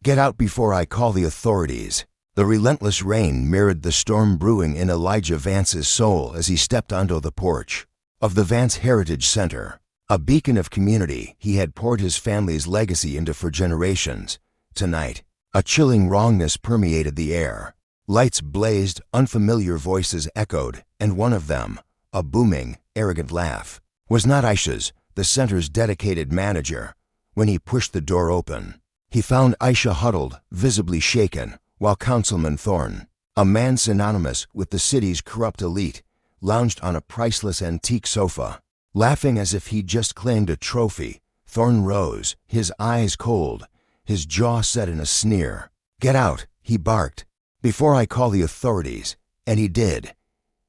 "Get out before I call the authorities." The relentless rain mirrored the storm brewing in Elijah Vance's soul as he stepped onto the porch of the Vance Heritage Center. A beacon of community he had poured his family's legacy into for generations. Tonight, a chilling wrongness permeated the air. Lights blazed, unfamiliar voices echoed, and one of them, a booming, arrogant laugh, was not Aisha's, the center's dedicated manager. When he pushed the door open, he found Aisha huddled, visibly shaken, while Councilman Thorne, a man synonymous with the city's corrupt elite, lounged on a priceless antique sofa. Laughing as if he'd just claimed a trophy, Thorne rose, his eyes cold, his jaw set in a sneer. "Get out," he barked, "before I call the authorities." And he did.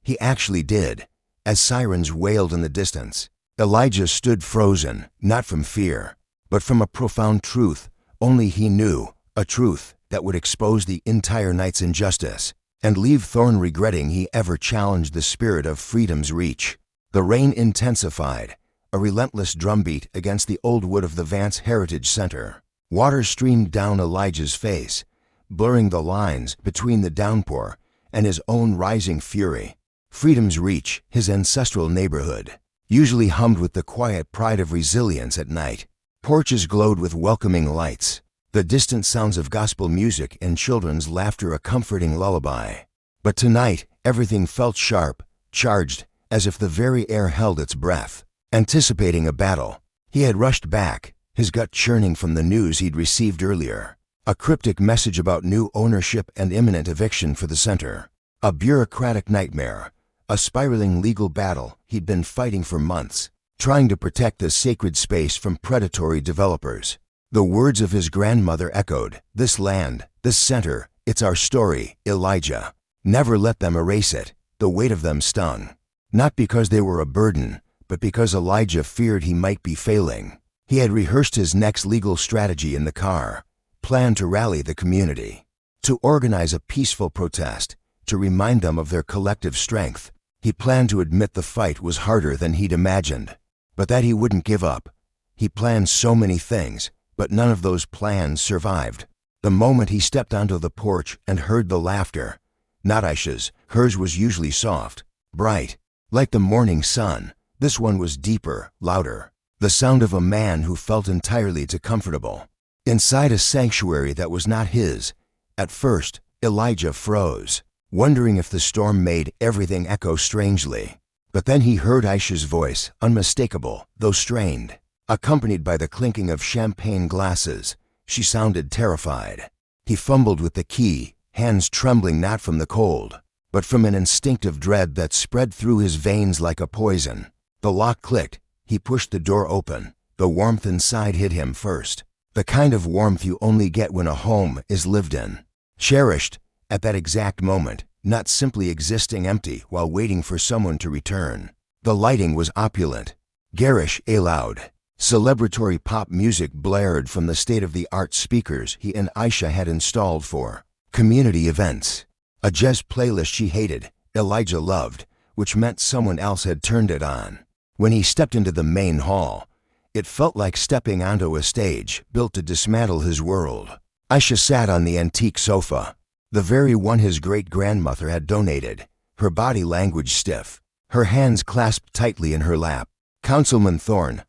He actually did. As sirens wailed in the distance, Elijah stood frozen, not from fear, but from a profound truth only he knew, a truth that would expose the entire night's injustice and leave Thorne regretting he ever challenged the spirit of freedom's reach. The rain intensified, a relentless drumbeat against the old wood of the Vance Heritage Center. Water streamed down Elijah's face, blurring the lines between the downpour and his own rising fury. Freedom's reach, his ancestral neighborhood, usually hummed with the quiet pride of resilience at night. Porches glowed with welcoming lights, the distant sounds of gospel music and children's laughter a comforting lullaby. But tonight, everything felt sharp, charged, as if the very air held its breath. Anticipating a battle, he had rushed back, his gut churning from the news he'd received earlier. A cryptic message about new ownership and imminent eviction for the center. A bureaucratic nightmare, a spiraling legal battle he'd been fighting for months, trying to protect the sacred space from predatory developers. The words of his grandmother echoed, "This land, this center, it's our story, Elijah." Never let them erase it. The weight of them stung. Not because they were a burden, but because Elijah feared he might be failing. He had rehearsed his next legal strategy in the car, planned to rally the community, to organize a peaceful protest, to remind them of their collective strength. He planned to admit the fight was harder than he'd imagined, but that he wouldn't give up. He planned so many things, but none of those plans survived. The moment he stepped onto the porch and heard the laughter, not Aisha's, hers was usually soft, bright, like the morning sun. This one was deeper, louder, the sound of a man who felt entirely too comfortable inside a sanctuary that was not his. At first, Elijah froze, wondering if the storm made everything echo strangely. But then he heard Aisha's voice, unmistakable, though strained, accompanied by the clinking of champagne glasses. She sounded terrified. He fumbled with the key, hands trembling not from the cold, but from an instinctive dread that spread through his veins like a poison. The lock clicked. He pushed the door open. The warmth inside hit him first. The kind of warmth you only get when a home is lived in. Cherished at that exact moment, not simply existing empty while waiting for someone to return. The lighting was opulent, garish loud. Celebratory pop music blared from the state-of-the-art speakers he and Aisha had installed for community events. A jazz playlist she hated, Elijah loved, which meant someone else had turned it on. When he stepped into the main hall, it felt like stepping onto a stage built to dismantle his world. Aisha sat on the antique sofa, the very one his great-grandmother had donated, her body language stiff, her hands clasped tightly in her lap. Councilman Thorne,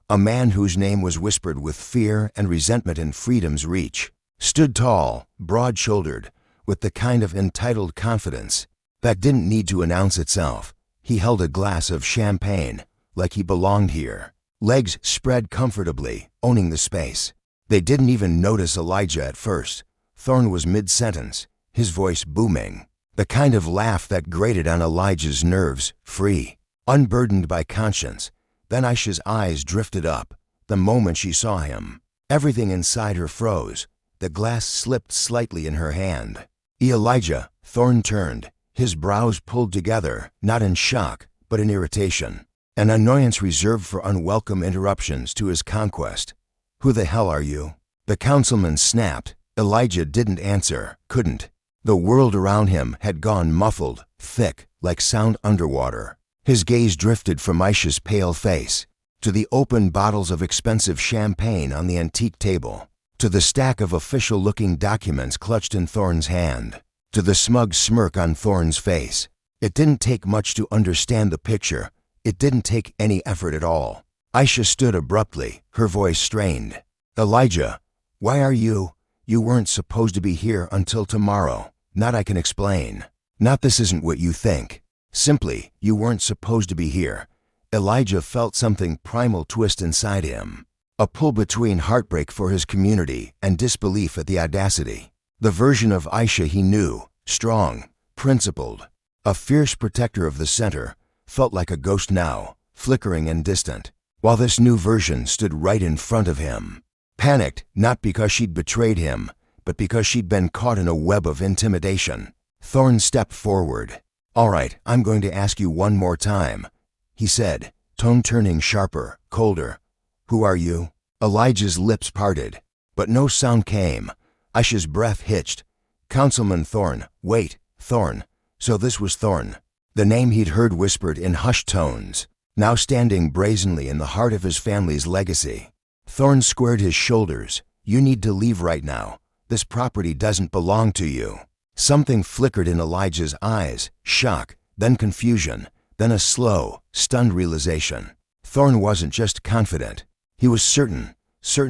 a man whose name was whispered with fear and resentment in freedom's reach, stood tall, broad-shouldered, with the kind of entitled confidence that didn't need to announce itself. He held a glass of champagne, like he belonged here, legs spread comfortably, owning the space. They didn't even notice Elijah at first. Thorne was mid-sentence, his voice booming, the kind of laugh that grated on Elijah's nerves, free, unburdened by conscience. Then Aisha's eyes drifted up. The moment she saw him, everything inside her froze. The glass slipped slightly in her hand. "Elijah," Thorne turned, his brows pulled together, not in shock, but in irritation, an annoyance reserved for unwelcome interruptions to his conquest. "Who the hell are you?" The councilman snapped. Elijah didn't answer, couldn't. The world around him had gone muffled, thick, like sound underwater. His gaze drifted from Aisha's pale face to the open bottles of expensive champagne on the antique table. to the stack of official-looking documents clutched in Thorne's hand, to the smug smirk on Thorne's face. It didn't take much to understand the picture. It didn't take any effort at all. Aisha stood abruptly, her voice strained. "Elijah, why are you? You weren't supposed to be here until tomorrow. Not I can explain. Not this isn't what you think. Simply, you weren't supposed to be here." Elijah felt something primal twist inside him. A pull between heartbreak for his community and disbelief at the audacity. The version of Aisha he knew, strong, principled, a fierce protector of the center, felt like a ghost now, flickering and distant, while this new version stood right in front of him. Panicked, not because she'd betrayed him, but because she'd been caught in a web of intimidation. Thorne stepped forward. "All right, I'm going to ask you one more time," he said, tone turning sharper, colder. "Who are you?" Elijah's lips parted, but no sound came. Aisha's breath hitched. "Councilman Thorne. Wait, Thorne." So this was Thorne. The name he'd heard whispered in hushed tones, now standing brazenly in the heart of his family's legacy. Thorne squared his shoulders. "You need to leave right now. This property doesn't belong to you." Something flickered in Elijah's eyes, shock, then confusion, then a slow, stunned realization. Thorne wasn't just confident. He was certain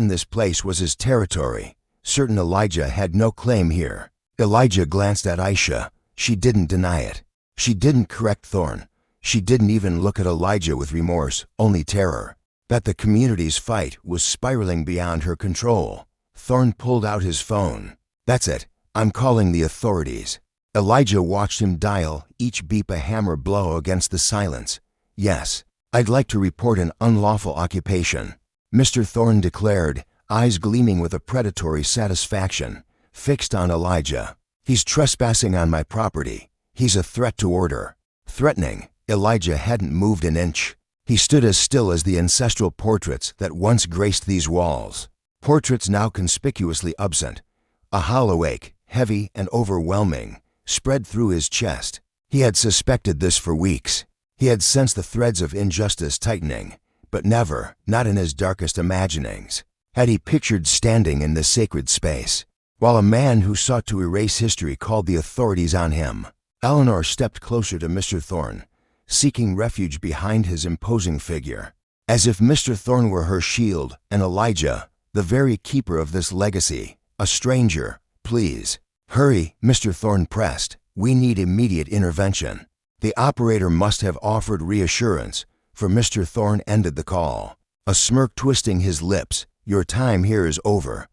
this place was his territory, certain Elijah had no claim here. Elijah glanced at Aisha. She didn't deny it. She didn't correct Thorne. She didn't even look at Elijah with remorse, only terror. That the community's fight was spiraling beyond her control. Thorne pulled out his phone. "That's it. I'm calling the authorities." Elijah watched him dial, each beep a hammer blow against the silence. "Yes, I'd like to report an unlawful occupation," Mr. Thorne declared, eyes gleaming with a predatory satisfaction, fixed on Elijah. "He's trespassing on my property. He's a threat to order." Threatening. Elijah hadn't moved an inch. He stood as still as the ancestral portraits that once graced these walls. Portraits now conspicuously absent. A hollow ache, heavy and overwhelming, spread through his chest. He had suspected this for weeks. He had sensed the threads of injustice tightening, but never, not in his darkest imaginings, had he pictured standing in this sacred space, while a man who sought to erase history called the authorities on him. Eleanor stepped closer to Mr. Thorne, seeking refuge behind his imposing figure, as if Mr. Thorne were her shield and Elijah, the very keeper of this legacy, a stranger. "Please, hurry," Mr. Thorne pressed. "We need immediate intervention." The operator must have offered reassurance, for Mr. Thorne ended the call, a smirk twisting his lips. "Your time here is over."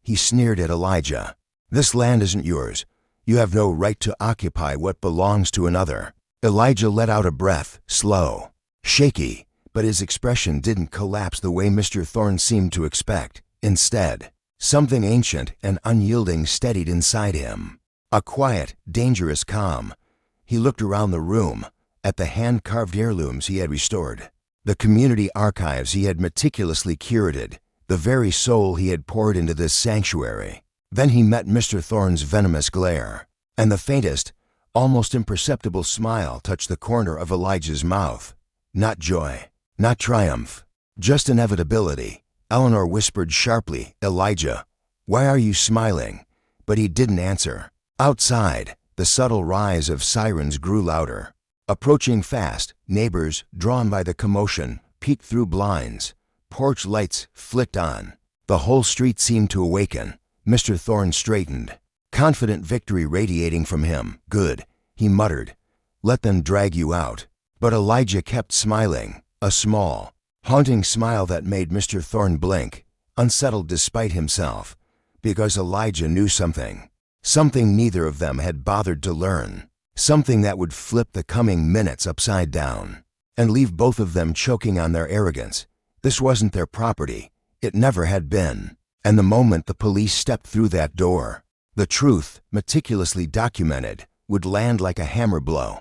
He sneered at Elijah. "This land isn't yours. You have no right to occupy what belongs to another." Elijah let out a breath, slow, shaky, but his expression didn't collapse the way Mr. Thorne seemed to expect. Instead, something ancient and unyielding steadied inside him. A quiet, dangerous calm. He looked around the room, at the hand-carved heirlooms he had restored, the community archives he had meticulously curated, the very soul he had poured into this sanctuary. Then he met Mr. Thorne's venomous glare, and the faintest, almost imperceptible smile touched the corner of Elijah's mouth. Not joy, not triumph, just inevitability. Eleanor whispered sharply, "Elijah, why are you smiling?" But he didn't answer. Outside, the subtle rise of sirens grew louder. Approaching fast, neighbors, drawn by the commotion, peeked through blinds. Porch lights flicked on. The whole street seemed to awaken. Mr. Thorne straightened, confident victory radiating from him. "Good," he muttered. "Let them drag you out." But Elijah kept smiling, a small, haunting smile that made Mr. Thorne blink, unsettled despite himself, because Elijah knew something. Something neither of them had bothered to learn. Something that would flip the coming minutes upside down and leave both of them choking on their arrogance. This wasn't their property. It never had been. And the moment the police stepped through that door, the truth, meticulously documented, would land like a hammer blow.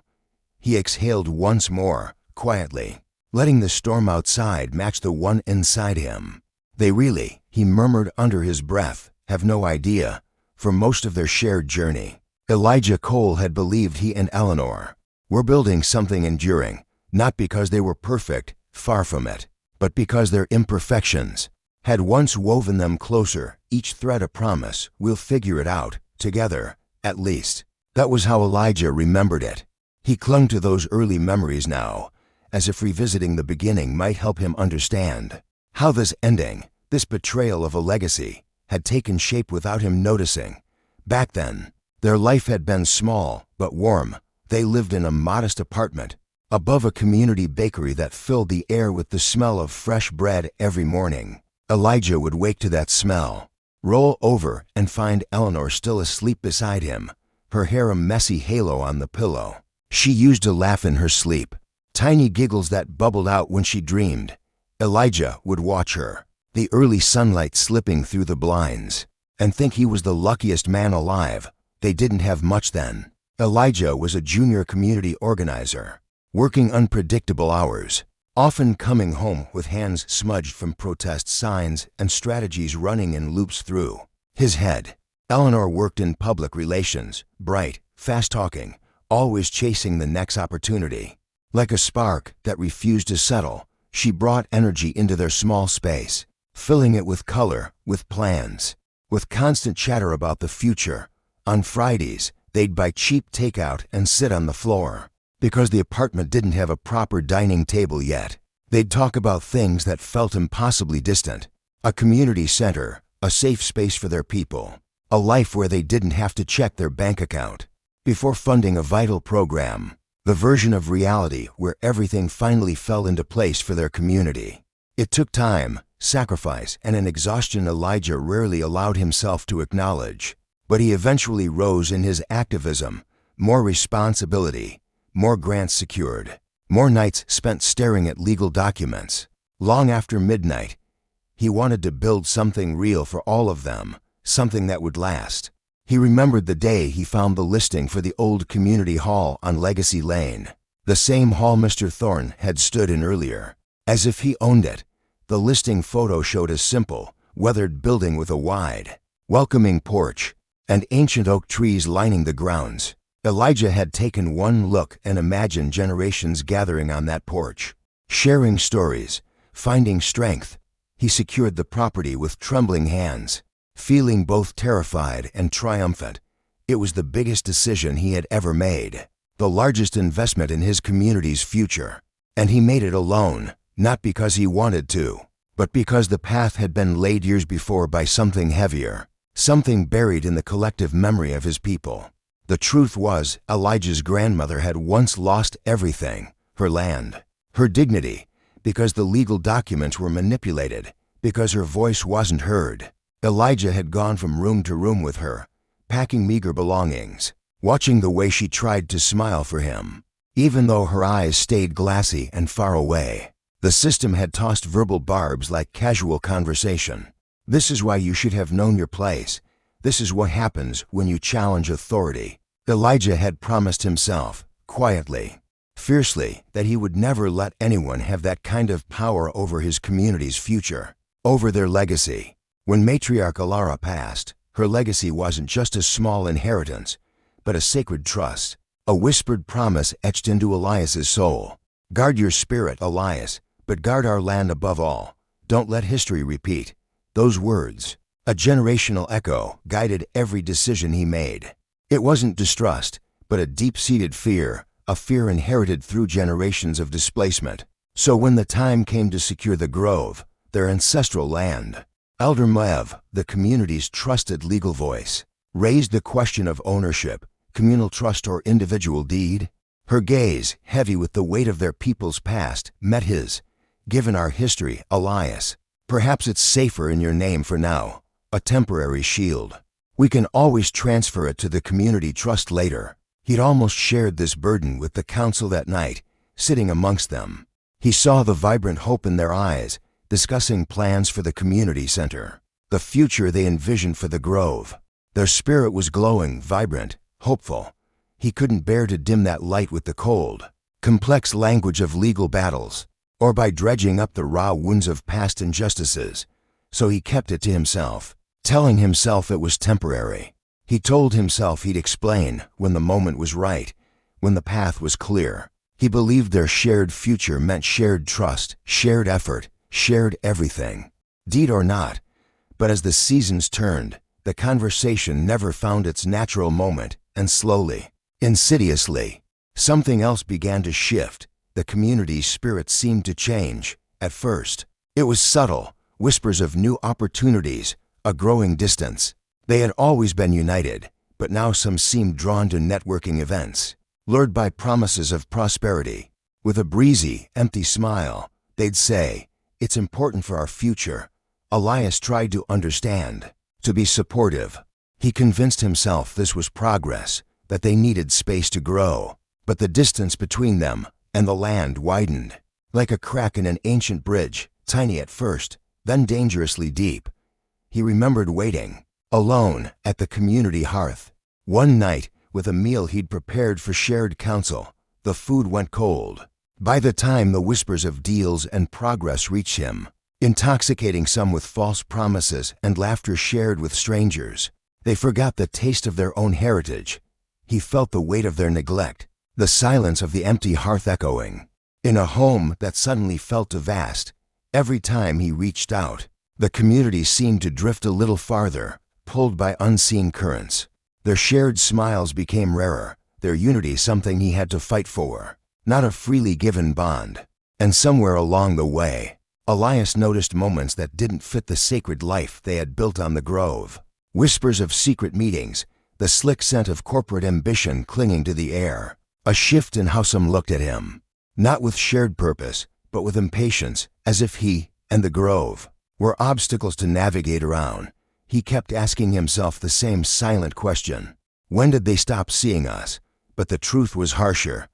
He exhaled once more, quietly, letting the storm outside match the one inside him. They really, he murmured under his breath, have no idea, for most of their shared journey. Elijah Cole had believed he and Eleanor were building something enduring, not because they were perfect, far from it, but because their imperfections had once woven them closer, each thread a promise, we'll figure it out, together, at least. That was how Elijah remembered it. He clung to those early memories now, as if revisiting the beginning might help him understand how this ending, this betrayal of a legacy, had taken shape without him noticing. Back then, their life had been small but warm. They lived in a modest apartment, above a community bakery that filled the air with the smell of fresh bread every morning. Elijah would wake to that smell, roll over and find Eleanor still asleep beside him, her hair a messy halo on the pillow. She used to laugh in her sleep, tiny giggles that bubbled out when she dreamed. Elijah would watch her, the early sunlight slipping through the blinds, and think he was the luckiest man alive. They didn't have much then. Elijah was a junior community organizer, working unpredictable hours, often coming home with hands smudged from protest signs and strategies running in loops through his head. Eleanor worked in public relations, bright, fast-talking, always chasing the next opportunity. Like a spark that refused to settle, she brought energy into their small space, filling it with color, with plans, with constant chatter about the future. On Fridays, they'd buy cheap takeout and sit on the floor. Because the apartment didn't have a proper dining table yet, they'd talk about things that felt impossibly distant. A community center, a safe space for their people, a life where they didn't have to check their bank account before funding a vital program, the version of reality where everything finally fell into place for their community. It took time, sacrifice, and an exhaustion Elijah rarely allowed himself to acknowledge. But he eventually rose in his activism, more responsibility, more grants secured, more nights spent staring at legal documents. Long after midnight, he wanted to build something real for all of them, something that would last. He remembered the day he found the listing for the old community hall on Legacy Lane, the same hall Mr. Thorne had stood in earlier. As if he owned it, the listing photo showed a simple, weathered building with a wide, welcoming porch and ancient oak trees lining the grounds. Elijah had taken one look and imagined generations gathering on that porch, sharing stories, finding strength. He secured the property with trembling hands, feeling both terrified and triumphant. It was the biggest decision he had ever made, the largest investment in his community's future. And he made it alone, not because he wanted to, but because the path had been laid years before by something heavier, something buried in the collective memory of his people. The truth was, Elijah's grandmother had once lost everything, her land, her dignity, because the legal documents were manipulated, because her voice wasn't heard. Elijah had gone from room to room with her, packing meager belongings, watching the way she tried to smile for him, even though her eyes stayed glassy and far away. The system had tossed verbal barbs like casual conversation. This is why you should have known your place. This is what happens when you challenge authority. Elijah had promised himself, quietly, fiercely, that he would never let anyone have that kind of power over his community's future, over their legacy. When matriarch Alara passed, her legacy wasn't just a small inheritance, but a sacred trust, a whispered promise etched into Elias's soul. Guard your spirit, Elias, but guard our land above all. Don't let history repeat. Those words, a generational echo, guided every decision he made. It wasn't distrust, but a deep-seated fear, a fear inherited through generations of displacement. So when the time came to secure the grove, their ancestral land, Elder Maev, the community's trusted legal voice, raised the question of ownership, communal trust or individual deed. Her gaze, heavy with the weight of their people's past, met his. Given our history, Elias, perhaps it's safer in your name for now, a temporary shield. We can always transfer it to the community trust later. He'd almost shared this burden with the council that night, sitting amongst them. He saw the vibrant hope in their eyes, discussing plans for the community center, the future they envisioned for the grove. Their spirit was glowing, vibrant, hopeful. He couldn't bear to dim that light with the cold, complex language of legal battles, or by dredging up the raw wounds of past injustices. So he kept it to himself, telling himself it was temporary. He told himself he'd explain when the moment was right, when the path was clear. He believed their shared future meant shared trust, shared effort, shared everything. Deed or not, but as the seasons turned, the conversation never found its natural moment, and slowly, insidiously, something else began to shift. The community's spirit seemed to change. At first, it was subtle, whispers of new opportunities, a growing distance. They had always been united, but now some seemed drawn to networking events, lured by promises of prosperity. With a breezy, empty smile, they'd say, "It's important for our future." Elias tried to understand, to be supportive. He convinced himself this was progress, that they needed space to grow. But the distance between them and the land widened, like a crack in an ancient bridge, tiny at first, then dangerously deep. He remembered waiting, alone, at the community hearth. One night, with a meal he'd prepared for shared council, the food went cold. By the time the whispers of deals and progress reached him, intoxicating some with false promises and laughter shared with strangers, they forgot the taste of their own heritage. He felt the weight of their neglect, the silence of the empty hearth echoing. In a home that suddenly felt too vast, every time he reached out, the community seemed to drift a little farther, pulled by unseen currents. Their shared smiles became rarer, their unity something he had to fight for, not a freely given bond. And somewhere along the way, Elias noticed moments that didn't fit the sacred life they had built on the grove. Whispers of secret meetings, the slick scent of corporate ambition clinging to the air. A shift in how some looked at him, not with shared purpose, but with impatience, as if he and the grove were obstacles to navigate around. He kept asking himself the same silent question. When did they stop seeing us? But the truth was harsher.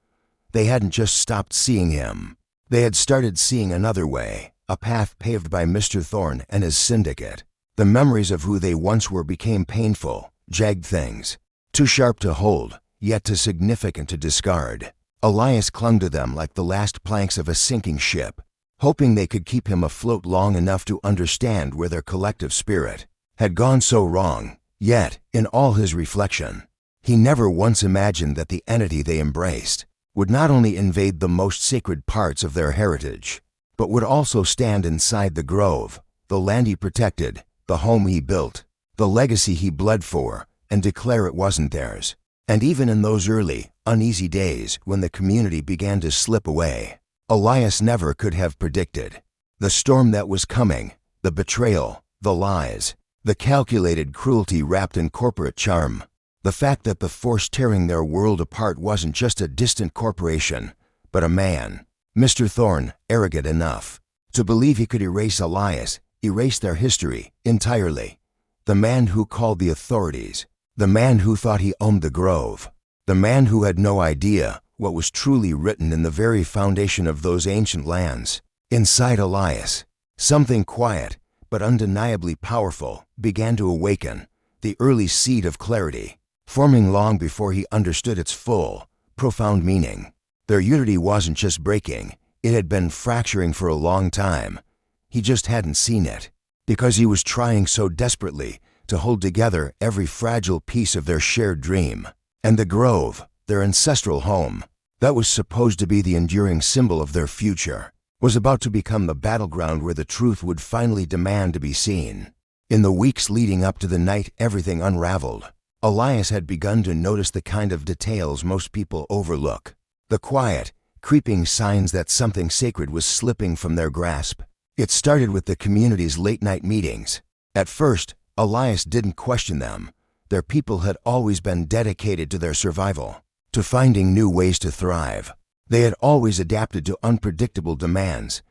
They hadn't just stopped seeing him. They had started seeing another way, a path paved by Mr. Thorne and his syndicate. The memories of who they once were became painful, jagged things, too sharp to hold, yet too significant to discard. Elias clung to them like the last planks of a sinking ship, hoping they could keep him afloat long enough to understand where their collective spirit had gone so wrong. Yet, in all his reflection, he never once imagined that the entity they embraced would not only invade the most sacred parts of their heritage, but would also stand inside the grove, the land he protected, the home he built, the legacy he bled for, and declare it wasn't theirs. And even in those early, uneasy days when the community began to slip away, Elias never could have predicted the storm that was coming, the betrayal, the lies, the calculated cruelty wrapped in corporate charm. The fact that the force tearing their world apart wasn't just a distant corporation, but a man, Mr. Thorne, arrogant enough to believe he could erase Elias, erase their history entirely. The man who called the authorities, the man who thought he owned the grove, the man who had no idea what was truly written in the very foundation of those ancient lands. Inside Elias, something quiet but undeniably powerful began to awaken, the early seed of clarity, forming long before he understood its full, profound meaning. Their unity wasn't just breaking, it had been fracturing for a long time. He just hadn't seen it, because he was trying so desperately to hold together every fragile piece of their shared dream. And the grove, their ancestral home, that was supposed to be the enduring symbol of their future, was about to become the battleground where the truth would finally demand to be seen. In the weeks leading up to the night everything unraveled, Elias had begun to notice the kind of details most people overlook, the quiet, creeping signs that something sacred was slipping from their grasp. It started with the community's late-night meetings. At first, Elias didn't question them. Their people had always been dedicated to their survival, to finding new ways to thrive. They had always adapted to unpredictable demands,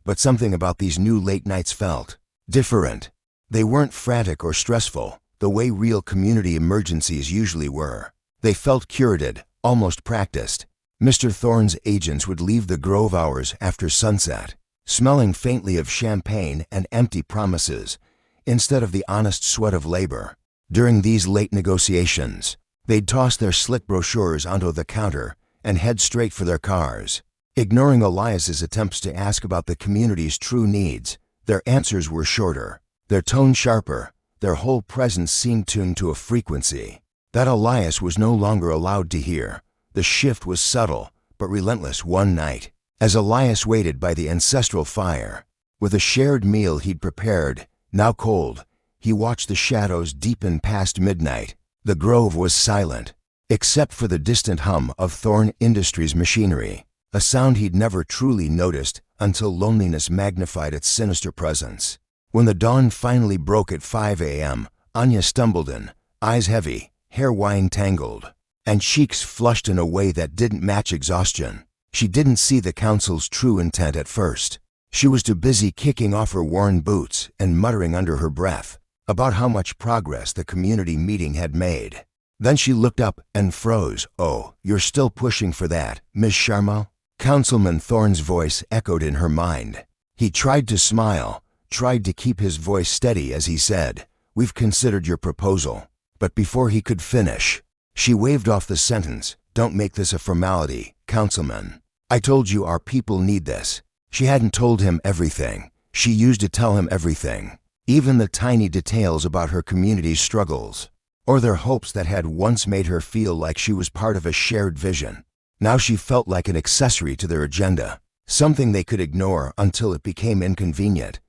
but something about these new late nights felt different. They weren't frantic or stressful, the way real community emergencies usually were. They felt curated, almost practiced. Mr. Thorne's agents would leave the grove hours after sunset, smelling faintly of champagne and empty promises, instead of the honest sweat of labor. During these late negotiations, they'd toss their slick brochures onto the counter and head straight for their cars. Ignoring Elias's attempts to ask about the community's true needs, their answers were shorter, their tone sharper, their whole presence seemed tuned to a frequency that Elias was no longer allowed to hear. The shift was subtle, but relentless. One night, as Elias waited by the ancestral fire, With a shared meal he'd prepared, now cold, he watched the shadows deepen past midnight. The grove was silent, except for the distant hum of Thorn Industries machinery, a sound he'd never truly noticed until loneliness magnified its sinister presence. When the dawn finally broke at 5 a.m., Anya stumbled in, eyes heavy, hair wine-tangled, and cheeks flushed in a way that didn't match exhaustion. She didn't see the council's true intent at first. She was too busy kicking off her worn boots and muttering under her breath about how much progress the community meeting had made. Then she looked up and froze. "Oh, you're still pushing for that, Ms. Sharma?" Councilman Thorne's voice echoed in her mind. He tried to smile, tried to keep his voice steady as he said, "We've considered your proposal." But before he could finish, she waved off the sentence. "Don't make this a formality, Councilman. I told you our people need this." She hadn't told him everything. She used to tell him everything, even the tiny details about her community's struggles, or their hopes that had once made her feel like she was part of a shared vision. Now she felt like an accessory to their agenda, something they could ignore until it became inconvenient.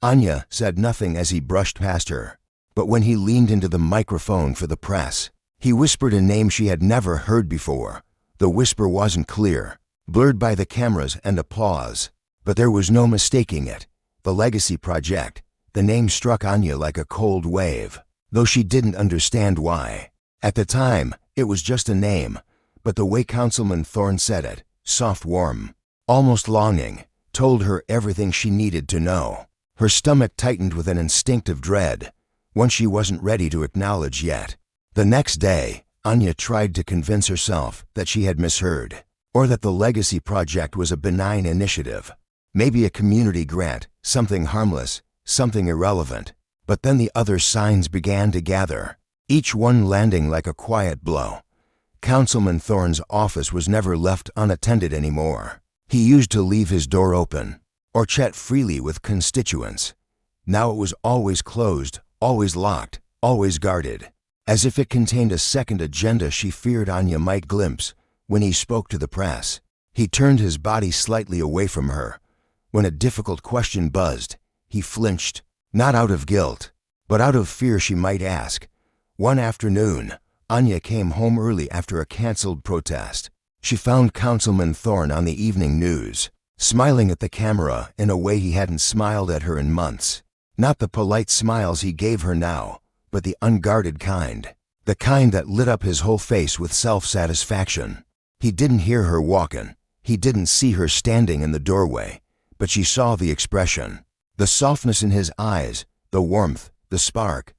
Anya said nothing as he brushed past her, but when he leaned into the microphone for the press, he whispered a name she had never heard before. The whisper wasn't clear, blurred by the cameras and applause, but there was no mistaking it. The Legacy Project. The name struck Anya like a cold wave, though she didn't understand why. At the time, it was just a name, but the way Councilman Thorne said it, soft, warm, almost longing, told her everything she needed to know. Her stomach tightened with an instinctive dread, one she wasn't ready to acknowledge yet. The next day, Anya tried to convince herself that she had misheard, or that the Legacy Project was a benign initiative, maybe a community grant, something harmless, something irrelevant. But then the other signs began to gather, each one landing like a quiet blow. Councilman Thorne's office was never left unattended anymore. He used to leave his door open, or chat freely with constituents. Now it was always closed, always locked, always guarded, as if it contained a second agenda she feared Anya might glimpse when he spoke to the press. He turned his body slightly away from her. When a difficult question buzzed, he flinched, not out of guilt, but out of fear she might ask. One afternoon, Anya came home early after a canceled protest. She found Councilman Thorne on the evening news, smiling at the camera in a way he hadn't smiled at her in months. Not the polite smiles he gave her now, but the unguarded kind. The kind that lit up his whole face with self-satisfaction. He didn't hear her walking. He didn't see her standing in the doorway, but she saw the expression. The softness in his eyes, the warmth, the spark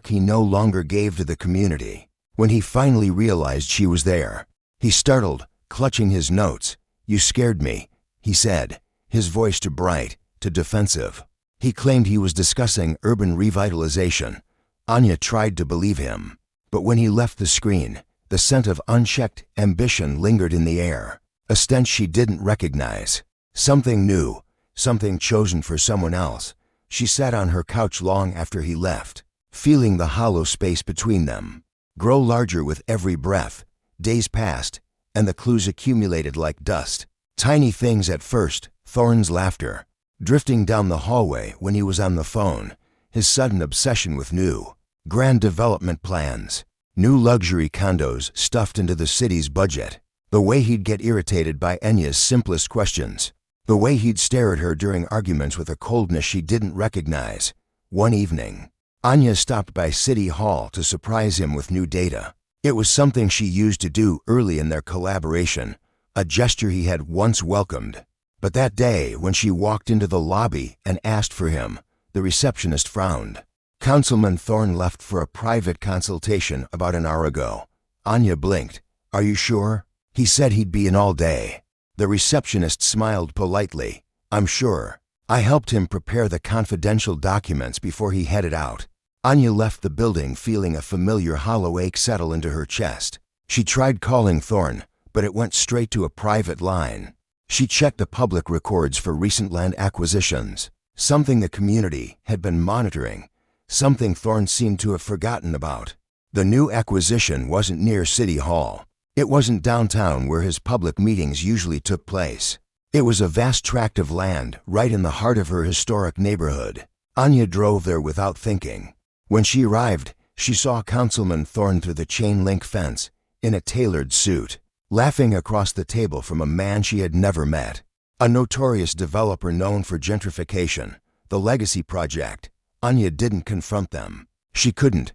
he no longer gave to the community. When he finally realized she was there, he startled, clutching his notes. "You scared me," he said, his voice too bright, too defensive. He claimed he was discussing urban revitalization. Anya tried to believe him, but when he left the screen, the scent of unchecked ambition lingered in the air, a stench she didn't recognize. Something new, something chosen for someone else. She sat on her couch long after he left, feeling the hollow space between them grow larger with every breath. Days passed, and the clues accumulated like dust. Tiny things at first, Thorne's laughter, drifting down the hallway when he was on the phone, his sudden obsession with new, grand development plans, new luxury condos stuffed into the city's budget, the way he'd get irritated by Anya's simplest questions, the way he'd stare at her during arguments with a coldness she didn't recognize. One evening, Anya stopped by City Hall to surprise him with new data. It was something she used to do early in their collaboration, a gesture he had once welcomed. But that day, when she walked into the lobby and asked for him, the receptionist frowned. "Councilman Thorne left for a private consultation about an hour ago." Anya blinked. "Are you sure?" "He said he'd be in all day." The receptionist smiled politely. "I'm sure. I helped him prepare the confidential documents before he headed out." Anya left the building feeling a familiar hollow ache settle into her chest. She tried calling Thorne, but it went straight to a private line. She checked the public records for recent land acquisitions, something the community had been monitoring, something Thorne seemed to have forgotten about. The new acquisition wasn't near City Hall. It wasn't downtown where his public meetings usually took place. It was a vast tract of land right in the heart of her historic neighborhood. Anya drove there without thinking. When she arrived, she saw Councilman Thorne through the chain-link fence, in a tailored suit, laughing across the table from a man she had never met. A notorious developer known for gentrification, the Legacy Project. Anya didn't confront them. She couldn't.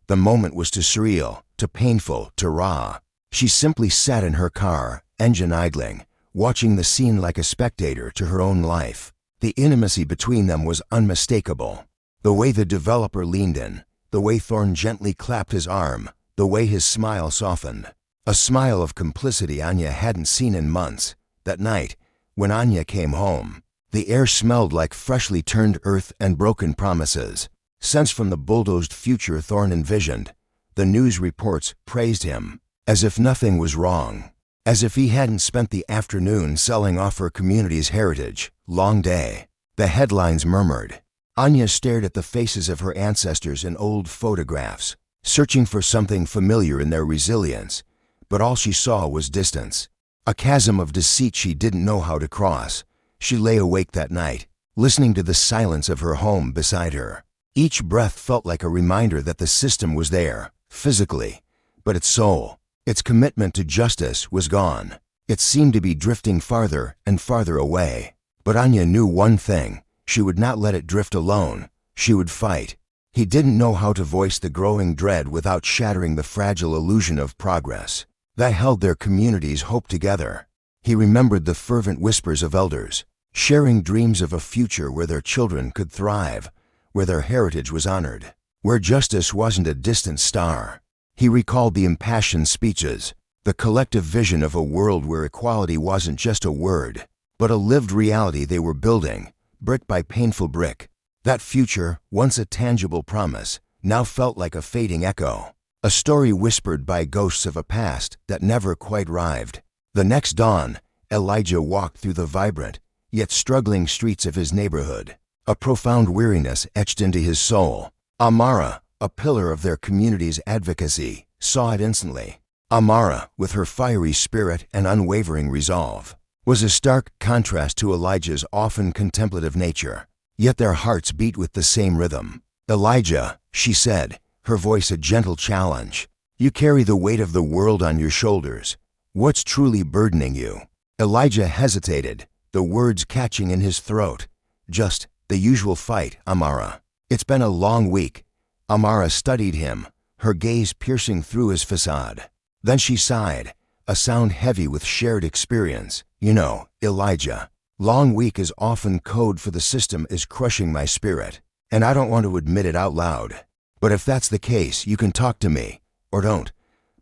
The moment was too surreal, too painful, too raw. She simply sat in her car, engine idling, watching the scene like a spectator to her own life. The intimacy between them was unmistakable. The way the developer leaned in, the way Thorne gently clapped his arm, the way his smile softened. A smile of complicity Anya hadn't seen in months. That night, when Anya came home, the air smelled like freshly turned earth and broken promises. Sense from the bulldozed future Thorne envisioned. The news reports praised him, as if nothing was wrong. As if he hadn't spent the afternoon selling off her community's heritage. Long day. The headlines murmured. Anya stared at the faces of her ancestors in old photographs, searching for something familiar in their resilience, but all she saw was distance. A chasm of deceit she didn't know how to cross. She lay awake that night, listening to the silence of her home beside her. Each breath felt like a reminder that the system was there, physically, but its soul, its commitment to justice, was gone. It seemed to be drifting farther and farther away. But Anya knew one thing. She would not let it drift alone. She would fight. He didn't know how to voice the growing dread without shattering the fragile illusion of progress that held their community's hope together. He remembered the fervent whispers of elders, sharing dreams of a future where their children could thrive, where their heritage was honored, where justice wasn't a distant star. He recalled the impassioned speeches, the collective vision of a world where equality wasn't just a word, but a lived reality they were building, brick by painful brick. That future, once a tangible promise, now felt like a fading echo, a story whispered by ghosts of a past that never quite arrived. The next dawn, Elijah walked through the vibrant, yet struggling streets of his neighborhood. A profound weariness etched into his soul. Amara, a pillar of their community's advocacy, saw it instantly. Amara, with her fiery spirit and unwavering resolve, was a stark contrast to Elijah's often contemplative nature. Yet their hearts beat with the same rhythm. "Elijah," she said, her voice a gentle challenge, "you carry the weight of the world on your shoulders. What's truly burdening you?" Elijah hesitated, the words catching in his throat. "Just the usual fight, Amara. It's been a long week." Amara studied him, her gaze piercing through his facade. Then she sighed, a sound heavy with shared experience. "You know, Elijah, long week is often code for the system is crushing my spirit, and I don't want to admit it out loud. But if that's the case, you can talk to me, or don't.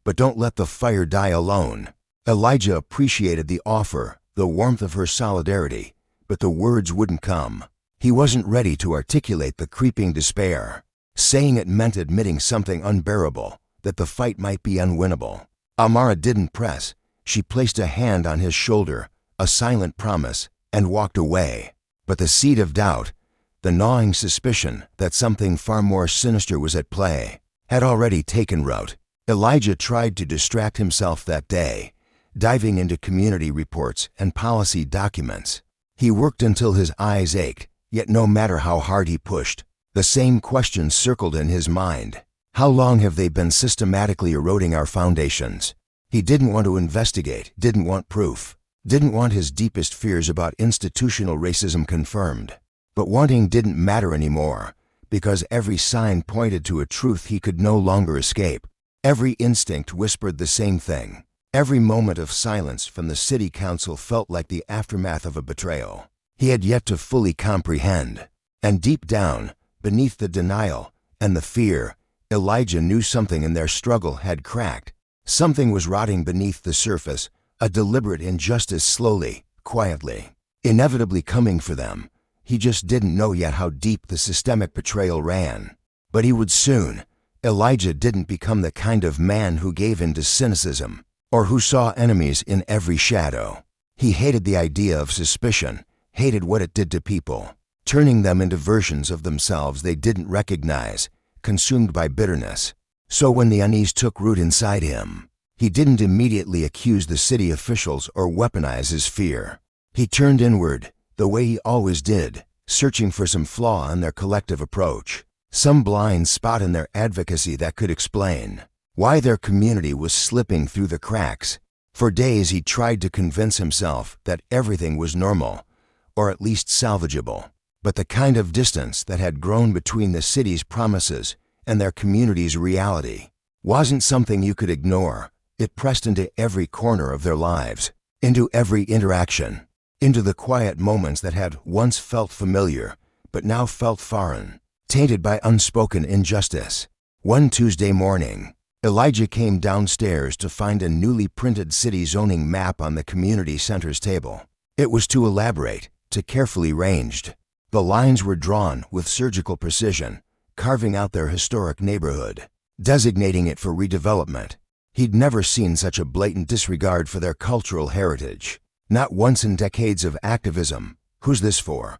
But don't let the fire die alone." Elijah appreciated the offer, the warmth of her solidarity, but the words wouldn't come. He wasn't ready to articulate the creeping despair. Saying it meant admitting something unbearable, that the fight might be unwinnable. Amara didn't press. She placed a hand on his shoulder, a silent promise, and walked away. But the seed of doubt, the gnawing suspicion that something far more sinister was at play, had already taken root. Elijah tried to distract himself that day, diving into community reports and policy documents. He worked until his eyes ached, yet no matter how hard he pushed, the same questions circled in his mind. How long have they been systematically eroding our foundations? He didn't want to investigate, didn't want proof, didn't want his deepest fears about institutional racism confirmed. But wanting didn't matter anymore, because every sign pointed to a truth he could no longer escape. Every instinct whispered the same thing. Every moment of silence from the city council felt like the aftermath of a betrayal he had yet to fully comprehend. And deep down, beneath the denial and the fear, Elijah knew something in their struggle had cracked. Something was rotting beneath the surface, a deliberate injustice slowly, quietly, inevitably coming for them. He just didn't know yet how deep the systemic betrayal ran. But he would soon. Elijah didn't become the kind of man who gave in to cynicism, or who saw enemies in every shadow. He hated the idea of suspicion, hated what it did to people, turning them into versions of themselves they didn't recognize, consumed by bitterness. So when the unease took root inside him, he didn't immediately accuse the city officials or weaponize his fear. He turned inward, the way he always did, searching for some flaw in their collective approach, some blind spot in their advocacy that could explain why their community was slipping through the cracks. For days he tried to convince himself that everything was normal, or at least salvageable. But the kind of distance that had grown between the city's promises and their community's reality wasn't something you could ignore. It pressed into every corner of their lives, into every interaction, into the quiet moments that had once felt familiar, but now felt foreign, tainted by unspoken injustice. One Tuesday morning, Elijah came downstairs to find a newly printed city zoning map on the community center's table. It was too elaborate, too carefully ranged. The lines were drawn with surgical precision, carving out their historic neighborhood, designating it for redevelopment. He'd never seen such a blatant disregard for their cultural heritage. Not once in decades of activism. "Who's this for?"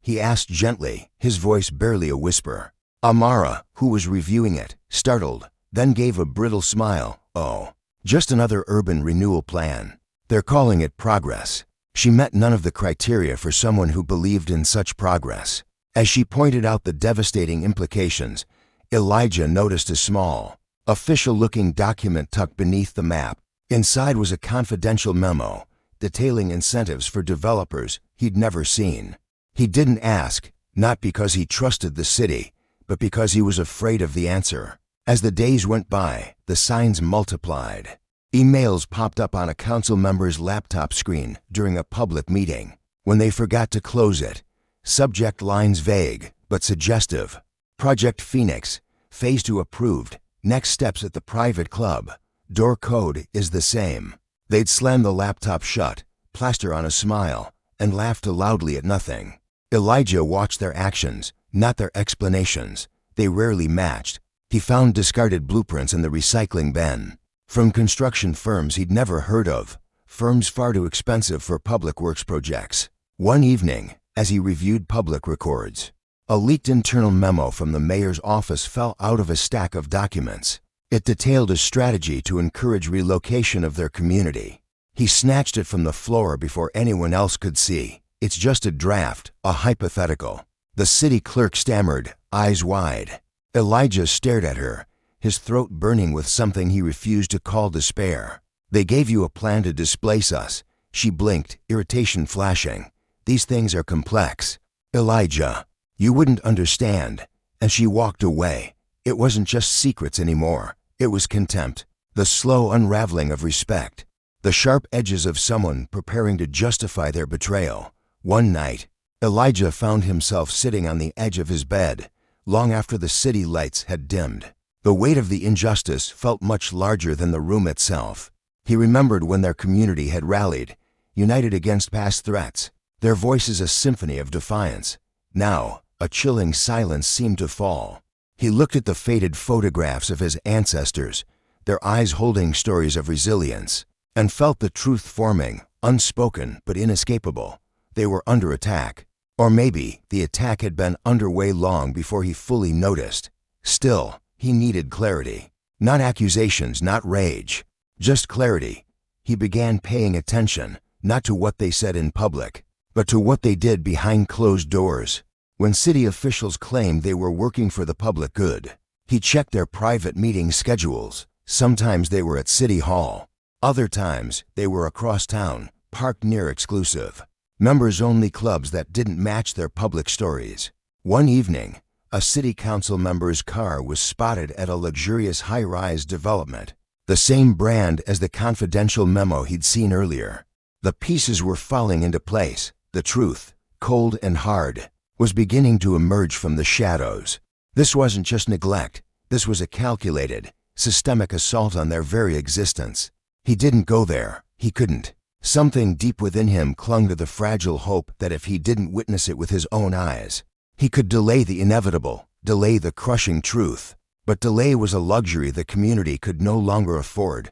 he asked gently, his voice barely a whisper. Amara, who was reviewing it, startled, then gave a brittle smile. "Oh, just another urban renewal plan. They're calling it progress." She met none of the criteria for someone who believed in such progress. As she pointed out the devastating implications, Elijah noticed a small, official-looking document tucked beneath the map. Inside was a confidential memo, detailing incentives for developers he'd never seen. He didn't ask, not because he trusted the city, but because he was afraid of the answer. As the days went by, the signs multiplied. Emails popped up on a council member's laptop screen during a public meeting. When they forgot to close it, subject lines vague but suggestive. Project Phoenix, Phase 2 approved, next steps at the private club. Door code is the same. They'd slam the laptop shut, plaster on a smile, and laughed loudly at nothing. Elijah watched their actions, not their explanations. They rarely matched. He found discarded blueprints in the recycling bin, from construction firms he'd never heard of, firms far too expensive for public works projects. One evening, as he reviewed public records, a leaked internal memo from the mayor's office fell out of a stack of documents. It detailed a strategy to encourage relocation of their community. He snatched it from the floor before anyone else could see. "It's just a draft, a hypothetical." The city clerk stammered, eyes wide. Elijah stared at her, his throat burning with something he refused to call despair. "They gave you a plan to displace us." She blinked, irritation flashing. "These things are complex. Elijah, you wouldn't understand." And she walked away. It wasn't just secrets anymore. It was contempt, the slow unraveling of respect, the sharp edges of someone preparing to justify their betrayal. One night, Elijah found himself sitting on the edge of his bed, long after the city lights had dimmed. The weight of the injustice felt much larger than the room itself. He remembered when their community had rallied, united against past threats, their voices a symphony of defiance. Now, a chilling silence seemed to fall. He looked at the faded photographs of his ancestors, their eyes holding stories of resilience, and felt the truth forming, unspoken but inescapable. They were under attack. Or maybe the attack had been underway long before he fully noticed. Still, he needed clarity. Not accusations, not rage. Just clarity. He began paying attention, not to what they said in public, but to what they did behind closed doors. When city officials claimed they were working for the public good, he checked their private meeting schedules. Sometimes they were at City Hall. Other times they were across town, parked near exclusive, members-only clubs that didn't match their public stories. One evening, a city council member's car was spotted at a luxurious high-rise development, the same brand as the confidential memo he'd seen earlier. The pieces were falling into place. The truth, cold and hard, was beginning to emerge from the shadows. This wasn't just neglect. This was a calculated, systemic assault on their very existence. He didn't go there. He couldn't. Something deep within him clung to the fragile hope that if he didn't witness it with his own eyes, he could delay the inevitable, delay the crushing truth. But delay was a luxury the community could no longer afford.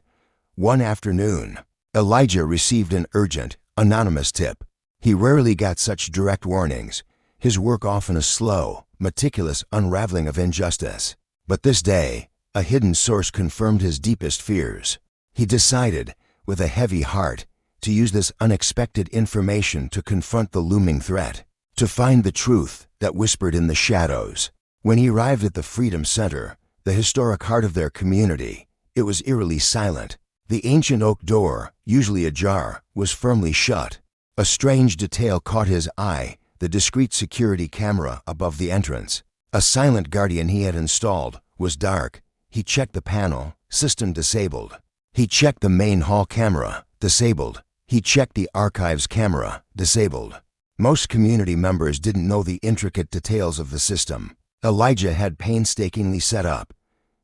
One afternoon, Elijah received an urgent, anonymous tip. He rarely got such direct warnings, his work often a slow, meticulous unraveling of injustice. But this day, a hidden source confirmed his deepest fears. He decided, with a heavy heart, to use this unexpected information to confront the looming threat, to find the truth that whispered in the shadows. When he arrived at the Freedom Center, the historic heart of their community, it was eerily silent. The ancient oak door, usually ajar, was firmly shut. A strange detail caught his eye, the discreet security camera above the entrance. A silent guardian he had installed was dark. He checked the panel, system disabled. He checked the main hall camera, disabled. He checked the archives camera, disabled. Most community members didn't know the intricate details of the system Elijah had painstakingly set up.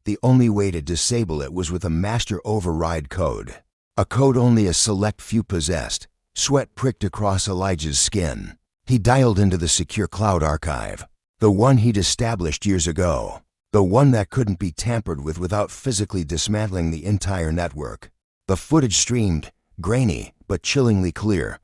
The only way to disable it was with a master override code. A code only a select few possessed. Sweat pricked across Elijah's skin. He dialed into the secure cloud archive. The one he'd established years ago. The one that couldn't be tampered with without physically dismantling the entire network. The footage streamed, grainy but chillingly clear.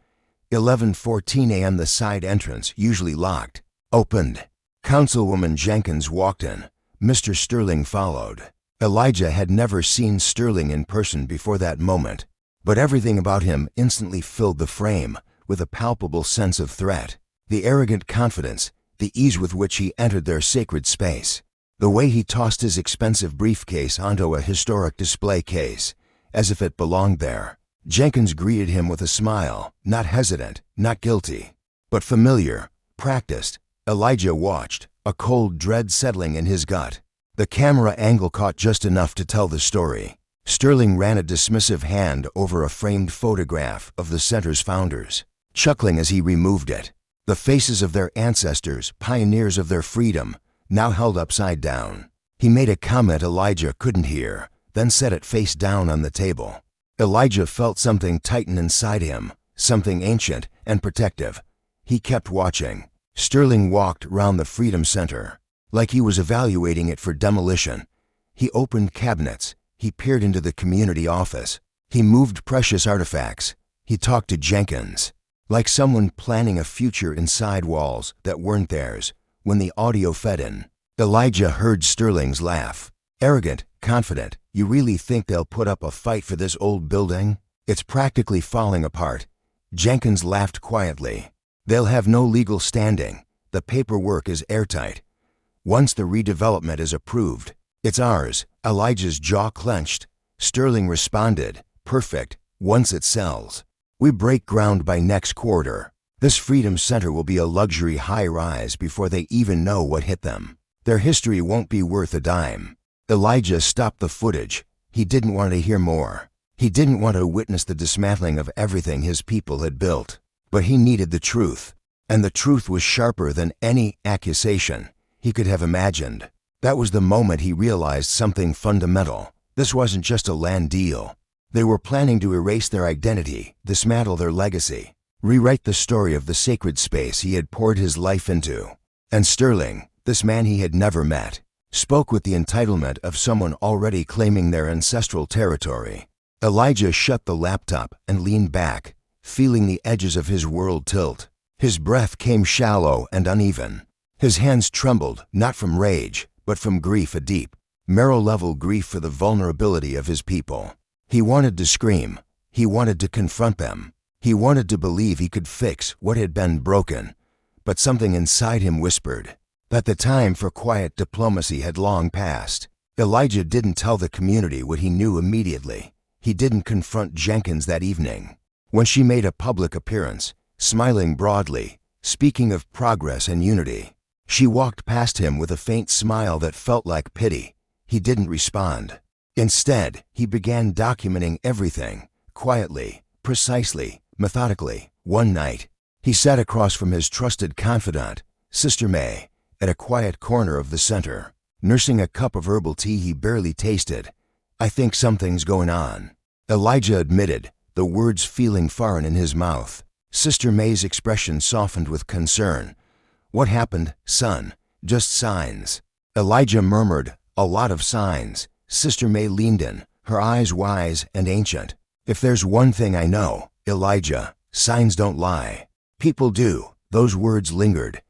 11:14 a.m. The side entrance, usually locked, opened. Councilwoman Jenkins walked in. Mr. Sterling followed. Elijah had never seen Sterling in person before that moment, but everything about him instantly filled the frame with a palpable sense of threat. The arrogant confidence, the ease with which he entered their sacred space, the way he tossed his expensive briefcase onto a historic display case, as if it belonged there. Jenkins greeted him with a smile, not hesitant, not guilty, but familiar, practiced. Elijah watched, a cold dread settling in his gut. The camera angle caught just enough to tell the story. Sterling ran a dismissive hand over a framed photograph of the center's founders, chuckling as he removed it. The faces of their ancestors, pioneers of their freedom, now held upside down. He made a comment Elijah couldn't hear, then set it face down on the table. Elijah felt something tighten inside him, something ancient and protective. He kept watching. Sterling walked round the Freedom Center, like he was evaluating it for demolition. He opened cabinets. He peered into the community office. He moved precious artifacts. He talked to Jenkins, like someone planning a future inside walls that weren't theirs. When the audio fed in, Elijah heard Sterling's laugh. Arrogant, confident. You really think they'll put up a fight for this old building? It's practically falling apart. Jenkins laughed quietly. They'll have no legal standing. The paperwork is airtight. Once the redevelopment is approved, it's ours. Elijah's jaw clenched. Sterling responded, perfect, once it sells. We break ground by next quarter. This Freedom Center will be a luxury high-rise before they even know what hit them. Their history won't be worth a dime. Elijah stopped the footage. He didn't want to hear more. He didn't want to witness the dismantling of everything his people had built. But he needed the truth. And the truth was sharper than any accusation he could have imagined. That was the moment he realized something fundamental. This wasn't just a land deal. They were planning to erase their identity, dismantle their legacy, rewrite the story of the sacred space he had poured his life into. And Sterling, this man he had never met, spoke with the entitlement of someone already claiming their ancestral territory. Elijah shut the laptop and leaned back, feeling the edges of his world tilt. His breath came shallow and uneven. His hands trembled, not from rage, but from grief, a deep, marrow-level grief for the vulnerability of his people. He wanted to scream. He wanted to confront them. He wanted to believe he could fix what had been broken. But something inside him whispered that the time for quiet diplomacy had long passed. Elijah didn't tell the community what he knew immediately. He didn't confront Jenkins that evening. When she made a public appearance, smiling broadly, speaking of progress and unity, she walked past him with a faint smile that felt like pity. He didn't respond. Instead, he began documenting everything, quietly, precisely, methodically. One night, he sat across from his trusted confidant, Sister May, at a quiet corner of the center, nursing a cup of herbal tea he barely tasted. I think something's going on, Elijah admitted, the words feeling foreign in his mouth. Sister May's expression softened with concern. What happened, son? Just signs. Elijah murmured, a lot of signs. Sister May leaned in, her eyes wise and ancient. If there's one thing I know, Elijah, signs don't lie. People do. Those words lingered.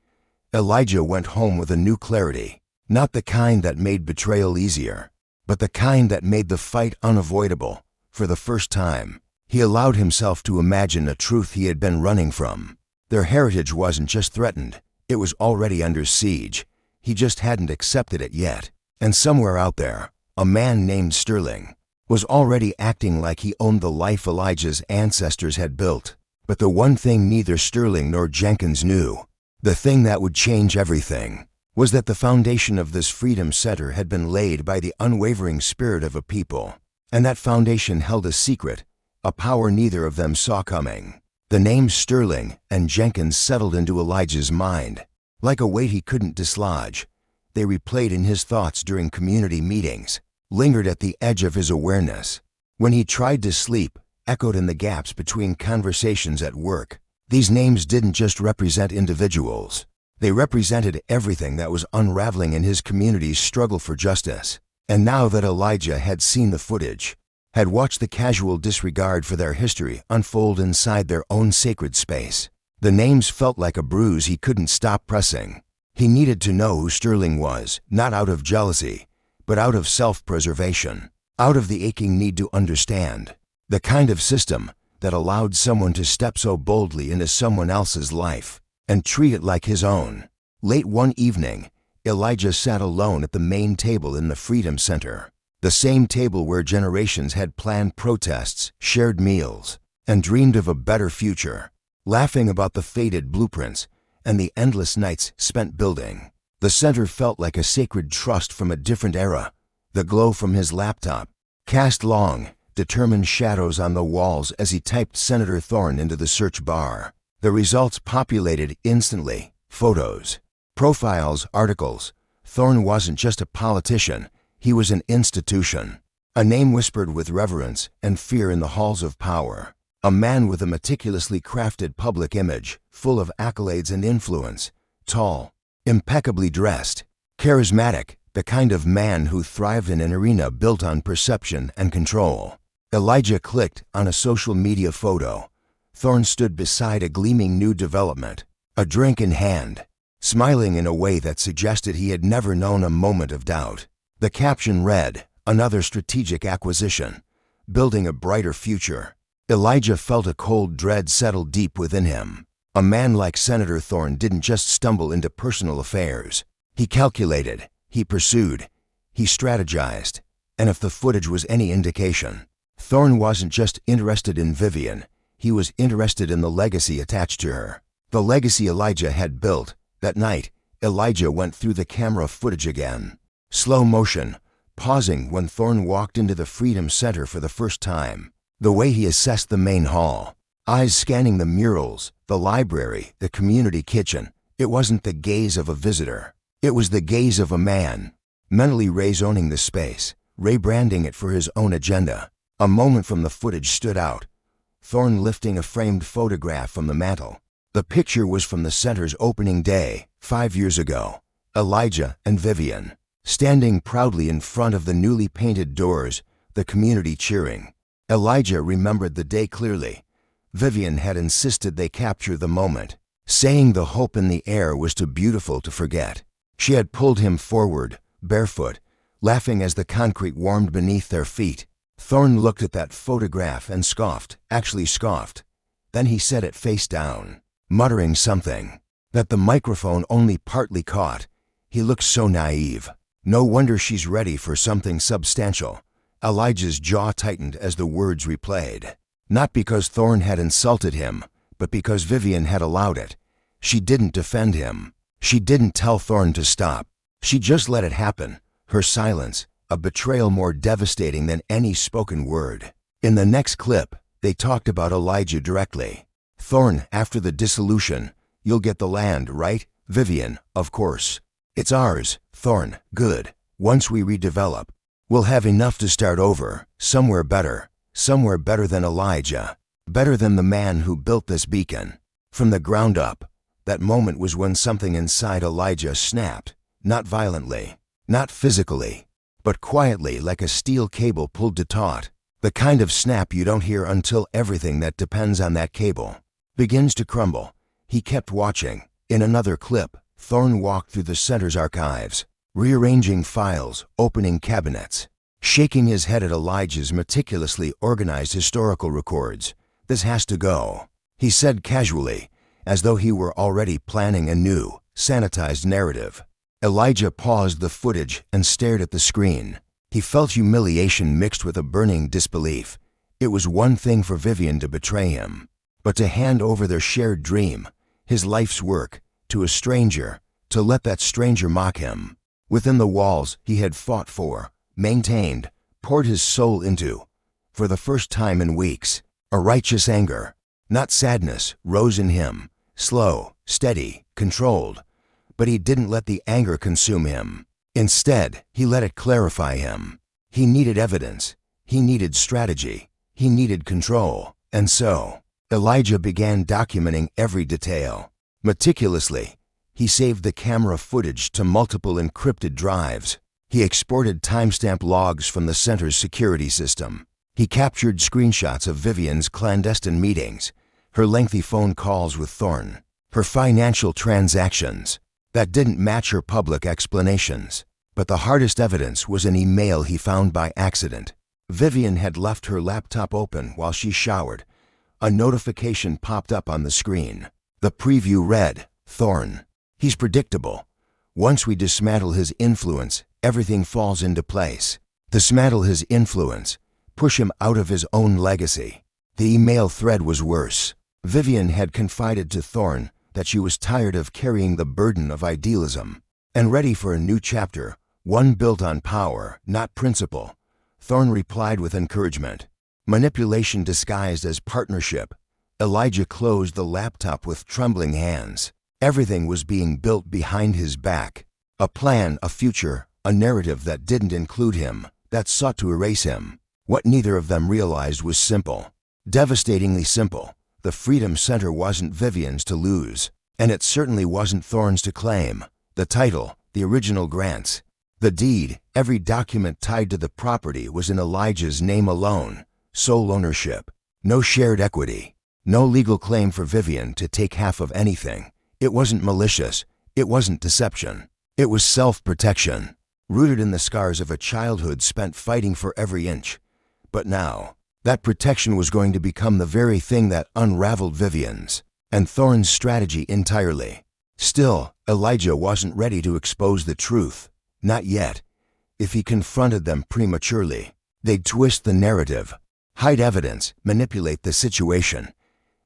Elijah went home with a new clarity, not the kind that made betrayal easier, but the kind that made the fight unavoidable. For the first time, He allowed himself to imagine a truth he had been running from. Their heritage wasn't just threatened, it was already under siege. He just hadn't accepted it yet. And somewhere out there, a man named Sterling was already acting like he owned the life Elijah's ancestors had built. But the one thing neither Sterling nor Jenkins knew, the thing that would change everything, was that the foundation of this freedom center had been laid by the unwavering spirit of a people. And that foundation held a secret, a power neither of them saw coming. The names Sterling and Jenkins settled into Elijah's mind. Like a weight he couldn't dislodge, they replayed in his thoughts during community meetings, lingered at the edge of his awareness. When he tried to sleep, echoed in the gaps between conversations at work. These names didn't just represent individuals. They represented everything that was unraveling in his community's struggle for justice. And now that Elijah had seen the footage, had watched the casual disregard for their history unfold inside their own sacred space, the names felt like a bruise he couldn't stop pressing. He needed to know who Sterling was, not out of jealousy, but out of self-preservation, out of the aching need to understand. The kind of system that allowed someone to step so boldly into someone else's life and treat it like his own. Late one evening, Elijah sat alone at the main table in the Freedom Center, the same table where generations had planned protests, shared meals, and dreamed of a better future, laughing about the faded blueprints and the endless nights spent building. The center felt like a sacred trust from a different era. The glow from his laptop cast long, determined shadows on the walls as he typed Senator Thorne into the search bar. The results populated instantly. Photos, profiles, articles. Thorne wasn't just a politician, he was an institution. A name whispered with reverence and fear in the halls of power. A man with a meticulously crafted public image, full of accolades and influence. Tall, impeccably dressed, charismatic, the kind of man who thrived in an arena built on perception and control. Elijah clicked on a social media photo. Thorne stood beside a gleaming new development, a drink in hand, smiling in a way that suggested he had never known a moment of doubt. The caption read, "Another strategic acquisition, building a brighter future." Elijah felt a cold dread settle deep within him. A man like Senator Thorne didn't just stumble into personal affairs. He calculated, he pursued, he strategized. And if the footage was any indication, Thorne wasn't just interested in Vivian, he was interested in the legacy attached to her. The legacy Elijah had built. That night, Elijah went through the camera footage again. Slow motion, pausing when Thorne walked into the Freedom Center for the first time. The way he assessed the main hall, eyes scanning the murals, the library, the community kitchen. It wasn't the gaze of a visitor. It was the gaze of a man, mentally rezoning the space, rebranding it for his own agenda. A moment from the footage stood out. Thorne lifting a framed photograph from the mantel. The picture was from the center's opening day, 5 years ago. Elijah and Vivian, standing proudly in front of the newly painted doors, the community cheering. Elijah remembered the day clearly. Vivian had insisted they capture the moment, saying the hope in the air was too beautiful to forget. She had pulled him forward, barefoot, laughing as the concrete warmed beneath their feet. Thorne looked at that photograph and scoffed, actually scoffed. Then he set it face down, muttering something that the microphone only partly caught. He looked so naive. No wonder she's ready for something substantial. Elijah's jaw tightened as the words replayed. Not because Thorne had insulted him, but because Vivian had allowed it. She didn't defend him. She didn't tell Thorne to stop. She just let it happen. Her silence, a betrayal more devastating than any spoken word. In the next clip, they talked about Elijah directly. Thorne, after the dissolution, "You'll get the land, right?" Vivian, "Of course. It's ours." Thorne, "Good. Once we redevelop, we'll have enough to start over, somewhere better than Elijah, better than the man who built this beacon. From the ground up." That moment was when something inside Elijah snapped, not violently, not physically, but quietly like a steel cable pulled to taut. The kind of snap you don't hear until everything that depends on that cable begins to crumble. He kept watching. In another clip, Thorne walked through the center's archives, rearranging files, opening cabinets. shaking his head at Elijah's meticulously organized historical records. "This has to go," he said casually, as though he were already planning a new, sanitized narrative. Elijah paused the footage and stared at the screen. He felt humiliation mixed with a burning disbelief. It was one thing for Vivian to betray him, but to hand over their shared dream, his life's work, to a stranger, to let that stranger mock him. Within the walls he had fought for, maintained, poured his soul into, for the first time in weeks, a righteous anger, not sadness, rose in him, slow, steady, controlled. But he didn't let the anger consume him. Instead, he let it clarify him. He needed evidence. He needed strategy. He needed control. And so, Elijah began documenting every detail. Meticulously, he saved the camera footage to multiple encrypted drives. He exported timestamp logs from the center's security system. He captured screenshots of Vivian's clandestine meetings, her lengthy phone calls with Thorne, her financial transactions that didn't match her public explanations. But the hardest evidence was an email he found by accident. Vivian had left her laptop open while she showered. A notification popped up on the screen. The preview read, "Thorne. He's predictable. Once we dismantle his influence, everything falls into place. Dismantle his influence. Push him out of his own legacy." The email thread was worse. Vivian had confided to Thorne that she was tired of carrying the burden of idealism and ready for a new chapter, one built on power, not principle. Thorne replied with encouragement. Manipulation disguised as partnership. Elijah closed the laptop with trembling hands. Everything was being built behind his back. A plan, a future, a narrative that didn't include him, that sought to erase him. What neither of them realized was simple. Devastatingly simple. The Freedom Center wasn't Vivian's to lose, and it certainly wasn't Thorne's to claim. The title, the original grants, the deed, every document tied to the property was in Elijah's name alone. Sole ownership. No shared equity. No legal claim for Vivian to take half of anything. It wasn't malicious. It wasn't deception. It was self-protection, rooted in the scars of a childhood spent fighting for every inch. But now, that protection was going to become the very thing that unraveled Vivian's and Thorne's strategy entirely. Still, Elijah wasn't ready to expose the truth. Not yet. If he confronted them prematurely, they'd twist the narrative, hide evidence, manipulate the situation.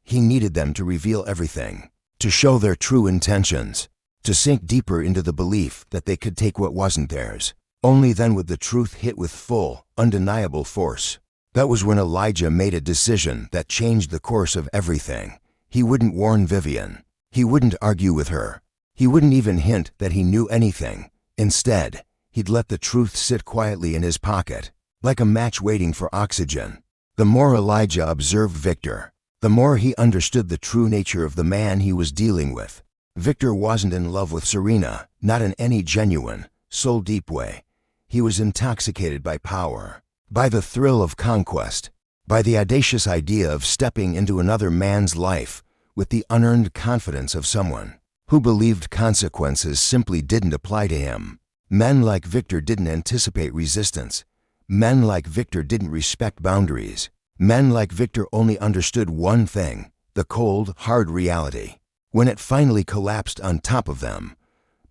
He needed them to reveal everything, to show their true intentions, to sink deeper into the belief that they could take what wasn't theirs. Only then would the truth hit with full, undeniable force. That was when Elijah made a decision that changed the course of everything. He wouldn't warn Vivian. He wouldn't argue with her. He wouldn't even hint that he knew anything. Instead, he'd let the truth sit quietly in his pocket, like a match waiting for oxygen. The more Elijah observed Victor, the more he understood the true nature of the man he was dealing with. Victor wasn't in love with Serena, not in any genuine, soul-deep way. He was intoxicated by power, by the thrill of conquest, by the audacious idea of stepping into another man's life with the unearned confidence of someone who believed consequences simply didn't apply to him. Men like Victor didn't anticipate resistance. Men like Victor didn't respect boundaries. Men like Victor only understood one thing, the cold, hard reality. When it finally collapsed on top of them,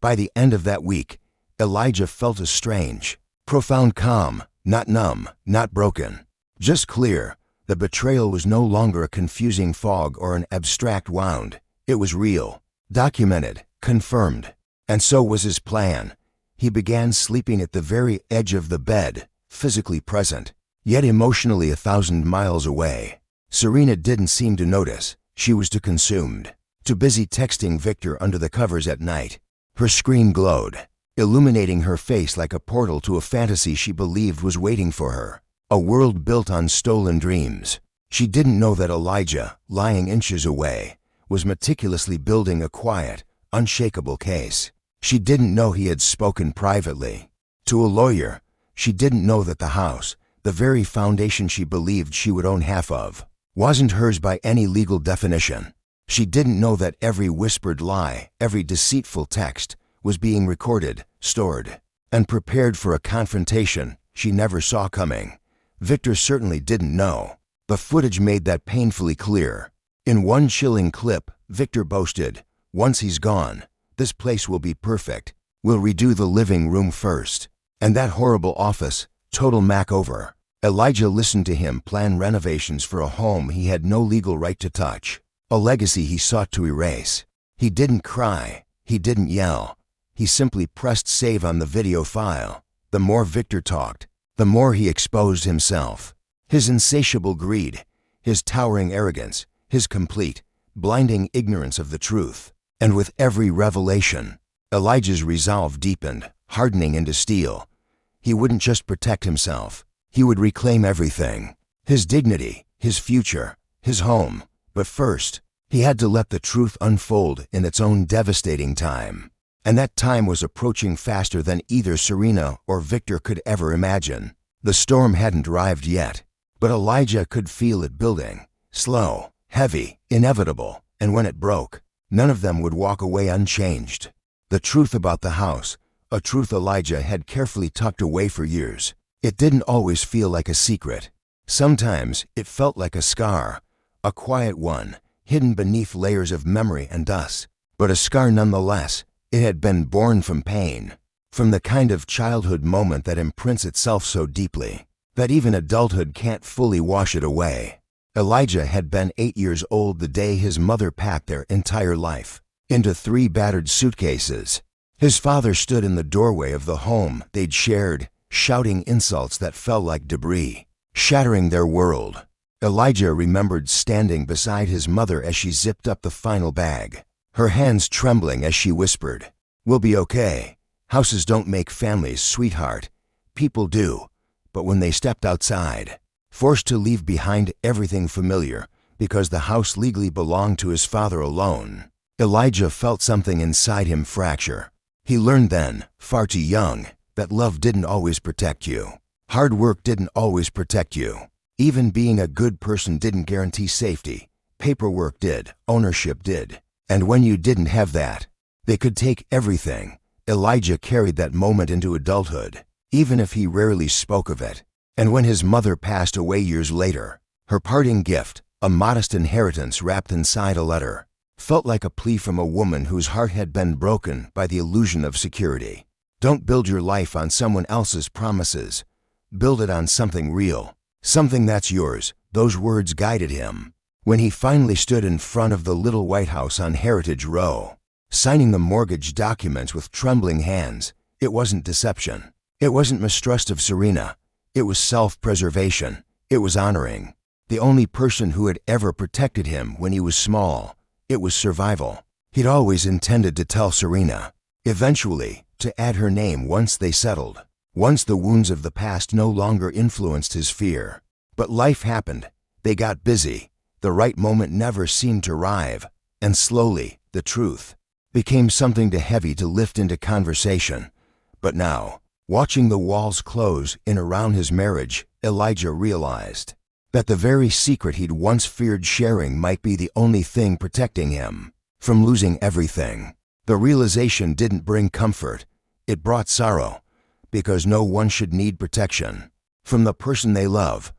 by the end of that week, Elijah felt a strange, profound calm, not numb, not broken, just clear. The betrayal was no longer a confusing fog or an abstract wound. It was real, documented, confirmed. And so was his plan. He began sleeping at the very edge of the bed, physically present, yet emotionally 1,000 miles away. Serena didn't seem to notice. She was too consumed, too busy texting Victor under the covers at night. Her screen glowed, illuminating her face like a portal to a fantasy she believed was waiting for her, a world built on stolen dreams. She didn't know that Elijah, lying inches away, was meticulously building a quiet, unshakable case. She didn't know he had spoken privately to a lawyer. She didn't know that the house, the very foundation she believed she would own half of, wasn't hers by any legal definition. She didn't know that every whispered lie, every deceitful text, was being recorded, stored, and prepared for a confrontation she never saw coming. Victor certainly didn't know. The footage made that painfully clear. In one chilling clip, Victor boasted, "Once he's gone, this place will be perfect. We'll redo the living room first. And that horrible office, total makeover." Elijah listened to him plan renovations for a home he had no legal right to touch, a legacy he sought to erase. He didn't cry, he didn't yell. He simply pressed save on the video file. The more Victor talked, the more he exposed himself. His insatiable greed, his towering arrogance, his complete, blinding ignorance of the truth. And with every revelation, Elijah's resolve deepened, hardening into steel. He wouldn't just protect himself. He would reclaim everything. His dignity, his future, his home. But first, he had to let the truth unfold in its own devastating time. And that time was approaching faster than either Serena or Victor could ever imagine. The storm hadn't arrived yet, but Elijah could feel it building. Slow, heavy, inevitable. And when it broke, none of them would walk away unchanged. The truth about the house, a truth Elijah had carefully tucked away for years. It didn't always feel like a secret. Sometimes it felt like a scar, a quiet one, hidden beneath layers of memory and dust. But a scar nonetheless. It had been born from pain, from the kind of childhood moment that imprints itself so deeply that even adulthood can't fully wash it away. Elijah had been 8 years old the day his mother packed their entire life into 3 battered suitcases. His father stood in the doorway of the home they'd shared, shouting insults that fell like debris, shattering their world. Elijah remembered standing beside his mother as she zipped up the final bag, her hands trembling as she whispered, "We'll be okay. Houses don't make families, sweetheart. People do." But when they stepped outside, forced to leave behind everything familiar because the house legally belonged to his father alone, Elijah felt something inside him fracture. He learned then, far too young, that love didn't always protect you. Hard work didn't always protect you. Even being a good person didn't guarantee safety. Paperwork did, ownership did. And when you didn't have that, they could take everything. Elijah carried that moment into adulthood, even if he rarely spoke of it. And when his mother passed away years later, her parting gift, a modest inheritance wrapped inside a letter, felt like a plea from a woman whose heart had been broken by the illusion of security. Don't build your life on someone else's promises. Build it on something real, something that's yours. Those words guided him. When he finally stood in front of the little White House on Heritage Row, signing the mortgage documents with trembling hands, it wasn't deception. It wasn't mistrust of Serena. It was self-preservation. It was honoring the only person who had ever protected him when he was small. It was survival. He'd always intended to tell Serena, eventually, to add her name once they settled, once the wounds of the past no longer influenced his fear. But life happened. They got busy. The right moment never seemed to arrive, and slowly, the truth became something too heavy to lift into conversation. But now, watching the walls close in around his marriage, Elijah realized that the very secret he'd once feared sharing might be the only thing protecting him from losing everything. The realization didn't bring comfort. It brought sorrow, because no one should need protection from the person they love.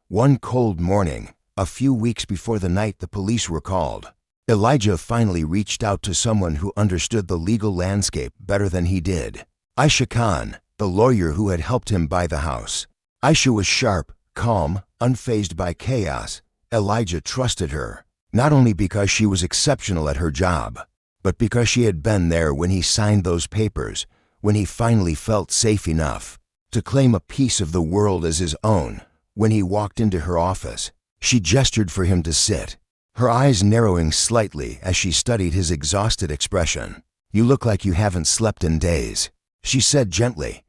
One cold morning, a few weeks before the night the police were called, Elijah finally reached out to someone who understood the legal landscape better than he did. Aisha Khan, the lawyer who had helped him buy the house. Aisha was sharp, calm, unfazed by chaos. Elijah trusted her, not only because she was exceptional at her job, but because she had been there when he signed those papers, when he finally felt safe enough to claim a piece of the world as his own. When he walked into her office, she gestured for him to sit, her eyes narrowing slightly as she studied his exhausted expression. "You look like you haven't slept in days," she said gently.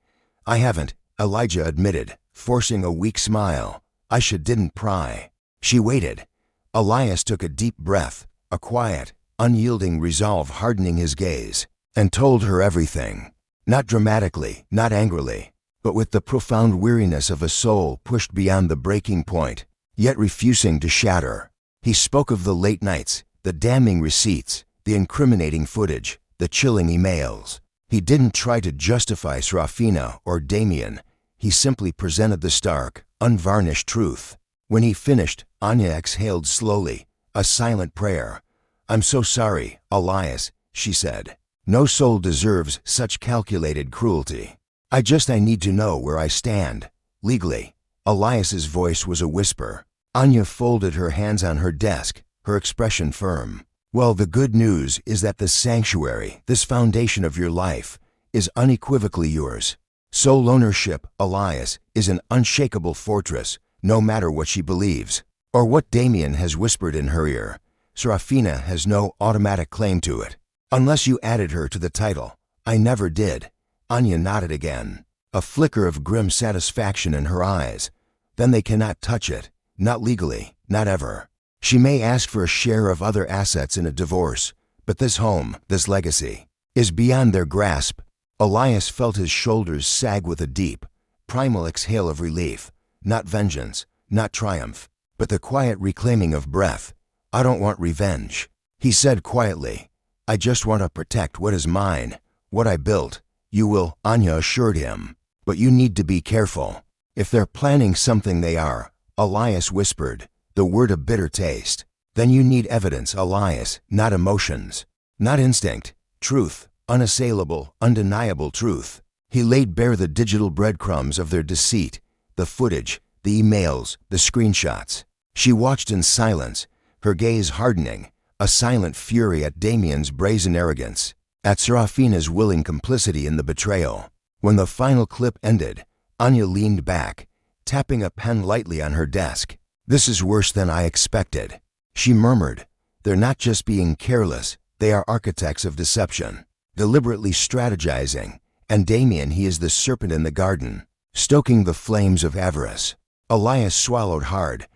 "I haven't," Elijah admitted, forcing a weak smile. Aisha didn't pry. She waited. Elias took a deep breath, a quiet, unyielding resolve hardening his gaze, and told her everything. Not dramatically, not angrily, but with the profound weariness of a soul pushed beyond the breaking point, yet refusing to shatter. He spoke of the late nights, the damning receipts, the incriminating footage, the chilling emails. He didn't try to justify Srafina or Damien. He simply presented the stark, unvarnished truth. When he finished, Anya exhaled slowly, a silent prayer. "I'm so sorry, Elias," she said. "No soul deserves such calculated cruelty. I need to know where I stand, legally." Elias's voice was a whisper. Anya folded her hands on her desk, her expression firm. "Well, the good news is that this sanctuary, this foundation of your life, is unequivocally yours. Soul ownership, Elias, is an unshakable fortress, no matter what she believes, or what Damien has whispered in her ear. Serafina has no automatic claim to it. Unless you added her to the title." "I never did." Anya nodded again, a flicker of grim satisfaction in her eyes. "Then they cannot touch it, not legally, not ever. She may ask for a share of other assets in a divorce, but this home, this legacy, is beyond their grasp." Elias felt his shoulders sag with a deep, primal exhale of relief, not vengeance, not triumph, but the quiet reclaiming of breath. "I don't want revenge," he said quietly. "I just want to protect what is mine, what I built." "You will," Anya assured him, "but you need to be careful. If they're planning something, they are," Elias whispered, the word a bitter taste. "Then you need evidence, Elias, not emotions, not instinct, truth, unassailable, undeniable truth." He laid bare the digital breadcrumbs of their deceit, the footage, the emails, the screenshots. She watched in silence, her gaze hardening, a silent fury at Damien's brazen arrogance, at Serafina's willing complicity in the betrayal. When the final clip ended, Anya leaned back, tapping a pen lightly on her desk. "This is worse than I expected," she murmured. "They're not just being careless, they are architects of deception, deliberately strategizing, and Damien, he is the serpent in the garden, stoking the flames of avarice." Elias swallowed hard.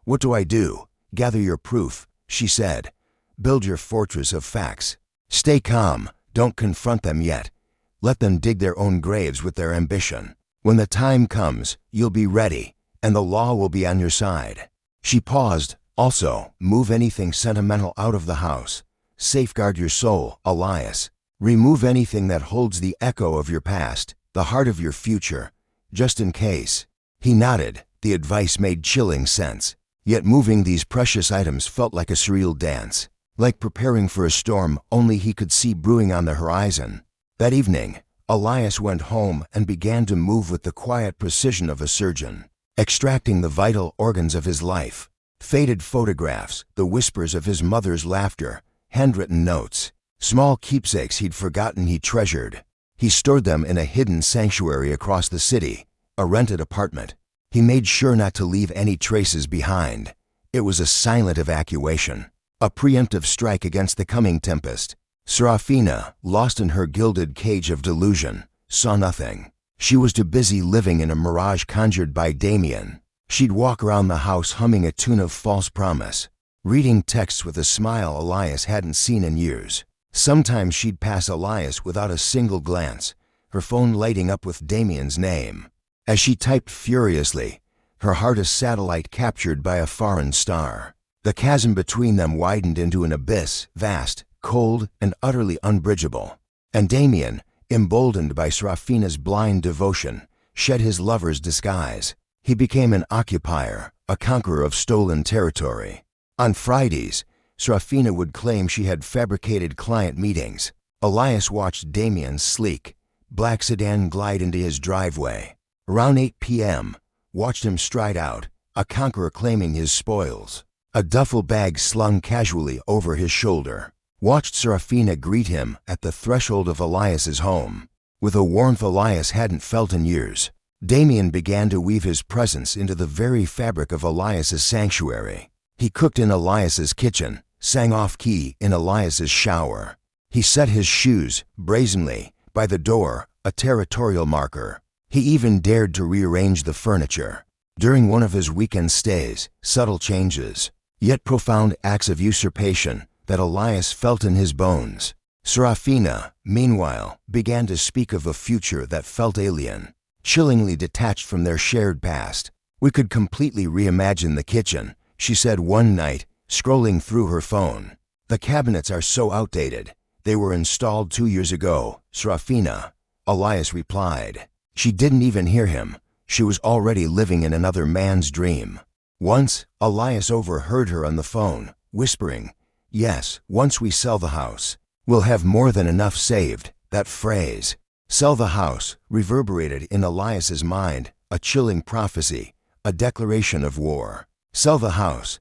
"What do I do?" "Gather your proof," she said. "Build your fortress of facts. Stay calm, don't confront them yet. Let them dig their own graves with their ambition. When the time comes, you'll be ready, and the law will be on your side." She paused. "Also, move anything sentimental out of the house. Safeguard your soul, Elias. Remove anything that holds the echo of your past, the heart of your future, just in case." He nodded. The advice made chilling sense. Yet moving these precious items felt like a surreal dance, like preparing for a storm only he could see brewing on the horizon. That evening, Elias went home and began to move with the quiet precision of a surgeon, extracting the vital organs of his life. Faded photographs, the whispers of his mother's laughter, handwritten notes, small keepsakes he'd forgotten he treasured. He stored them in a hidden sanctuary across the city, a rented apartment. He made sure not to leave any traces behind. It was a silent evacuation, a preemptive strike against the coming tempest. Serafina, lost in her gilded cage of delusion, saw nothing. She was too busy living in a mirage conjured by Damien. She'd walk around the house humming a tune of false promise, reading texts with a smile Elias hadn't seen in years. Sometimes she'd pass Elias without a single glance, her phone lighting up with Damien's name. As she typed furiously, her heart a satellite captured by a foreign star. The chasm between them widened into an abyss, vast, cold, and utterly unbridgeable. And Damien, emboldened by Serafina's blind devotion, shed his lover's disguise. He became an occupier, a conqueror of stolen territory. On Fridays, Serafina would claim she had fabricated client meetings. Elias watched Damien's sleek, black sedan glide into his driveway. Around 8 p.m., watched him stride out, a conqueror claiming his spoils, a duffel bag slung casually over his shoulder. Watched Serafina greet him at the threshold of Elias's home, with a warmth Elias hadn't felt in years. Damien began to weave his presence into the very fabric of Elias's sanctuary. He cooked in Elias's kitchen, sang off-key in Elias's shower. He set his shoes, brazenly, by the door, a territorial marker. He even dared to rearrange the furniture. During one of his weekend stays, subtle changes, yet profound acts of usurpation that Elias felt in his bones. Serafina, meanwhile, began to speak of a future that felt alien, chillingly detached from their shared past. "We could completely reimagine the kitchen," she said one night, scrolling through her phone. "The cabinets are so outdated. They were installed 2 years ago, Serafina," Elias replied. She didn't even hear him. She was already living in another man's dream. Once, Elias overheard her on the phone, whispering, "Yes, once we sell the house, we'll have more than enough saved." That phrase, "sell the house," reverberated in Elias's mind, a chilling prophecy, a declaration of war. Sell the house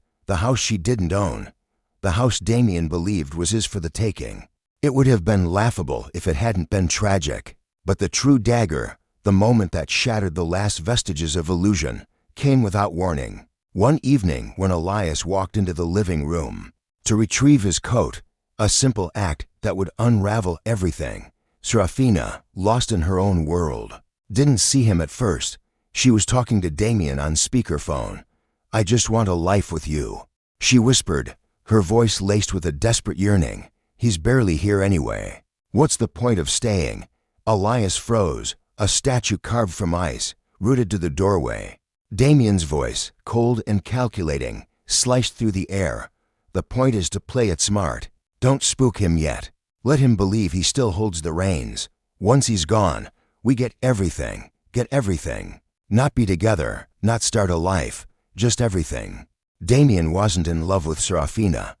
she didn't own, the house Damien believed was his for the taking. It would have been laughable if it hadn't been tragic. But the true dagger, the moment that shattered the last vestiges of illusion, came without warning. One evening when Elias walked into the living room to retrieve his coat, a simple act that would unravel everything, Serafina, lost in her own world, didn't see him at first. She was talking to Damien on speakerphone. "I just want a life with you," she whispered, her voice laced with a desperate yearning. "He's barely here anyway. What's the point of staying?" Elias froze, a statue carved from ice, rooted to the doorway. Damien's voice, cold and calculating, sliced through the air. "The point is to play it smart. Don't spook him yet. Let him believe he still holds the reins. Once he's gone, we get everything. Not be together, not start a life, just everything." Damien wasn't in love with Serafina.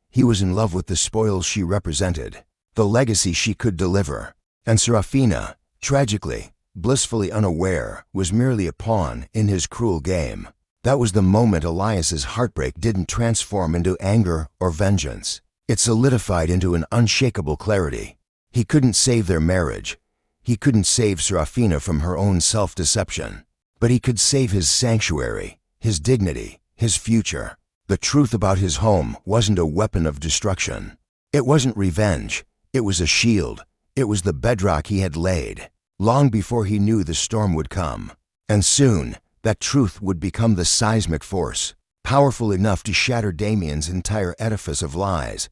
He was in love with the spoils she represented, the legacy she could deliver. And Serafina, tragically, blissfully unaware, was merely a pawn in his cruel game. That was the moment Elias's heartbreak didn't transform into anger or vengeance. It solidified into an unshakable clarity. He couldn't save their marriage. He couldn't save Serafina from her own self-deception. But he could save his sanctuary, his dignity, his future. The truth about his home wasn't a weapon of destruction. It wasn't revenge. It was a shield. It was the bedrock he had laid, long before he knew the storm would come. And soon, that truth would become the seismic force, powerful enough to shatter Damien's entire edifice of lies.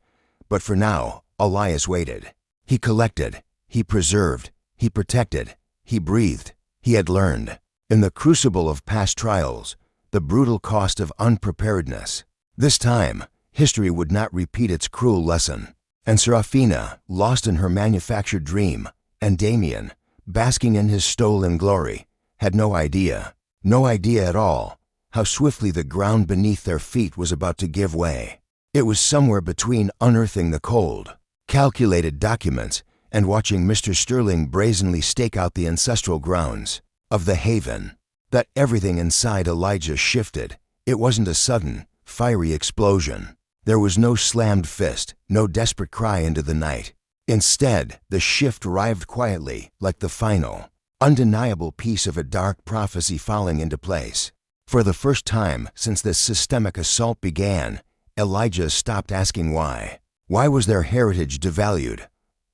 But for now, Elias waited. He collected, he preserved, he protected, he breathed. He had learned, in the crucible of past trials, the brutal cost of unpreparedness. This time, history would not repeat its cruel lesson. And Serafina, lost in her manufactured dream, and Damien, basking in his stolen glory, had no idea at all, how swiftly the ground beneath their feet was about to give way. It was somewhere between unearthing the cold, calculated documents and watching Mr. Sterling brazenly stake out the ancestral grounds of the haven, that everything inside Elijah shifted. It wasn't a sudden, fiery explosion. There was no slammed fist, no desperate cry into the night. Instead, the shift arrived quietly, like the final, undeniable piece of a dark prophecy falling into place. For the first time since this systemic assault began, Elijah stopped asking why. Why was their heritage devalued?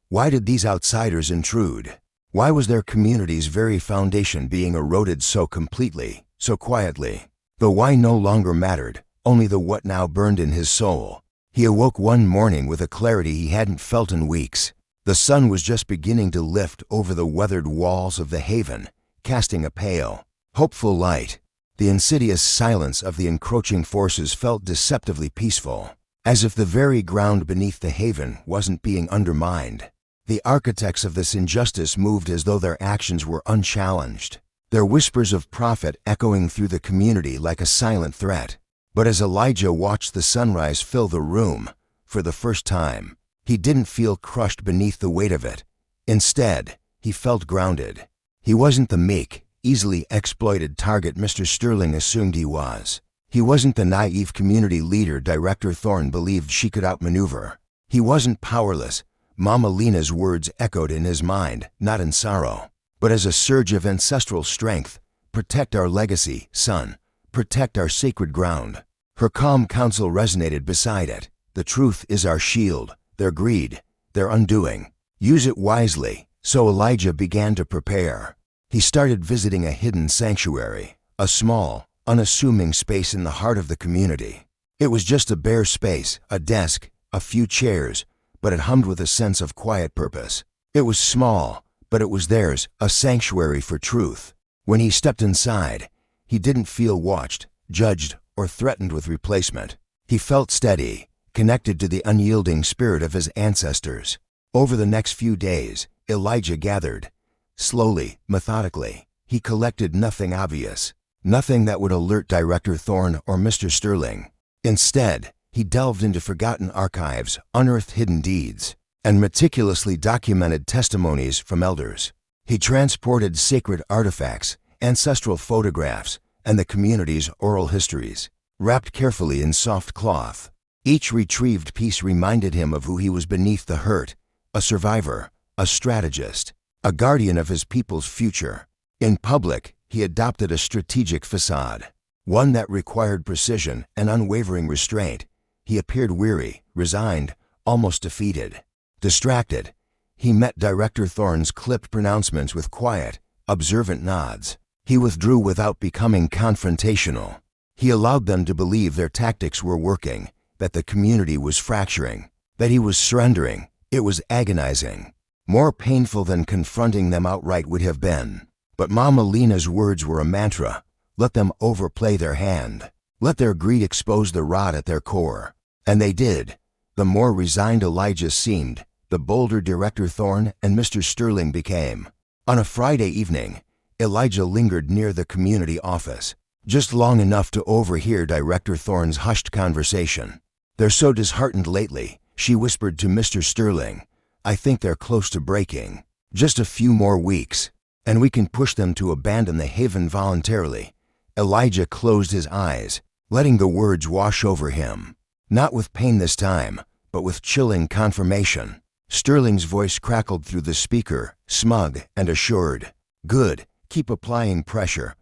Why did these outsiders intrude? Why was their community's very foundation being eroded so completely, so quietly? The why no longer mattered. Only the what now burned in his soul. He awoke one morning with a clarity he hadn't felt in weeks. The sun was just beginning to lift over the weathered walls of the haven, casting a pale, hopeful light. The insidious silence of the encroaching forces felt deceptively peaceful, as if the very ground beneath the haven wasn't being undermined. The architects of this injustice moved as though their actions were unchallenged, their whispers of profit echoing through the community like a silent threat. But as Elijah watched the sunrise fill the room, for the first time, he didn't feel crushed beneath the weight of it. Instead, he felt grounded. He wasn't the meek, easily exploited target Mr. Sterling assumed he was. He wasn't the naive community leader Director Thorne believed she could outmaneuver. He wasn't powerless. Mama Lena's words echoed in his mind, not in sorrow, but as a surge of ancestral strength. "Protect our legacy, son. Protect our sacred ground." Her calm counsel resonated beside it. "The truth is our shield, their greed, their undoing. Use it wisely." So Elijah began to prepare. He started visiting a hidden sanctuary, a small, unassuming space in the heart of the community. It was just a bare space, a desk, a few chairs, but it hummed with a sense of quiet purpose. It was small, but it was theirs, a sanctuary for truth. When he stepped inside, he didn't feel watched, judged, or threatened with replacement. He felt steady, connected to the unyielding spirit of his ancestors. Over the next few days, Elijah gathered, slowly, methodically, He collected nothing obvious, nothing that would alert Director Thorne or Mr. Sterling. Instead, he delved into forgotten archives, unearthed hidden deeds, and meticulously documented testimonies from elders. He transported sacred artifacts, ancestral photographs, and the community's oral histories, wrapped carefully in soft cloth. Each retrieved piece reminded him of who he was beneath the hurt, a survivor, a strategist, a guardian of his people's future. In public, he adopted a strategic facade, one that required precision and unwavering restraint. He appeared weary, resigned, almost defeated. Distracted, he met Director Thorne's clipped pronouncements with quiet, observant nods. He withdrew without becoming confrontational. He allowed them to believe their tactics were working, that the community was fracturing, that he was surrendering. It was agonizing, more painful than confronting them outright would have been. But Mama Lena's words were a mantra. Let them overplay their hand. Let their greed expose the rot at their core. And they did. The more resigned Elijah seemed, the bolder Director Thorne and Mr. Sterling became. On a Friday evening, Elijah lingered near the community office, just long enough to overhear Director Thorne's hushed conversation. "They're so disheartened lately," she whispered to Mr. Sterling. "I think they're close to breaking. Just a few more weeks, and we can push them to abandon the haven voluntarily." Elijah closed his eyes, letting the words wash over him. Not with pain this time, but with chilling confirmation. Sterling's voice crackled through the speaker, smug and assured. "Good, keep applying pressure.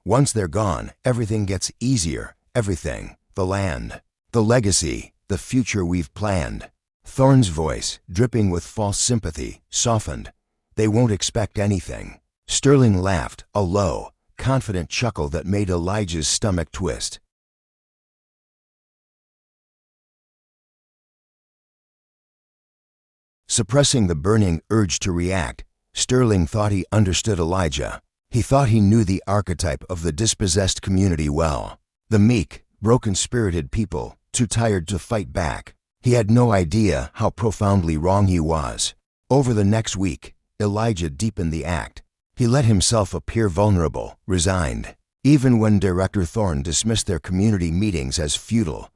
Once they're gone, everything gets easier. Everything. The land, the legacy, the future we've planned." Thorne's voice, dripping with false sympathy, softened. "They won't expect anything." Sterling laughed, a low, confident chuckle that made Elijah's stomach twist. Suppressing the burning urge to react, Sterling thought he understood Elijah. He thought he knew the archetype of the dispossessed community well. The meek, broken-spirited people, too tired to fight back. He had no idea how profoundly wrong he was. Over the next week, Elijah deepened the act. He let himself appear vulnerable, resigned. Even when Director Thorne dismissed their community meetings as futile,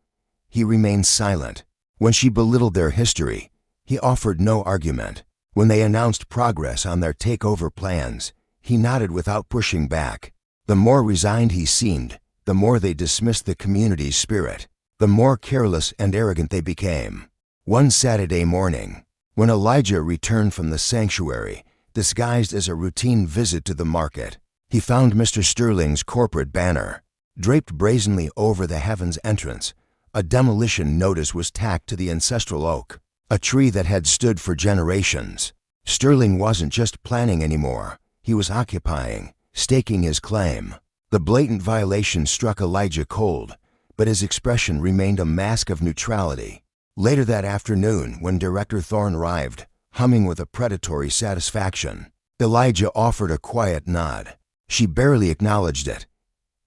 he remained silent. When she belittled their history, he offered no argument. When they announced progress on their takeover plans, he nodded without pushing back. The more resigned he seemed, the more they dismissed the community's spirit, the more careless and arrogant they became. One Saturday morning, when Elijah returned from the sanctuary, disguised as a routine visit to the market, he found Mr. Sterling's corporate banner. Draped brazenly over the heaven's entrance, a demolition notice was tacked to the ancestral oak, a tree that had stood for generations. Sterling wasn't just planning anymore. He was occupying, staking his claim. The blatant violation struck Elijah cold, but his expression remained a mask of neutrality. Later that afternoon, when Director Thorne arrived, humming with a predatory satisfaction, Elijah offered a quiet nod. She barely acknowledged it.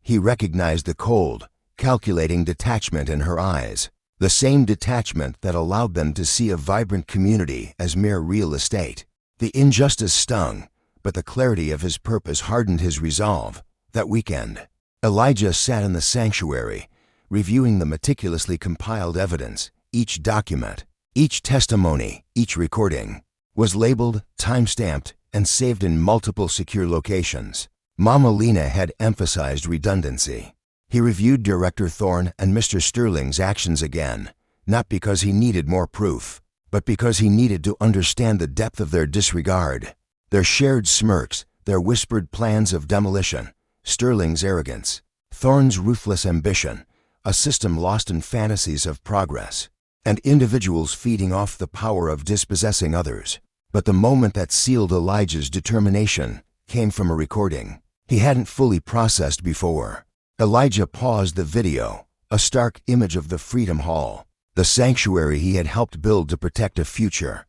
He recognized the cold, calculating detachment in her eyes, the same detachment that allowed them to see a vibrant community as mere real estate. The injustice stung, but the clarity of his purpose hardened his resolve. That weekend, Elijah sat in the sanctuary, reviewing the meticulously compiled evidence. Each document, each testimony, each recording was labeled, time-stamped, and saved in multiple secure locations. Mama Lena had emphasized redundancy. He reviewed Director Thorne and Mr. Sterling's actions again, not because he needed more proof, but because he needed to understand the depth of their disregard. Their shared smirks, their whispered plans of demolition, Sterling's arrogance, Thorne's ruthless ambition, a system lost in fantasies of progress, and individuals feeding off the power of dispossessing others. But the moment that sealed Elijah's determination came from a recording he hadn't fully processed before. Elijah paused the video, a stark image of the Freedom Hall, the sanctuary he had helped build to protect a future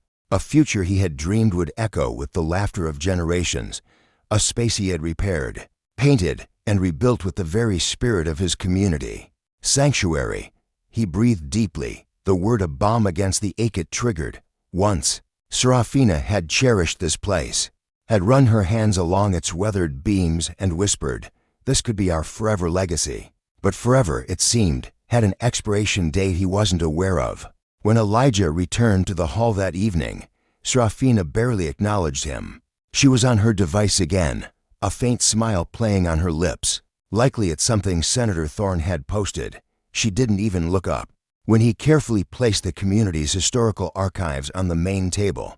he had dreamed would echo with the laughter of generations, a space he had repaired, painted, and rebuilt with the very spirit of his community. Sanctuary. He breathed deeply, the word a bomb against the ache it triggered. Once, Serafina had cherished this place. had run her hands along its weathered beams and whispered, "This could be our forever legacy." But forever, it seemed, had an expiration date he wasn't aware of. When Elijah returned to the hall that evening, Serafina barely acknowledged him. She was on her device again, a faint smile playing on her lips, likely at something Senator Thorne had posted. She didn't even look up. When he carefully placed the community's historical archives on the main table,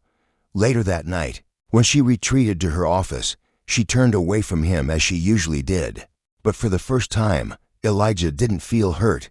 later that night, when she retreated to her office, she turned away from him as she usually did. But for the first time, Elijah didn't feel hurt.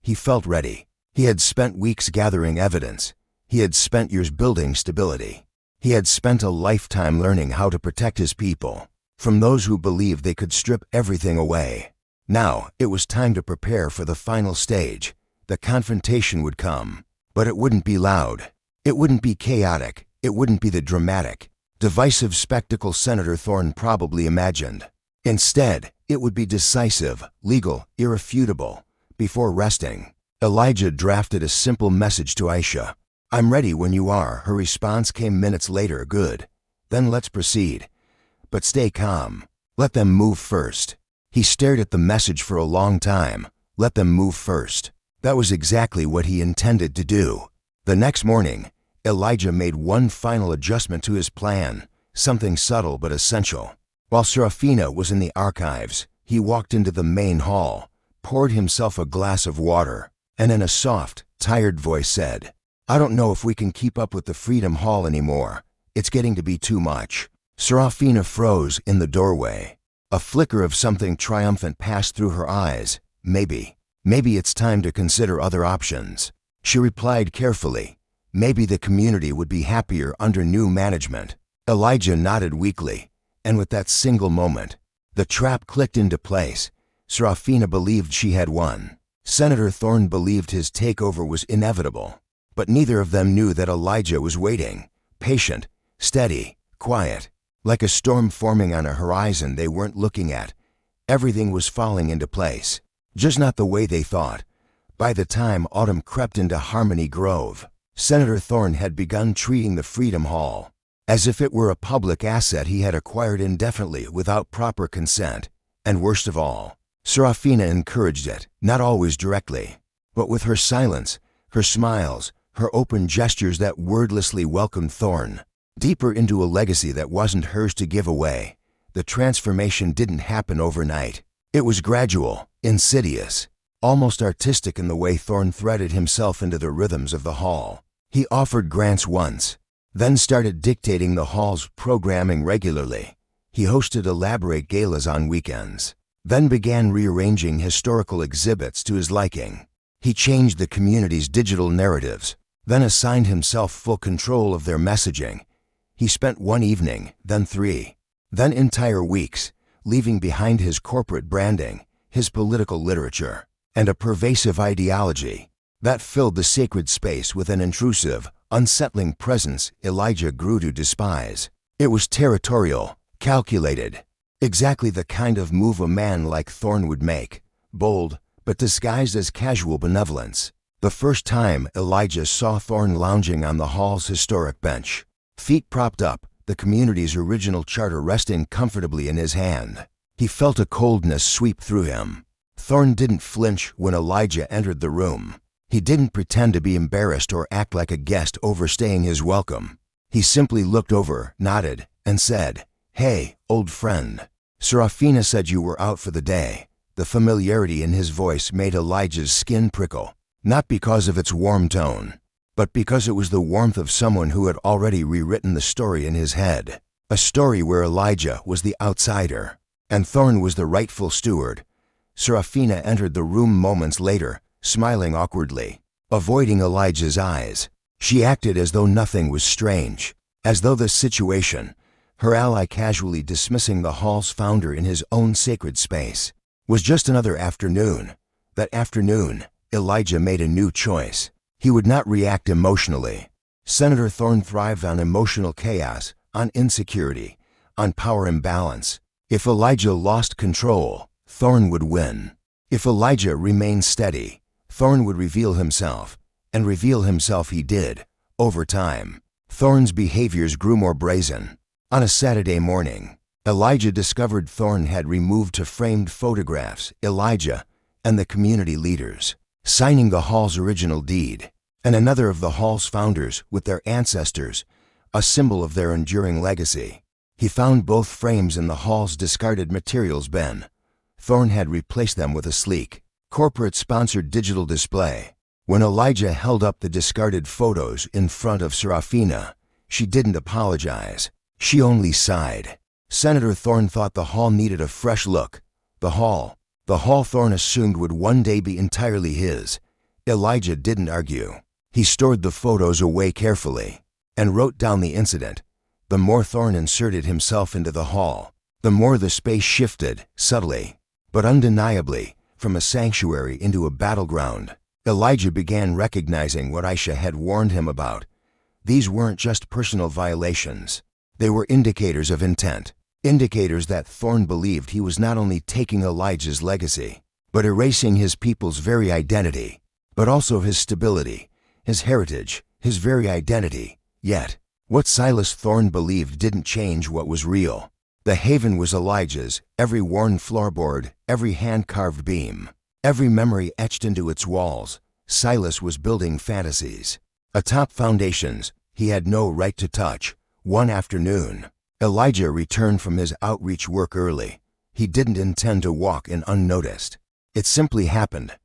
He felt ready. He had spent weeks gathering evidence. He had spent years building stability. He had spent a lifetime learning how to protect his people from those who believed they could strip everything away. Now, it was time to prepare for the final stage. The confrontation would come, but it wouldn't be loud. It wouldn't be chaotic. It wouldn't be the dramatic, divisive spectacle Senator Thorne probably imagined. Instead, it would be decisive, legal, irrefutable. Before resting, Elijah drafted a simple message to Aisha. "I'm ready when you are." Her response came minutes later. "Good. Then let's proceed. But stay calm. Let them move first." He stared at the message for a long time. Let them move first. That was exactly what he intended to do. The next morning, Elijah made one final adjustment to his plan, something subtle but essential. While Serafina was in the archives, he walked into the main hall, poured himself a glass of water, and in a soft, tired voice said, "I don't know if we can keep up with the Freedom Hall anymore. It's getting to be too much." Serafina froze in the doorway. A flicker of something triumphant passed through her eyes. Maybe it's time to consider other options. She replied carefully, "Maybe the community would be happier under new management." Elijah nodded weakly, and with that single moment, the trap clicked into place. Serafina believed she had won. Senator Thorne believed his takeover was inevitable. But neither of them knew that Elijah was waiting, patient, steady, quiet. Like a storm forming on a horizon they weren't looking at, everything was falling into place, just not the way they thought. By the time autumn crept into Harmony Grove, Senator Thorne had begun treating the Freedom Hall as if it were a public asset he had acquired indefinitely without proper consent. And worst of all, Serafina encouraged it, not always directly, but with her silence, her smiles, her open gestures that wordlessly welcomed Thorne deeper into a legacy that wasn't hers to give away. The transformation didn't happen overnight. It was gradual, insidious, almost artistic in the way Thorne threaded himself into the rhythms of the hall. He offered grants once, then started dictating the hall's programming regularly. He hosted elaborate galas on weekends, then began rearranging historical exhibits to his liking. He changed the community's digital narratives, then assigned himself full control of their messaging. He spent one evening, then 3, then entire weeks, leaving behind his corporate branding, his political literature, and a pervasive ideology that filled the sacred space with an intrusive, unsettling presence Elijah grew to despise. It was territorial, calculated, exactly the kind of move a man like Thorne would make, bold, but disguised as casual benevolence. The first time Elijah saw Thorne lounging on the hall's historic bench, feet propped up, the community's original charter resting comfortably in his hand, he felt a coldness sweep through him. Thorne didn't flinch when Elijah entered the room. He didn't pretend to be embarrassed or act like a guest overstaying his welcome. He simply looked over, nodded, and said, "Hey, old friend. Serafina said you were out for the day." The familiarity in his voice made Elijah's skin prickle, not because of its warm tone, but because it was the warmth of someone who had already rewritten the story in his head. A story where Elijah was the outsider, and Thorne was the rightful steward. Serafina entered the room moments later, smiling awkwardly, avoiding Elijah's eyes. She acted as though nothing was strange, as though the situation, her ally casually dismissing the hall's founder in his own sacred space, was just another afternoon. That afternoon, Elijah made a new choice. He would not react emotionally. Senator Thorne thrived on emotional chaos, on insecurity, on power imbalance. If Elijah lost control, Thorne would win. If Elijah remained steady, Thorne would reveal himself, and reveal himself he did. Over time, Thorne's behaviors grew more brazen. On a Saturday morning, Elijah discovered Thorne had removed to framed photographs Elijah and the community leaders, signing the hall's original deed, and another of the hall's founders with their ancestors, a symbol of their enduring legacy. He found both frames in the hall's discarded materials bin. Thorne had replaced them with a sleek, corporate-sponsored digital display. When Elijah held up the discarded photos in front of Serafina, she didn't apologize. She only sighed. Senator Thorne thought the hall needed a fresh look. The hall Thorne assumed would one day be entirely his. Elijah didn't argue. He stored the photos away carefully and wrote down the incident. The more Thorne inserted himself into the hall, the more the space shifted, subtly, but undeniably, from a sanctuary into a battleground. Elijah began recognizing what Aisha had warned him about. These weren't just personal violations. They were indicators of intent, indicators that Thorne believed he was not only taking Elijah's legacy, but erasing his people's very identity, but also his stability, his heritage, his very identity. Yet, what Silas Thorne believed didn't change what was real. The haven was Elijah's, every worn floorboard, every hand-carved beam, every memory etched into its walls. Silas was building fantasies, atop foundations he had no right to touch. One afternoon, Elijah returned from his outreach work early. He didn't intend to walk in unnoticed. It simply happened.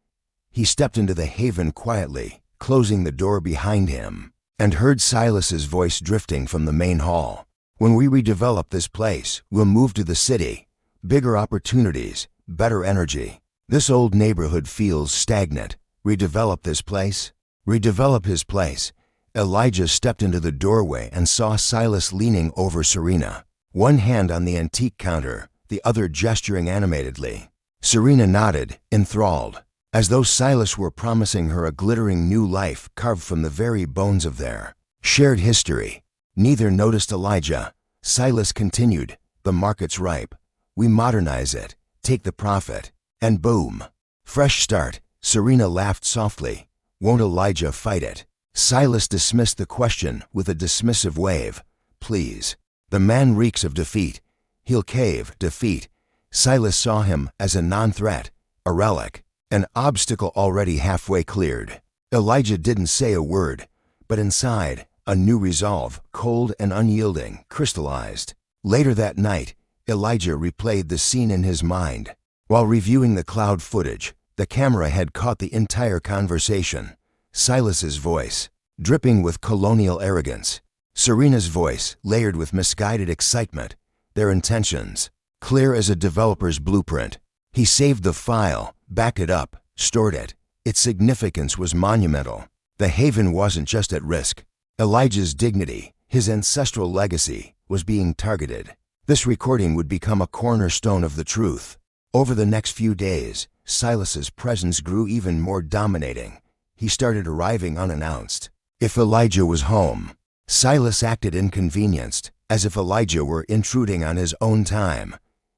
He stepped into the haven quietly, closing the door behind him, and heard Silas's voice drifting from the main hall. When we redevelop this place, we'll move to the city. Bigger opportunities, better energy. This old neighborhood feels stagnant. Redevelop this place? Redevelop his place. Elijah stepped into the doorway and saw Silas leaning over Serena, one hand on the antique counter, the other gesturing animatedly. Serena nodded, enthralled, as though Silas were promising her a glittering new life carved from the very bones of their shared history. Neither noticed Elijah. Silas continued, "The market's ripe. We modernize it, take the profit, and boom. Fresh start." Serena laughed softly. "Won't Elijah fight it?" Silas dismissed the question with a dismissive wave. "Please. The man reeks of defeat. He'll cave." Defeat. Silas saw him as a non-threat, a relic, an obstacle already halfway cleared. Elijah didn't say a word, but inside, a new resolve, cold and unyielding, crystallized. Later that night, Elijah replayed the scene in his mind. While reviewing the cloud footage, the camera had caught the entire conversation. Silas's voice, dripping with colonial arrogance. Serena's voice, layered with misguided excitement. Their intentions, clear as a developer's blueprint. He saved the file, backed it up, stored it. Its significance was monumental. The haven wasn't just at risk. Elijah's dignity, his ancestral legacy, was being targeted. This recording would become a cornerstone of the truth. Over the next few days, Silas's presence grew even more dominating. He started arriving unannounced. If Elijah was home, Silas acted inconvenienced, as if Elijah were intruding on his own time.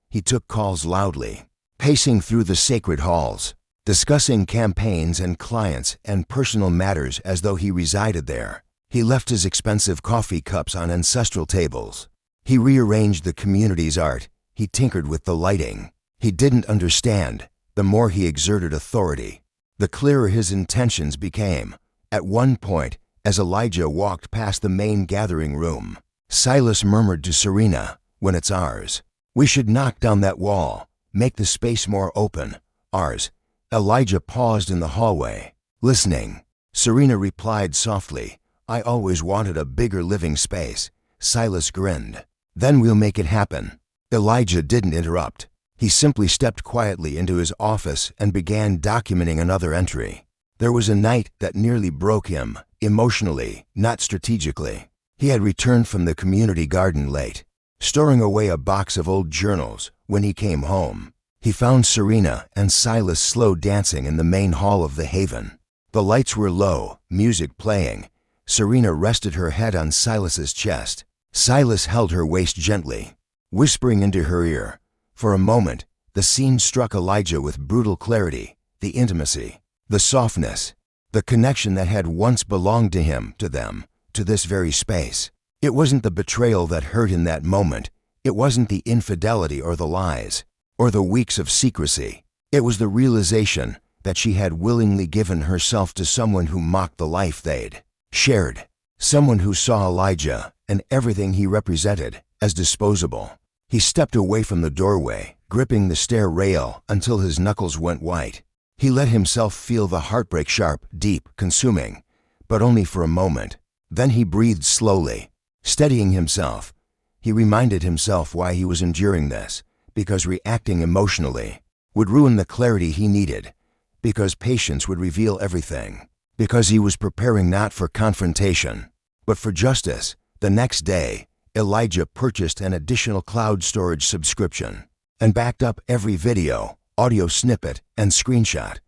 He took calls loudly, pacing through the sacred halls, discussing campaigns and clients and personal matters as though he resided there. He left his expensive coffee cups on ancestral tables. He rearranged the community's art. He tinkered with the lighting. He didn't understand. The more he exerted authority, the clearer his intentions became. At one point, as Elijah walked past the main gathering room, Silas murmured to Serena, "When it's ours, we should knock down that wall, make the space more open. Ours." Elijah paused in the hallway, listening. Serena replied softly, "I always wanted a bigger living space." Silas grinned. "Then we'll make it happen." Elijah didn't interrupt. He simply stepped quietly into his office and began documenting another entry. There was a night that nearly broke him, emotionally, not strategically. He had returned from the community garden late, storing away a box of old journals. When he came home, he found Serena and Silas slow dancing in the main hall of the haven. The lights were low, music playing. Serena rested her head on Silas's chest. Silas held her waist gently, whispering into her ear. For a moment, the scene struck Elijah with brutal clarity. The intimacy, the softness, the connection that had once belonged to him, to them, to this very space. It wasn't the betrayal that hurt in that moment. It wasn't the infidelity or the lies, or the weeks of secrecy. It was the realization that she had willingly given herself to someone who mocked the life they'd shared. Someone who saw Elijah, and everything he represented, as disposable. He stepped away from the doorway, gripping the stair rail until his knuckles went white. He let himself feel the heartbreak, sharp, deep, consuming, but only for a moment. Then he breathed slowly, steadying himself. He reminded himself why he was enduring this, because reacting emotionally would ruin the clarity he needed, because patience would reveal everything, because he was preparing not for confrontation, but for justice. The next day, Elijah purchased an additional cloud storage subscription and backed up every video, audio snippet, and screenshot.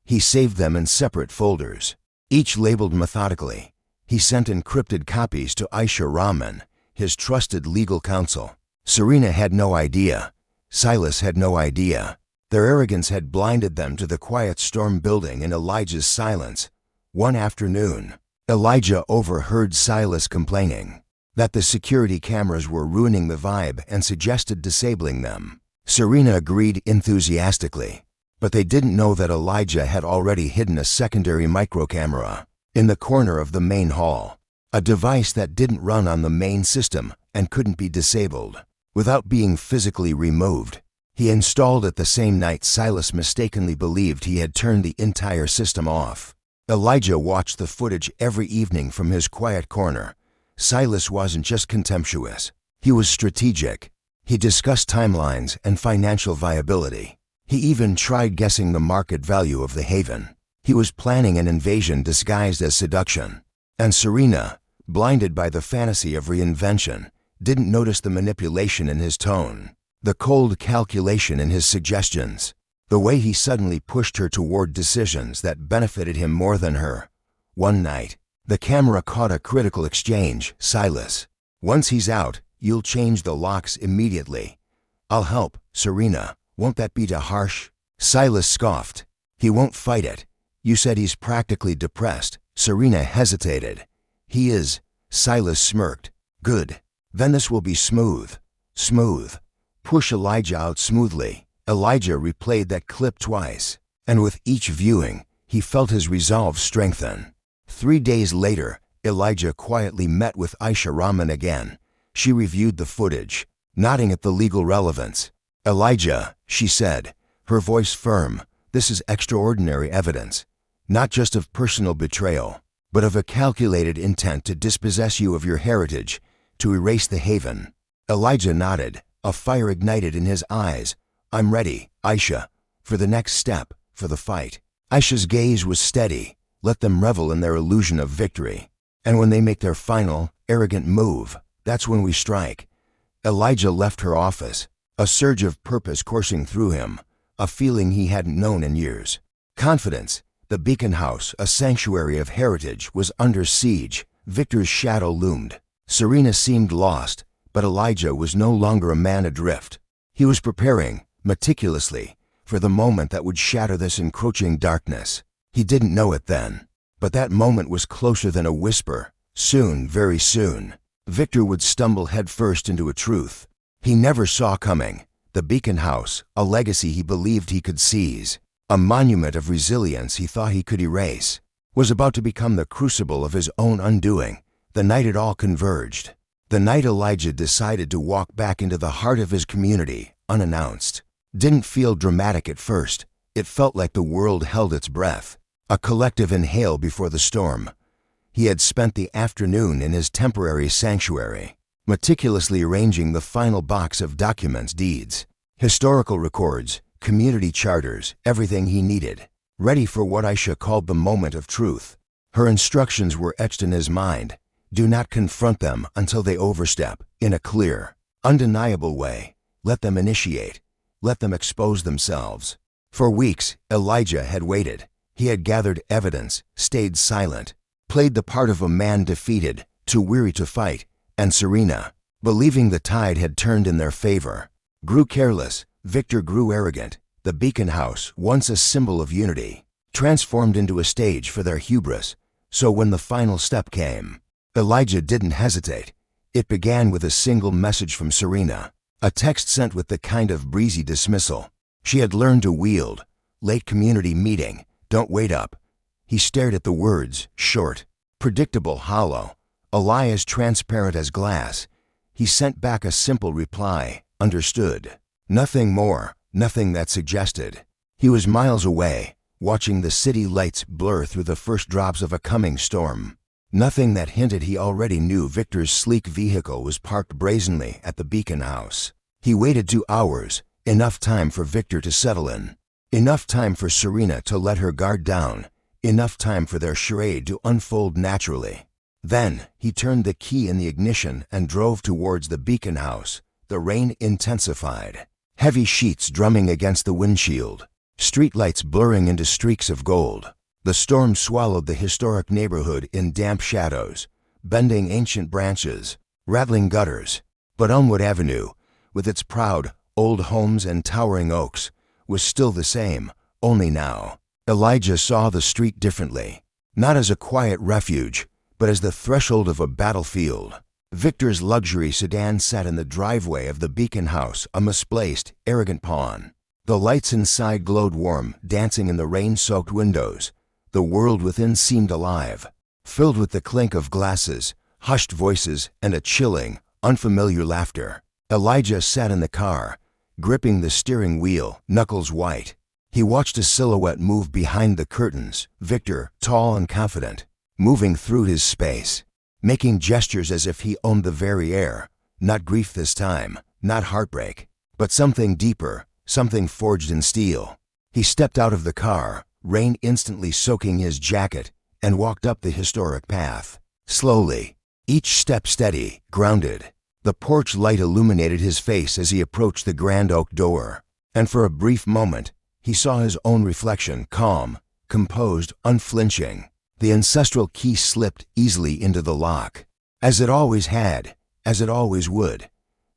He saved them in separate folders, each labeled methodically. He sent encrypted copies to Aisha Rahman, his trusted legal counsel. Serena had no idea. Silas had no idea. Their arrogance had blinded them to the quiet storm building in Elijah's silence. One afternoon, Elijah overheard Silas complaining that the security cameras were ruining the vibe and suggested disabling them. Serena agreed enthusiastically, but they didn't know that Elijah had already hidden a secondary microcamera in the corner of the main hall, a device that didn't run on the main system and couldn't be disabled without being physically removed. He installed it the same night Silas mistakenly believed he had turned the entire system off. Elijah watched the footage every evening from his quiet corner. Silas wasn't just contemptuous. He was strategic. He discussed timelines and financial viability. He even tried guessing the market value of the haven. He was planning an invasion disguised as seduction. And Serena, blinded by the fantasy of reinvention, didn't notice the manipulation in his tone, the cold calculation in his suggestions, the way he suddenly pushed her toward decisions that benefited him more than her. One night, the camera caught a critical exchange. "Silas, once he's out, you'll change the locks immediately." "I'll help, Serena. Won't that be too harsh?" Silas scoffed. "He won't fight it. You said he's practically depressed." Serena hesitated. "He is." Silas smirked. "Good. Then this will be smooth." Smooth. Push Elijah out smoothly. Elijah replayed that clip twice, and with each viewing, he felt his resolve strengthen. 3 days later, Elijah quietly met with Aisha Rahman again. She reviewed the footage, nodding at the legal relevance. "Elijah," she said, her voice firm, "this is extraordinary evidence, not just of personal betrayal, but of a calculated intent to dispossess you of your heritage, to erase the haven." Elijah nodded, a fire ignited in his eyes. "I'm ready, Aisha, for the next step, for the fight." Aisha's gaze was steady. "Let them revel in their illusion of victory. And when they make their final, arrogant move, that's when we strike." Elijah left her office, a surge of purpose coursing through him, a feeling he hadn't known in years. Confidence. The Beacon House, a sanctuary of heritage, was under siege. Victor's shadow loomed. Serena seemed lost, but Elijah was no longer a man adrift. He was preparing, meticulously, for the moment that would shatter this encroaching darkness. He didn't know it then, but that moment was closer than a whisper. Soon, very soon, Victor would stumble headfirst into a truth he never saw coming. The Beacon House, a legacy he believed he could seize, a monument of resilience he thought he could erase, was about to become the crucible of his own undoing. The night it all converged. The night Elijah decided to walk back into the heart of his community, unannounced. Didn't feel dramatic at first. It felt like the world held its breath, a collective inhale before the storm. He had spent the afternoon in his temporary sanctuary, meticulously arranging the final box of documents, deeds, historical records, community charters, everything he needed, ready for what Aisha called the moment of truth. Her instructions were etched in his mind. Do not confront them until they overstep. In a clear, undeniable way, let them initiate. Let them expose themselves. For weeks, Elijah had waited. He had gathered evidence, stayed silent, played the part of a man defeated, too weary to fight. And Serena, believing the tide had turned in their favor, grew careless. Victor grew arrogant. The Beacon House, once a symbol of unity, transformed into a stage for their hubris. So when the final step came, Elijah didn't hesitate. It began with a single message from Serena, a text sent with the kind of breezy dismissal she had learned to wield. Late community meeting, don't wait up. He stared at the words, short, predictable, hollow, a lie as transparent as glass. He sent back a simple reply, understood. Nothing more, nothing that suggested. He was miles away, watching the city lights blur through the first drops of a coming storm. Nothing that hinted he already knew Victor's sleek vehicle was parked brazenly at the Beacon House. He waited 2 hours, enough time for Victor to settle in. Enough time for Serena to let her guard down. Enough time for their charade to unfold naturally. Then, he turned the key in the ignition and drove towards the Beacon House. The rain intensified. Heavy sheets drumming against the windshield. Streetlights blurring into streaks of gold. The storm swallowed the historic neighborhood in damp shadows, bending ancient branches, rattling gutters. But Elmwood Avenue, with its proud, old homes and towering oaks, was still the same, only now. Elijah saw the street differently, not as a quiet refuge, but as the threshold of a battlefield. Victor's luxury sedan sat in the driveway of the Beacon House, a misplaced, arrogant pawn. The lights inside glowed warm, dancing in the rain-soaked windows. The world within seemed alive, filled with the clink of glasses, hushed voices, and a chilling, unfamiliar laughter. Elijah sat in the car, gripping the steering wheel, knuckles white. He watched a silhouette move behind the curtains, Victor, tall and confident, moving through his space, making gestures as if he owned the very air. Not grief this time, not heartbreak, but something deeper, something forged in steel. He stepped out of the car, rain instantly soaking his jacket, and walked up the historic path. Slowly, each step steady, grounded. The porch light illuminated his face as he approached the grand oak door, and for a brief moment, he saw his own reflection, calm, composed, unflinching. The ancestral key slipped easily into the lock, as it always had, as it always would.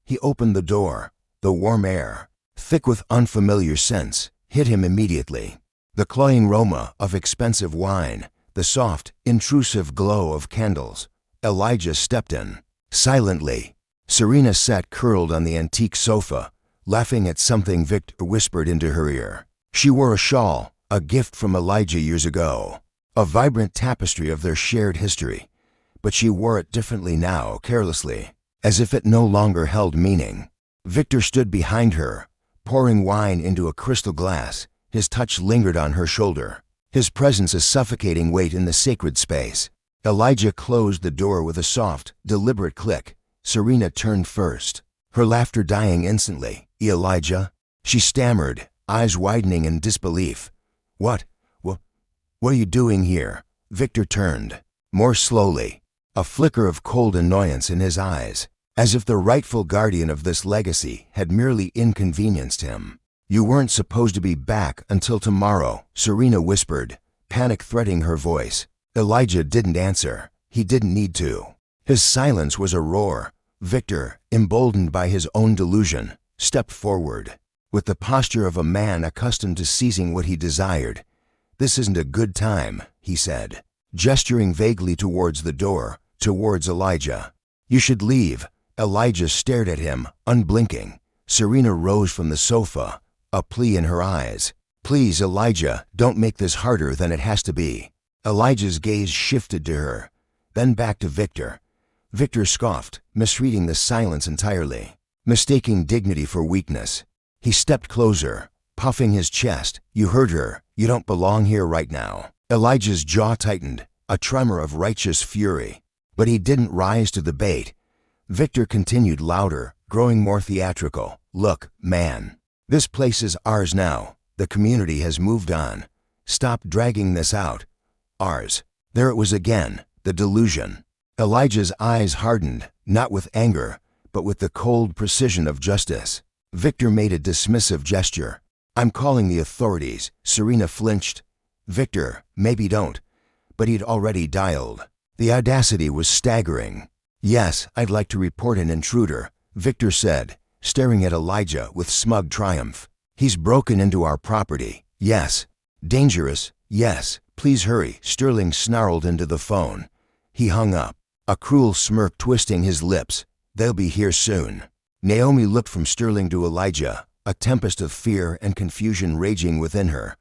He opened the door. The warm air, thick with unfamiliar scents, hit him immediately. The cloying aroma of expensive wine, the soft, intrusive glow of candles. Elijah stepped in. Silently, Serena sat curled on the antique sofa, laughing at something Victor whispered into her ear. She wore a shawl, a gift from Elijah years ago, a vibrant tapestry of their shared history, but she wore it differently now, carelessly, as if it no longer held meaning. Victor stood behind her, pouring wine into a crystal glass. His touch lingered on her shoulder, his presence a suffocating weight in the sacred space. Elijah closed the door with a soft, deliberate click. Serena turned first, her laughter dying instantly. Elijah? She stammered, eyes widening in disbelief. What are you doing here? Victor turned, more slowly, a flicker of cold annoyance in his eyes, as if the rightful guardian of this legacy had merely inconvenienced him. You weren't supposed to be back until tomorrow, Serena whispered, panic threading her voice. Elijah didn't answer. He didn't need to. His silence was a roar. Victor, emboldened by his own delusion, stepped forward, with the posture of a man accustomed to seizing what he desired. This isn't a good time, he said, gesturing vaguely towards the door, towards Elijah. You should leave. Elijah stared at him, unblinking. Serena rose from the sofa, a plea in her eyes. Please, Elijah, don't make this harder than it has to be. Elijah's gaze shifted to her, then back to Victor. Victor scoffed, misreading the silence entirely, mistaking dignity for weakness. He stepped closer, puffing his chest. You heard her. You don't belong here right now. Elijah's jaw tightened, a tremor of righteous fury. But he didn't rise to the bait. Victor continued louder, growing more theatrical. Look, man. This place is ours now. The community has moved on. Stop dragging this out. Ours. There it was again, the delusion. Elijah's eyes hardened, not with anger, but with the cold precision of justice. Victor made a dismissive gesture. I'm calling the authorities. Serena flinched. Victor, maybe don't. But he'd already dialed. The audacity was staggering. Yes, I'd like to report an intruder, Victor said, staring at Elijah with smug triumph. He's broken into our property. Yes. Dangerous. Yes. Please hurry. Sterling snarled into the phone. He hung up. a cruel smirk twisting his lips. "They'll be here soon." Naomi looked from Sterling to Elijah, a tempest of fear and confusion raging within her.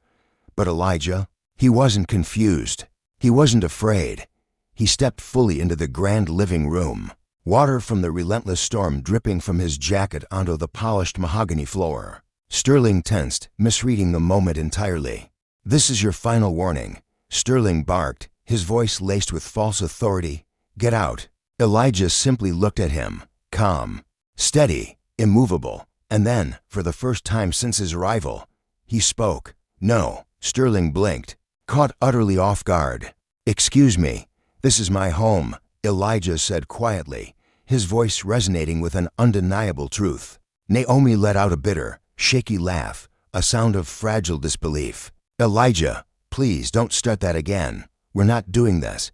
But Elijah, he wasn't confused. He wasn't afraid. He stepped fully into the grand living room, water from the relentless storm dripping from his jacket onto the polished mahogany floor. Sterling tensed, misreading the moment entirely. "This is your final warning," Sterling barked, his voice laced with false authority. "Get out." Elijah simply looked at him, calm, steady, immovable, and then, for the first time since his arrival, he spoke. "No." Sterling blinked, caught utterly off guard. "Excuse me, this is my home," Elijah said quietly, his voice resonating with an undeniable truth. Naomi let out a bitter, shaky laugh, a sound of fragile disbelief. "Elijah, please don't start that again. We're not doing this."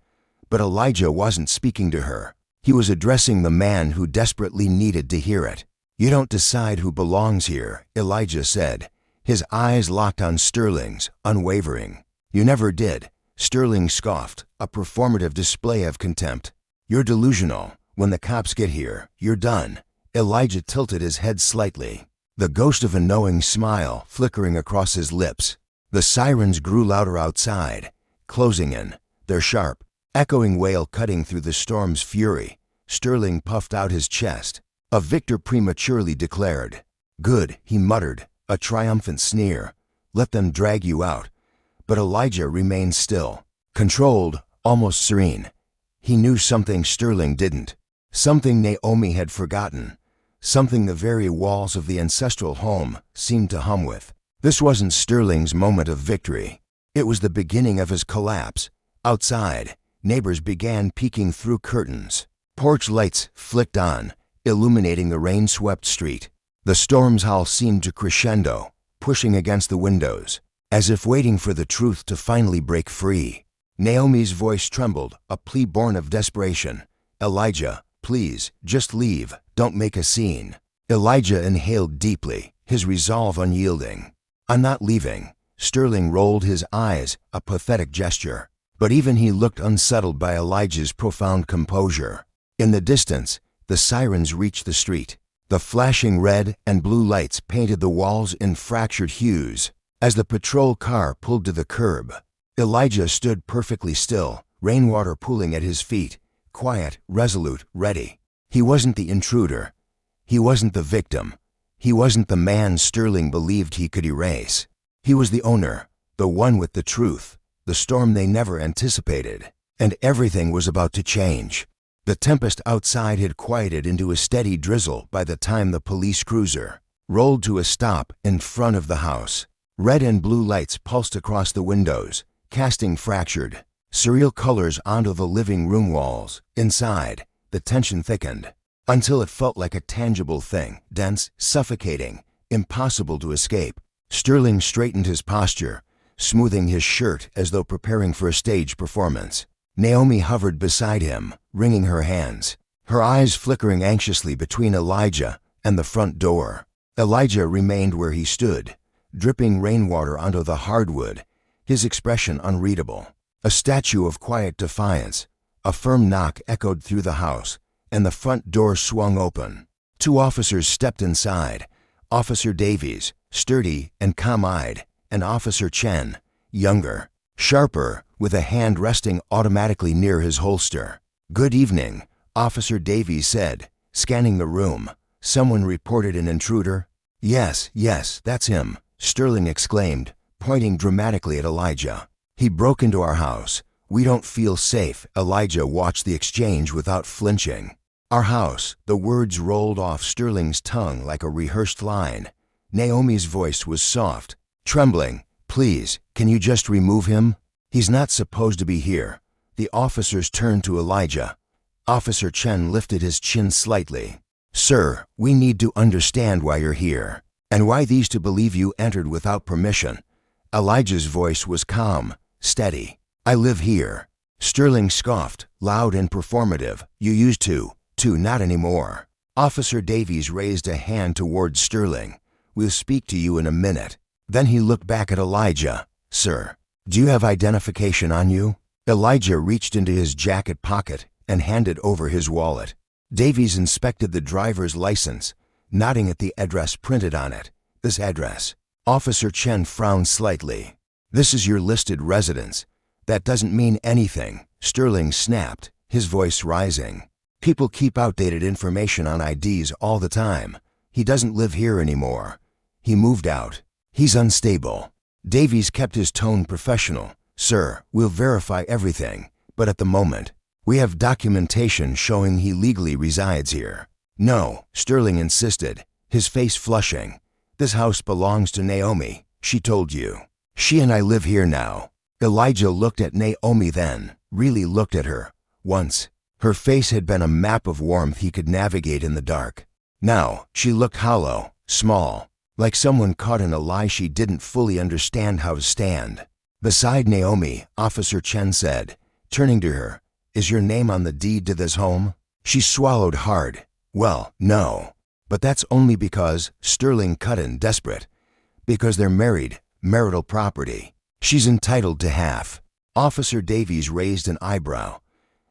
But Elijah wasn't speaking to her. He was addressing the man who desperately needed to hear it. "You don't decide who belongs here," Elijah said, his eyes locked on Sterling's, unwavering. "You never did." Sterling scoffed, a performative display of contempt. "You're delusional. When the cops get here, you're done." Elijah tilted his head slightly, the ghost of a knowing smile flickering across his lips. The sirens grew louder outside, closing in, their sharp, echoing wail cutting through the storm's fury. Sterling puffed out his chest. A victor prematurely declared. "Good," he muttered, a triumphant sneer. "Let them drag you out." But Elijah remained still, controlled, almost serene. He knew something Sterling didn't, something Naomi had forgotten, something the very walls of the ancestral home seemed to hum with. This wasn't Sterling's moment of victory. It was the beginning of his collapse. Outside, neighbors began peeking through curtains. Porch lights flicked on, illuminating the rain-swept street. The storm's howl seemed to crescendo, pushing against the windows, as if waiting for the truth to finally break free. Naomi's voice trembled, a plea born of desperation. "Elijah, please, just leave. Don't make a scene." Elijah inhaled deeply, his resolve unyielding. "I'm not leaving." Sterling rolled his eyes, a pathetic gesture. But even he looked unsettled by Elijah's profound composure. In the distance, the sirens reached the street. The flashing red and blue lights painted the walls in fractured hues. As the patrol car pulled to the curb, Elijah stood perfectly still, rainwater pooling at his feet, quiet, resolute, ready. He wasn't the intruder. He wasn't the victim. He wasn't the man Sterling believed he could erase. He was the owner, the one with the truth, the storm they never anticipated. And everything was about to change. The tempest outside had quieted into a steady drizzle by the time the police cruiser rolled to a stop in front of the house. Red and blue lights pulsed across the windows, casting fractured, surreal colors onto the living room walls. Inside, the tension thickened, until it felt like a tangible thing, dense, suffocating, impossible to escape. Sterling straightened his posture, smoothing his shirt as though preparing for a stage performance. Naomi hovered beside him, wringing her hands, her eyes flickering anxiously between Elijah and the front door. Elijah remained where he stood, dripping rainwater onto the hardwood, his expression unreadable. A statue of quiet defiance. A firm knock echoed through the house, and the front door swung open. Two officers stepped inside. Officer Davies, sturdy and calm-eyed, and Officer Chen, younger, sharper, with a hand resting automatically near his holster. "Good evening," Officer Davies said, scanning the room. "Someone reported an intruder?" Yes, that's him," Sterling exclaimed, pointing dramatically at Elijah. "He broke into our house. We don't feel safe." Elijah watched the exchange without flinching. "Our house," the words rolled off Sterling's tongue like a rehearsed line. Naomi's voice was soft, trembling. "Please, can you just remove him? He's not supposed to be here." The officers turned to Elijah. Officer Chen lifted his chin slightly. "Sir, we need to understand why you're here, and why these two believe you entered without permission." Elijah's voice was calm, steady. "I live here." Sterling scoffed, loud and performative. "You used to, not anymore." Officer Davies raised a hand toward Sterling. "We'll speak to you in a minute." Then he looked back at Elijah. "Sir, do you have identification on you?" Elijah reached into his jacket pocket and handed over his wallet. Davies inspected the driver's license, nodding at the address printed on it. This address. Officer Chen frowned slightly. This is your listed residence. That doesn't mean anything, Sterling snapped, his voice rising. People keep outdated information on IDs all the time. He doesn't live here anymore. He moved out. He's unstable. Davies kept his tone professional. Sir, we'll verify everything, but at the moment, we have documentation showing he legally resides here. No, Sterling insisted, his face flushing. This house belongs to Naomi, she told you. She and I live here now. Elijah looked at Naomi then, really looked at her. Once, her face had been a map of warmth he could navigate in the dark. Now, she looked hollow, small, like someone caught in a lie she didn't fully understand how to stand. Beside Naomi, Officer Chen said, turning to her, is your name on the deed to this home? She swallowed hard. Well, no. But that's only because, Sterling cut in, desperate. Because they're married, marital property. She's entitled to half. Officer Davies raised an eyebrow.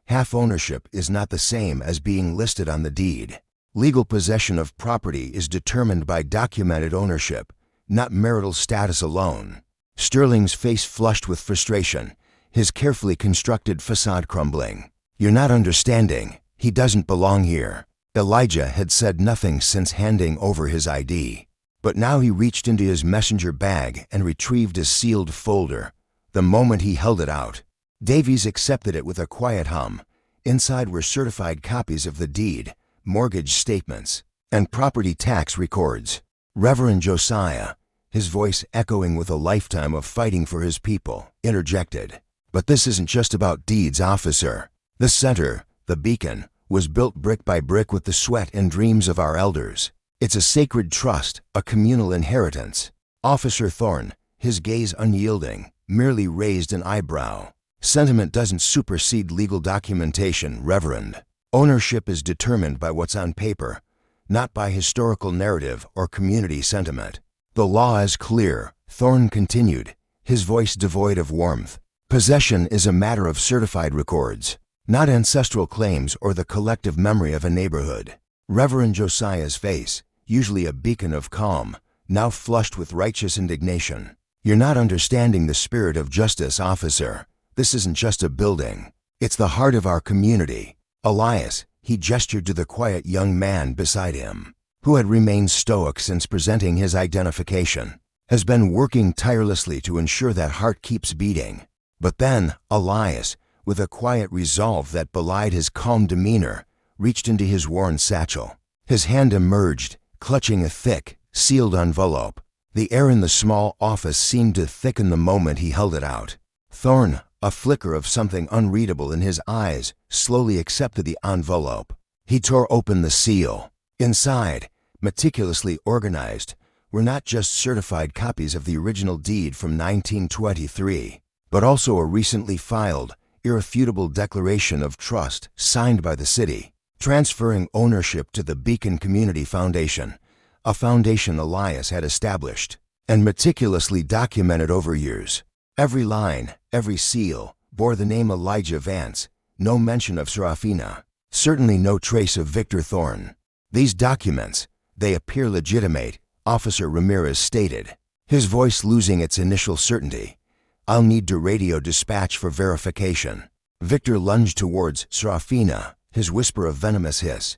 Half ownership is not the same as being listed on the deed. Legal possession of property is determined by documented ownership, not marital status alone. Sterling's face flushed with frustration, his carefully constructed facade crumbling. You're not understanding. He doesn't belong here. Elijah had said nothing since handing over his ID. But now he reached into his messenger bag and retrieved a sealed folder. The moment he held it out, Davies accepted it with a quiet hum. Inside were certified copies of the deed, mortgage statements, and property tax records. Reverend Josiah, his voice echoing with a lifetime of fighting for his people, interjected. But this isn't just about deeds, officer. The center, the beacon, was built brick by brick with the sweat and dreams of our elders. It's a sacred trust, a communal inheritance. Officer Thorne, his gaze unyielding, merely raised an eyebrow. Sentiment doesn't supersede legal documentation, Reverend. Ownership is determined by what's on paper, not by historical narrative or community sentiment. The law is clear, Thorne continued, his voice devoid of warmth. Possession is a matter of certified records, not ancestral claims or the collective memory of a neighborhood. Reverend Josiah's face, usually a beacon of calm, now flushed with righteous indignation. You're not understanding the spirit of justice, officer. This isn't just a building. It's the heart of our community. Elias, he gestured to the quiet young man beside him, who had remained stoic since presenting his identification, has been working tirelessly to ensure that heart keeps beating. But then, Elias, with a quiet resolve that belied his calm demeanor, reached into his worn satchel. His hand emerged, clutching a thick, sealed envelope. The air in the small office seemed to thicken the moment he held it out. Thorne, a flicker of something unreadable in his eyes, slowly accepted the envelope. He tore open the seal. Inside, meticulously organized, were not just certified copies of the original deed from 1923, but also a recently filed, irrefutable declaration of trust signed by the city, transferring ownership to the Beacon Community Foundation, a foundation Elias had established and meticulously documented over years. Every line, every seal, bore the name Elijah Vance, no mention of Serafina, certainly no trace of Victor Thorne. These documents, they appear legitimate, Officer Ramirez stated, his voice losing its initial certainty. I'll need to radio dispatch for verification. Victor lunged towards Serafina, his whisper a venomous hiss.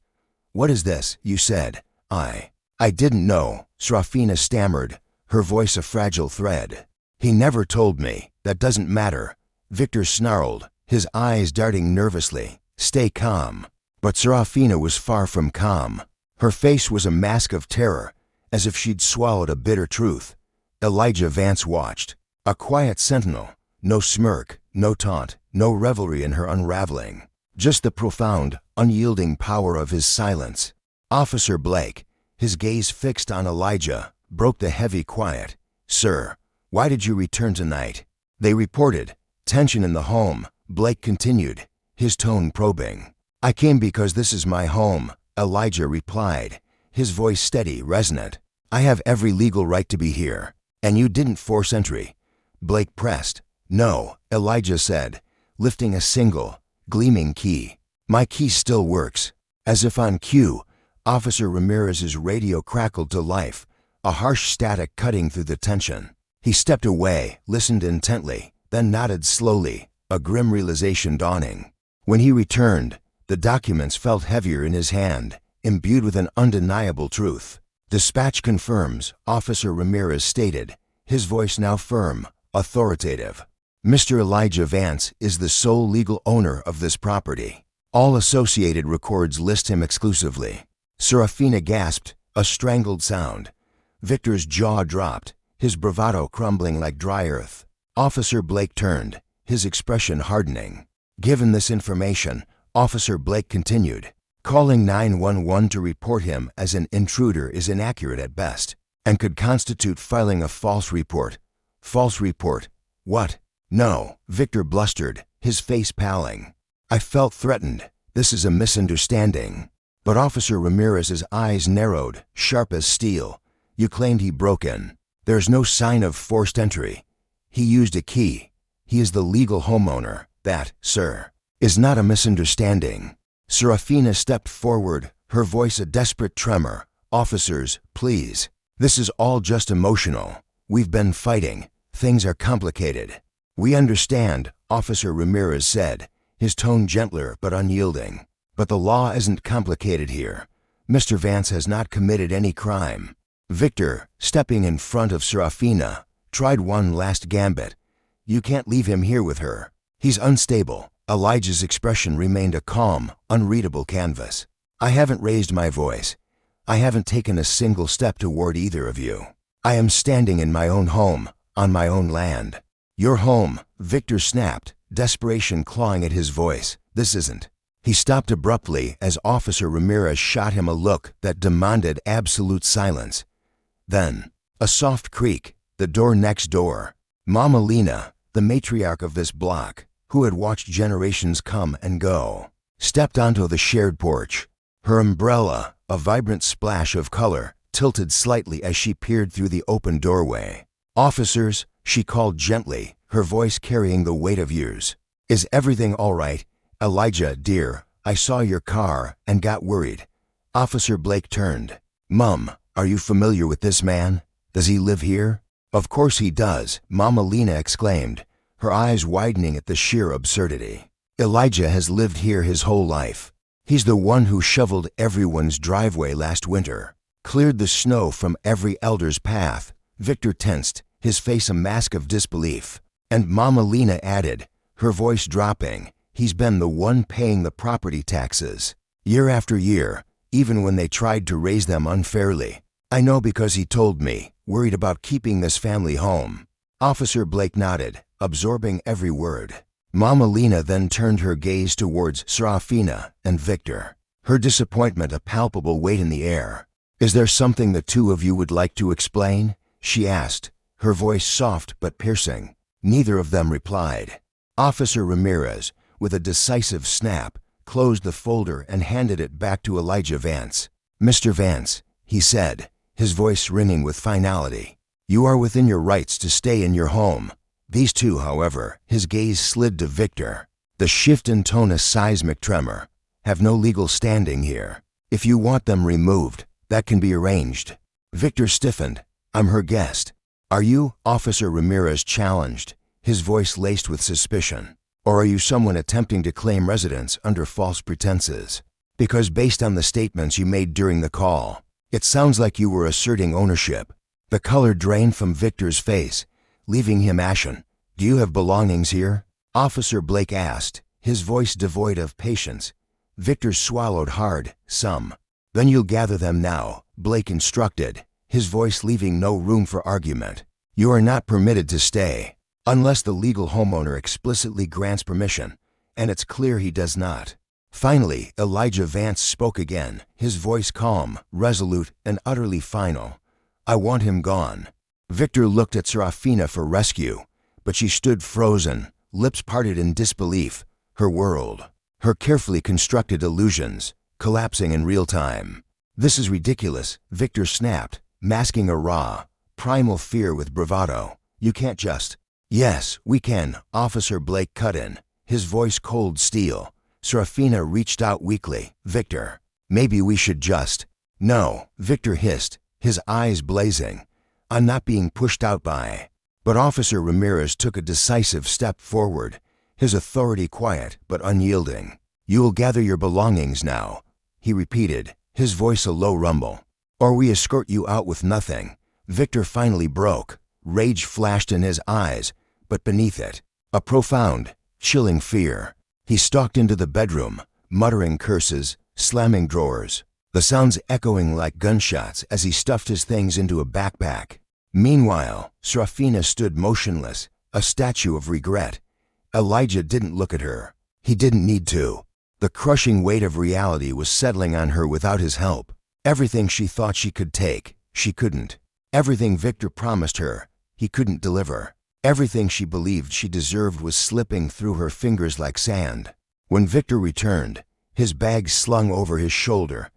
What is this, you said? I didn't know, Serafina stammered, her voice a fragile thread. He never told me. That doesn't matter. Victor snarled, his eyes darting nervously. Stay calm. But Serafina was far from calm. Her face was a mask of terror, as if she'd swallowed a bitter truth. Elijah Vance watched, a quiet sentinel, no smirk, no taunt, no revelry in her unraveling, just the profound, unyielding power of his silence. Officer Blake, his gaze fixed on Elijah, broke the heavy quiet. Sir, why did you return tonight? They reported tension in the home, Blake continued, his tone probing. I came because this is my home, Elijah replied, his voice steady, resonant. I have every legal right to be here, and you didn't force entry. Blake pressed. No, Elijah said, lifting a single, gleaming key. My key still works. As if on cue, Officer Ramirez's radio crackled to life, a harsh static cutting through the tension. He stepped away, listened intently, then nodded slowly, a grim realization dawning. When he returned, the documents felt heavier in his hand, imbued with an undeniable truth. "Dispatch confirms," Officer Ramirez stated, his voice now firm, authoritative. "Mr. Elijah Vance is the sole legal owner of this property. All associated records list him exclusively." Serafina gasped, a strangled sound. Victor's jaw dropped, his bravado crumbling like dry earth. Officer Blake turned, his expression hardening. Given this information, Officer Blake continued, "Calling 911 to report him as an intruder is inaccurate at best, and could constitute filing a false report." "False report? What?" "No," Victor blustered, his face paling. "I felt threatened. This is a misunderstanding." But Officer Ramirez's eyes narrowed, sharp as steel. "You claimed he broke in. There's no sign of forced entry. He used a key. He is the legal homeowner. That, sir, is not a misunderstanding." Serafina stepped forward, her voice a desperate tremor. "Officers, please. This is all just emotional. We've been fighting. Things are complicated." "We understand," Officer Ramirez said, his tone gentler but unyielding. "But the law isn't complicated here. Mr. Vance has not committed any crime." Victor, stepping in front of Serafina, tried one last gambit. "You can't leave him here with her. He's unstable." Elijah's expression remained a calm, unreadable canvas. "I haven't raised my voice. I haven't taken a single step toward either of you. I am standing in my own home, on my own land." "Your home," Victor snapped, desperation clawing at his voice. "This isn't." He stopped abruptly as Officer Ramirez shot him a look that demanded absolute silence. Then, a soft creak, the door next door. Mama Lena, the matriarch of this block, who had watched generations come and go, stepped onto the shared porch. Her umbrella, a vibrant splash of color, tilted slightly as she peered through the open doorway. "Officers," she called gently, her voice carrying the weight of years. "Is everything all right? Elijah, dear, I saw your car and got worried." Officer Blake turned. "Mum, are you familiar with this man? Does he live here?" "Of course he does," Mama Lena exclaimed, her eyes widening at the sheer absurdity. "Elijah has lived here his whole life. He's the one who shoveled everyone's driveway last winter, cleared the snow from every elder's path." Victor tensed, his face a mask of disbelief. And Mama Lena added, her voice dropping, "He's been the one paying the property taxes, year after year, even when they tried to raise them unfairly. I know because he told me, worried about keeping this family home." Officer Blake nodded, absorbing every word. Mama Lena then turned her gaze towards Serafina and Victor, her disappointment a palpable weight in the air. "Is there something the two of you would like to explain?" she asked, her voice soft but piercing. Neither of them replied. Officer Ramirez, with a decisive snap, closed the folder and handed it back to Elijah Vance. "Mr. Vance," he said, his voice ringing with finality, "you are within your rights to stay in your home. These two, however," his gaze slid to Victor, the shift in tone a seismic tremor, "have no legal standing here. If you want them removed, that can be arranged." Victor stiffened. "I'm her guest." "Are you?" Officer Ramirez challenged, his voice laced with suspicion. "Or are you someone attempting to claim residence under false pretenses? Because based on the statements you made during the call, it sounds like you were asserting ownership." The color drained from Victor's face, leaving him ashen. "Do you have belongings here?" Officer Blake asked, his voice devoid of patience. Victor swallowed hard. "Some." "Then you'll gather them now," Blake instructed, his voice leaving no room for argument. "You are not permitted to stay, unless the legal homeowner explicitly grants permission, and it's clear he does not." Finally, Elijah Vance spoke again, his voice calm, resolute, and utterly final. "I want him gone." Victor looked at Serafina for rescue, but she stood frozen, lips parted in disbelief, her world, her carefully constructed illusions, collapsing in real time. "This is ridiculous," Victor snapped, masking a raw, primal fear with bravado. "You can't just—" "Yes, we can," Officer Blake cut in, his voice cold steel. Serafina reached out weakly. Victor, maybe we should just... No, Victor hissed, his eyes blazing. I'm not being pushed out by... But Officer Ramirez took a decisive step forward, his authority quiet but unyielding. You will gather your belongings now, he repeated, his voice a low rumble. Or we escort you out with nothing. Victor finally broke. Rage flashed in his eyes, but beneath it, a profound, chilling fear. He stalked into the bedroom, muttering curses, slamming drawers, the sounds echoing like gunshots as he stuffed his things into a backpack. Meanwhile, Serafina stood motionless, a statue of regret. Elijah didn't look at her. He didn't need to. The crushing weight of reality was settling on her without his help. Everything she thought she could take, she couldn't. Everything Victor promised her, he couldn't deliver. Everything she believed she deserved was slipping through her fingers like sand. When Victor returned, his bag slung over his shoulder,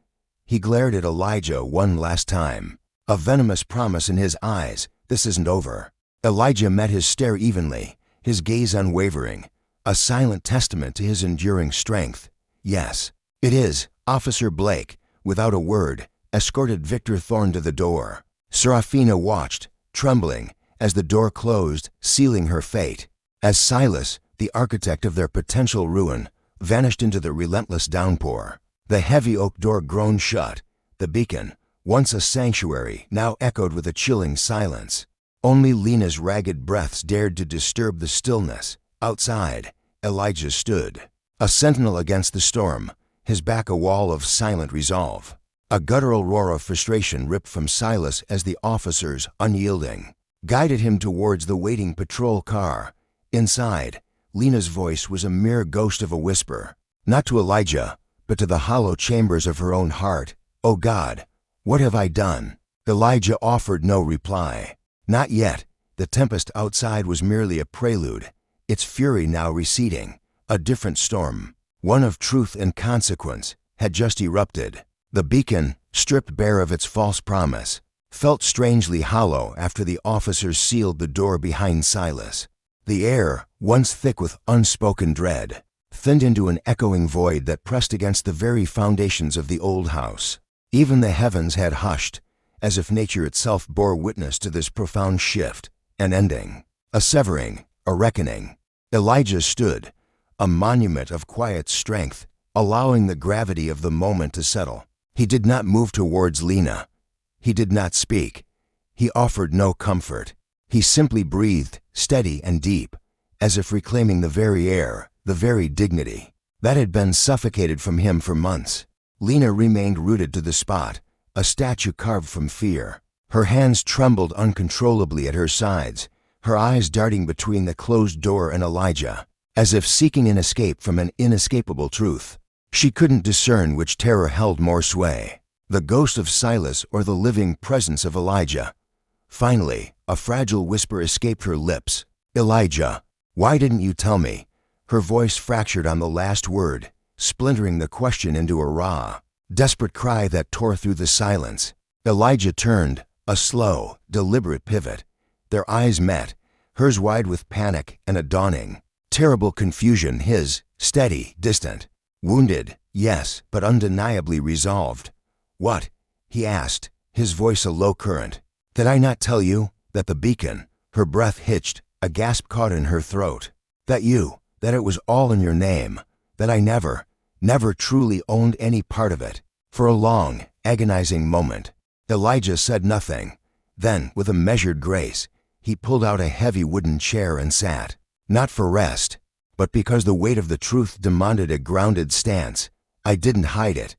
he glared at Elijah one last time, a venomous promise in his eyes. This isn't over. Elijah met his stare evenly, his gaze unwavering, a silent testament to his enduring strength. Yes, it is. Officer Blake, without a word, escorted Victor Thorne to the door. Serafina watched, trembling, as the door closed, sealing her fate. As Silas, the architect of their potential ruin, vanished into the relentless downpour. The heavy oak door groaned shut. The beacon, once a sanctuary, now echoed with a chilling silence. Only Lena's ragged breaths dared to disturb the stillness. Outside, Elijah stood, a sentinel against the storm, his back a wall of silent resolve. A guttural roar of frustration ripped from Silas as the officers, unyielding, guided him towards the waiting patrol car. Inside, Lena's voice was a mere ghost of a whisper, not to Elijah, but to the hollow chambers of her own heart. "Oh God, what have I done?" Elijah offered no reply. Not yet. The tempest outside was merely a prelude, its fury now receding. A different storm, one of truth and consequence, had just erupted. The beacon, stripped bare of its false promise, felt strangely hollow after the officers sealed the door behind Silas. The air, once thick with unspoken dread, thinned into an echoing void that pressed against the very foundations of the old house. Even the heavens had hushed, as if nature itself bore witness to this profound shift, an ending, a severing, a reckoning. Elijah stood, a monument of quiet strength, allowing the gravity of the moment to settle. He did not move towards Lena. He did not speak. He offered no comfort. He simply breathed, steady and deep, as if reclaiming the very air, the very dignity that had been suffocated from him for months. Lena remained rooted to the spot, a statue carved from fear. Her hands trembled uncontrollably at her sides, her eyes darting between the closed door and Elijah, as if seeking an escape from an inescapable truth. She couldn't discern which terror held more sway, the ghost of Silas or the living presence of Elijah. Finally, a fragile whisper escaped her lips. "Elijah, why didn't you tell me?" Her voice fractured on the last word, splintering the question into a raw, desperate cry that tore through the silence. Elijah turned, a slow, deliberate pivot. Their eyes met, hers wide with panic and a dawning, terrible confusion. His, steady, distant. Wounded, yes, but undeniably resolved. "What?" he asked, his voice a low current. "Did I not tell you that the beacon..." Her breath hitched, a gasp caught in her throat. "That it was all in your name, that I never truly owned any part of it." For a long, agonizing moment, Elijah said nothing. Then, with a measured grace, he pulled out a heavy wooden chair and sat, not for rest, but because the weight of the truth demanded a grounded stance. "I didn't hide it,"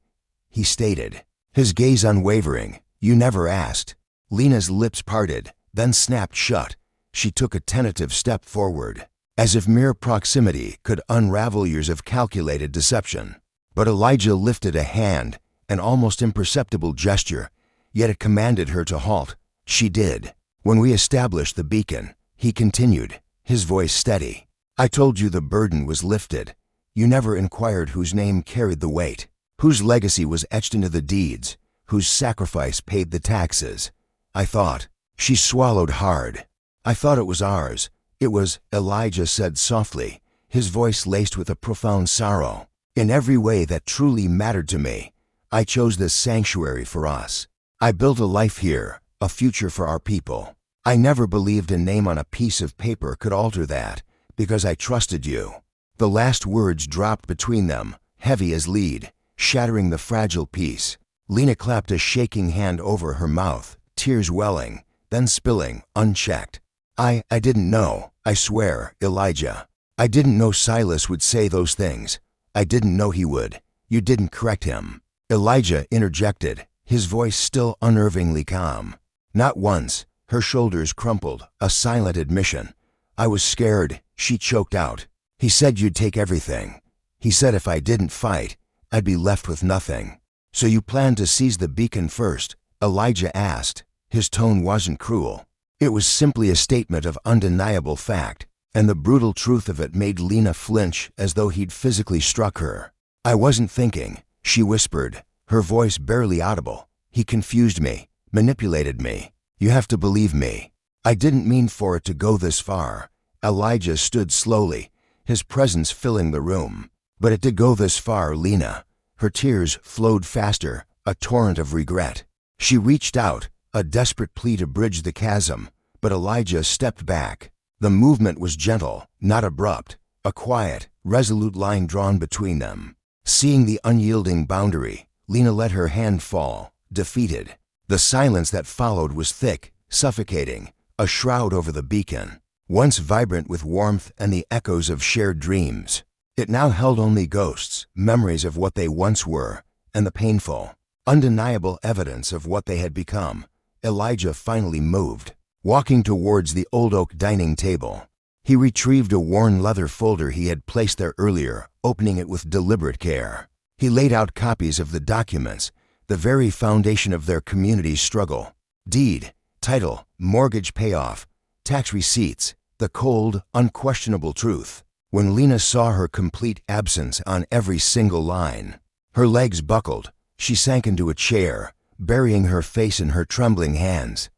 he stated, his gaze unwavering. "You never asked." Lena's lips parted, then snapped shut. She took a tentative step forward, as if mere proximity could unravel years of calculated deception. But Elijah lifted a hand, an almost imperceptible gesture, yet it commanded her to halt. She did. "When we established the beacon," he continued, his voice steady, "I told you the burden was lifted. You never inquired whose name carried the weight, whose legacy was etched into the deeds, whose sacrifice paid the taxes. I thought..." She swallowed hard. "I thought it was ours. It was," Elijah said softly, his voice laced with a profound sorrow. In every way that truly mattered to me, I chose this sanctuary for us. I built a life here, a future for our people. I never believed a name on a piece of paper could alter that, because I trusted you." The last words dropped between them, heavy as lead, shattering the fragile peace. Lena clapped a shaking hand over her mouth, tears welling, then spilling, unchecked. I didn't know, I swear, Elijah. I didn't know Silas would say those things. I didn't know he would. You didn't correct him." Elijah interjected, his voice still unnervingly calm. Not once. Her shoulders crumpled, a silent admission. "I was scared," she choked out. "He said you'd take everything. He said if I didn't fight, I'd be left with nothing." "So you planned to seize the beacon first?" Elijah asked. His tone wasn't cruel. It was simply a statement of undeniable fact, and the brutal truth of it made Lena flinch as though he'd physically struck her. "I wasn't thinking," she whispered, her voice barely audible. "He confused me, manipulated me. You have to believe me. I didn't mean for it to go this far." Elijah stood slowly, his presence filling the room. "But it did go this far, Lena." Her tears flowed faster, a torrent of regret. She reached out, a desperate plea to bridge the chasm, but Elijah stepped back. The movement was gentle, not abrupt, a quiet, resolute line drawn between them. Seeing the unyielding boundary, Lena let her hand fall, defeated. The silence that followed was thick, suffocating, a shroud over the beacon, once vibrant with warmth and the echoes of shared dreams. It now held only ghosts, memories of what they once were, and the painful, undeniable evidence of what they had become. Elijah finally moved, walking towards the old oak dining table. He retrieved a worn leather folder he had placed there earlier, opening it with deliberate care. He laid out copies of the documents, the very foundation of their community's struggle. Deed, title, mortgage payoff, tax receipts, the cold, unquestionable truth. When Lena saw her complete absence on every single line, her legs buckled. She sank into a chair, burying her face in her trembling hands.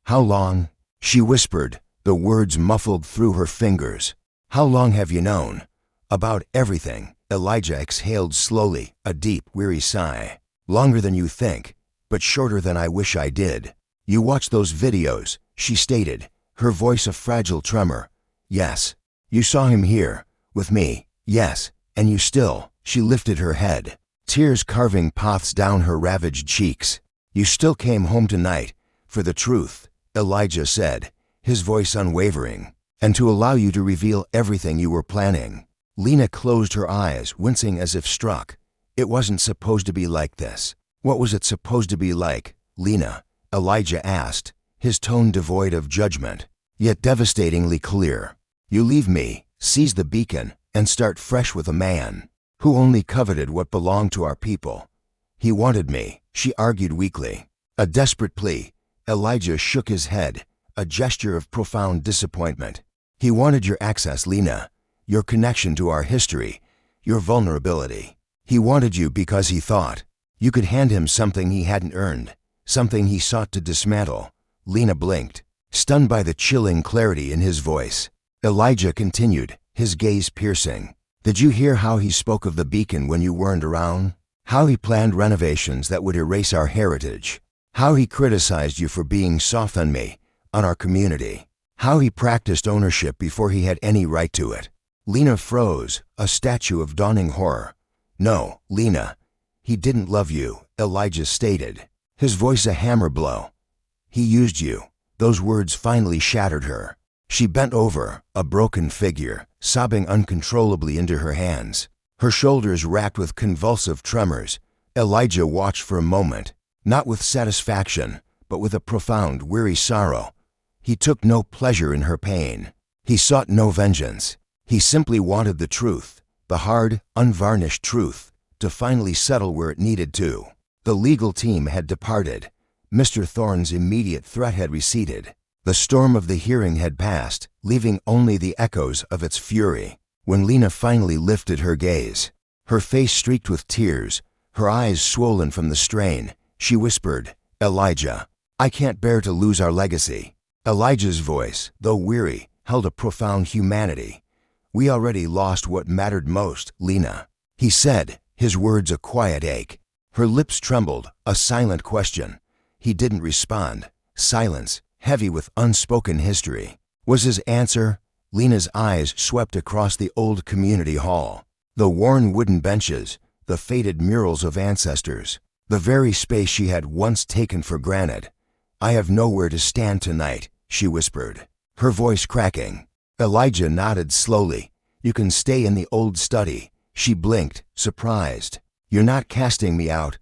"How long?" she whispered, the words muffled through her fingers. "How long have you known?" "About everything." Elijah exhaled slowly, a deep, weary sigh. "Longer than you think, but shorter than I wish I did." "You watched those videos," she stated, her voice a fragile tremor. "Yes." "You saw him here, with me?" "Yes." "And you still..." She lifted her head, tears carving paths down her ravaged cheeks. "You still came home tonight, for the truth," Elijah said, his voice unwavering, "and to allow you to reveal everything you were planning." Lena closed her eyes, wincing as if struck. It wasn't supposed to be like this. "What was it supposed to be like, Lena?" Elijah asked, his tone devoid of judgment, yet devastatingly clear. "You leave me, seize the beacon, and start fresh with a man who only coveted what belonged to our people. He wanted me," she argued weakly. A desperate plea. Elijah shook his head, a gesture of profound disappointment. "He wanted your access, Lena, your connection to our history, your vulnerability. He wanted you because he thought you could hand him something he hadn't earned, something he sought to dismantle." Lena blinked, stunned by the chilling clarity in his voice. Elijah continued, his gaze piercing. "Did you hear how he spoke of the beacon when you weren't around? How he planned renovations that would erase our heritage? How he criticized you for being soft on me, on our community? How he practiced ownership before he had any right to it?" Lena froze, a statue of dawning horror. "No, Lena, he didn't love you," Elijah stated, his voice a hammer blow. "He used you." Those words finally shattered her. She bent over, a broken figure, sobbing uncontrollably into her hands, her shoulders racked with convulsive tremors. Elijah watched for a moment, not with satisfaction, but with a profound, weary sorrow. He took no pleasure in her pain. He sought no vengeance. He simply wanted the truth, the hard, unvarnished truth, to finally settle where it needed to. The legal team had departed. Mr. Thorne's immediate threat had receded. The storm of the hearing had passed, leaving only the echoes of its fury. When Lena finally lifted her gaze, her face streaked with tears, her eyes swollen from the strain, she whispered, "Elijah, I can't bear to lose our legacy." Elijah's voice, though weary, held a profound humanity. "We already lost what mattered most, Lena." he said, his words a quiet ache. Her lips trembled, a silent question. He didn't respond. Silence, heavy with unspoken history, was his answer. Lena's eyes swept across the old community hall. The worn wooden benches, the faded murals of ancestors, the very space she had once taken for granted. "I have nowhere to stand tonight," she whispered, her voice cracking. Elijah nodded slowly. "You can stay in the old study." She blinked, surprised. "You're not casting me out."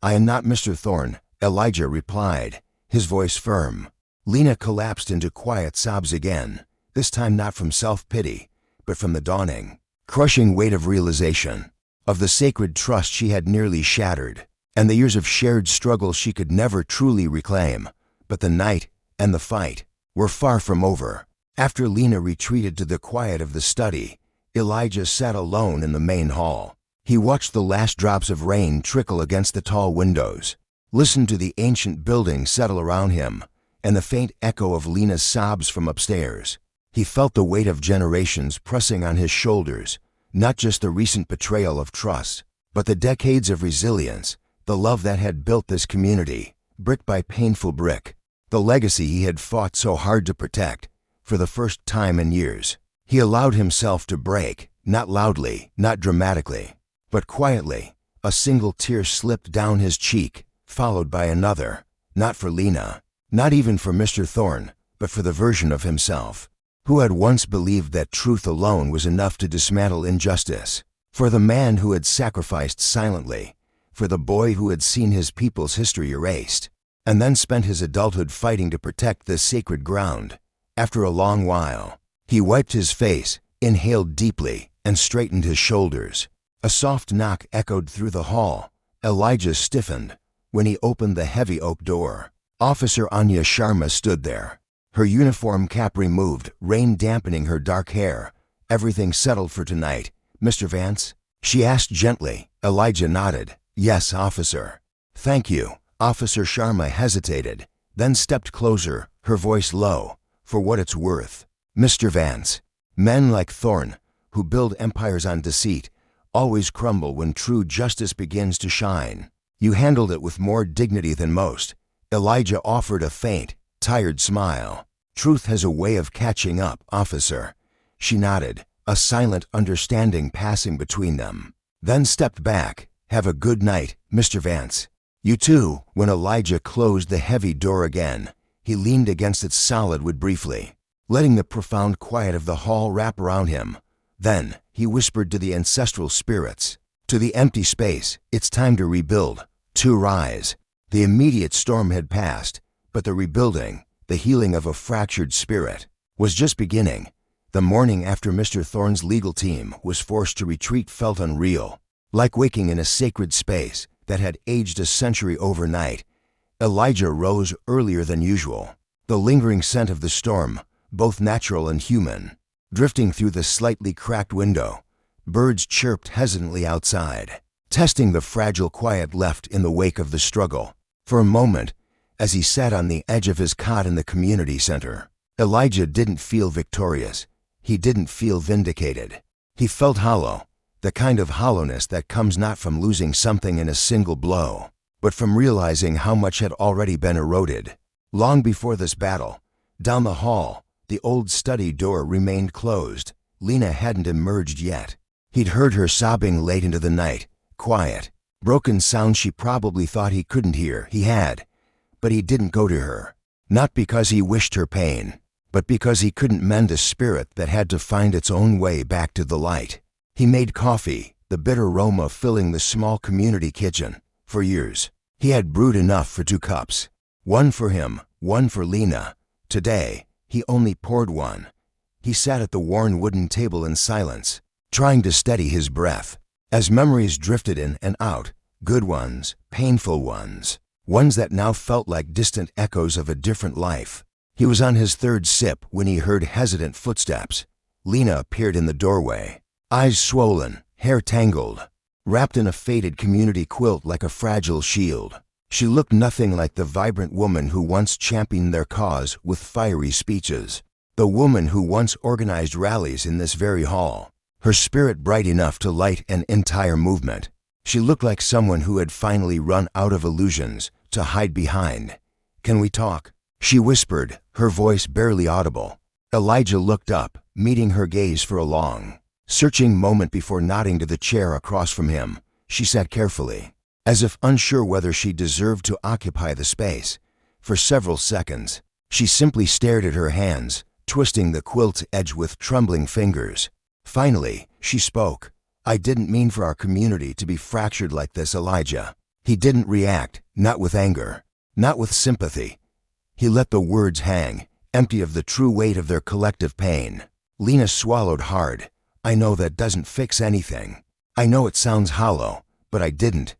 "I am not Mr. Thorne," Elijah replied, his voice firm. Lena collapsed into quiet sobs again, this time not from self-pity, but from the dawning, crushing weight of realization, of the sacred trust she had nearly shattered, and the years of shared struggle she could never truly reclaim. But the night and the fight were far from over. After Lena retreated to the quiet of the study, Elijah sat alone in the main hall. He watched the last drops of rain trickle against the tall windows, listened to the ancient building settle around him, and the faint echo of Lena's sobs from upstairs. He felt the weight of generations pressing on his shoulders, not just the recent betrayal of trust, but the decades of resilience, the love that had built this community, brick by painful brick, the legacy he had fought so hard to protect. For the first time in years, he allowed himself to break, not loudly, not dramatically, but quietly. A single tear slipped down his cheek, followed by another, not for Lena, not even for Mr. Thorne, but for the version of himself who had once believed that truth alone was enough to dismantle injustice, for the man who had sacrificed silently, for the boy who had seen his people's history erased, and then spent his adulthood fighting to protect this sacred ground. After a long while, he wiped his face, inhaled deeply, and straightened his shoulders. A soft knock echoed through the hall. Elijah stiffened. When he opened the heavy oak door, Officer Anya Sharma stood there, her uniform cap removed, rain dampening her dark hair. "Everything settled for tonight, Mr. Vance?" she asked gently. Elijah nodded. "Yes, officer." "Thank you." Officer Sharma hesitated, then stepped closer, her voice low. "For what it's worth, Mr. Vance, men like Thorne, who build empires on deceit, always crumble when true justice begins to shine. You handled it with more dignity than most." Elijah offered a faint, tired smile. "Truth has a way of catching up, officer." She nodded, a silent understanding passing between them, then stepped back. "Have a good night, Mr. Vance." "You too." When Elijah closed the heavy door again, he leaned against its solid wood briefly, letting the profound quiet of the hall wrap around him. Then he whispered to the ancestral spirits, to the empty space, "It's time to rebuild, to rise." The immediate storm had passed, but the rebuilding, the healing of a fractured spirit, was just beginning. The morning after Mr. Thorne's legal team was forced to retreat felt unreal, like waking in a sacred space that had aged a century overnight. Elijah rose earlier than usual, the lingering scent of the storm, both natural and human, drifting through the slightly cracked window. Birds chirped hesitantly outside, testing the fragile quiet left in the wake of the struggle. For a moment, as he sat on the edge of his cot in the community center, Elijah didn't feel victorious. He didn't feel vindicated. He felt hollow, the kind of hollowness that comes not from losing something in a single blow, but from realizing how much had already been eroded. Long before this battle, down the hall, the old study door remained closed. Lena hadn't emerged yet. He'd heard her sobbing late into the night, quiet, broken sounds she probably thought he couldn't hear. He had, but he didn't go to her, not because he wished her pain, but because he couldn't mend a spirit that had to find its own way back to the light. He made coffee, the bitter aroma filling the small community kitchen. For years, he had brewed enough for 2 cups, one for him, one for Lena. Today, he only poured one. He sat at the worn wooden table in silence, trying to steady his breath. As memories drifted in and out, good ones, painful ones, ones that now felt like distant echoes of a different life. He was on his 3rd sip when he heard hesitant footsteps. Lena appeared in the doorway, eyes swollen, hair tangled, wrapped in a faded community quilt like a fragile shield. She looked nothing like the vibrant woman who once championed their cause with fiery speeches, the woman who once organized rallies in this very hall. her spirit bright enough to light an entire movement. She looked like someone who had finally run out of illusions to hide behind. "Can we talk?" she whispered, her voice barely audible. Elijah looked up, meeting her gaze for a long, searching moment before nodding to the chair across from him. She sat carefully, as if unsure whether she deserved to occupy the space. For several seconds, she simply stared at her hands, twisting the quilt's edge with trembling fingers. Finally, she spoke. "I didn't mean for our community to be fractured like this, Elijah." He didn't react, not with anger, not with sympathy. He let the words hang, empty of the true weight of their collective pain. Lena swallowed hard. "I know that doesn't fix anything. I know it sounds hollow, but I didn't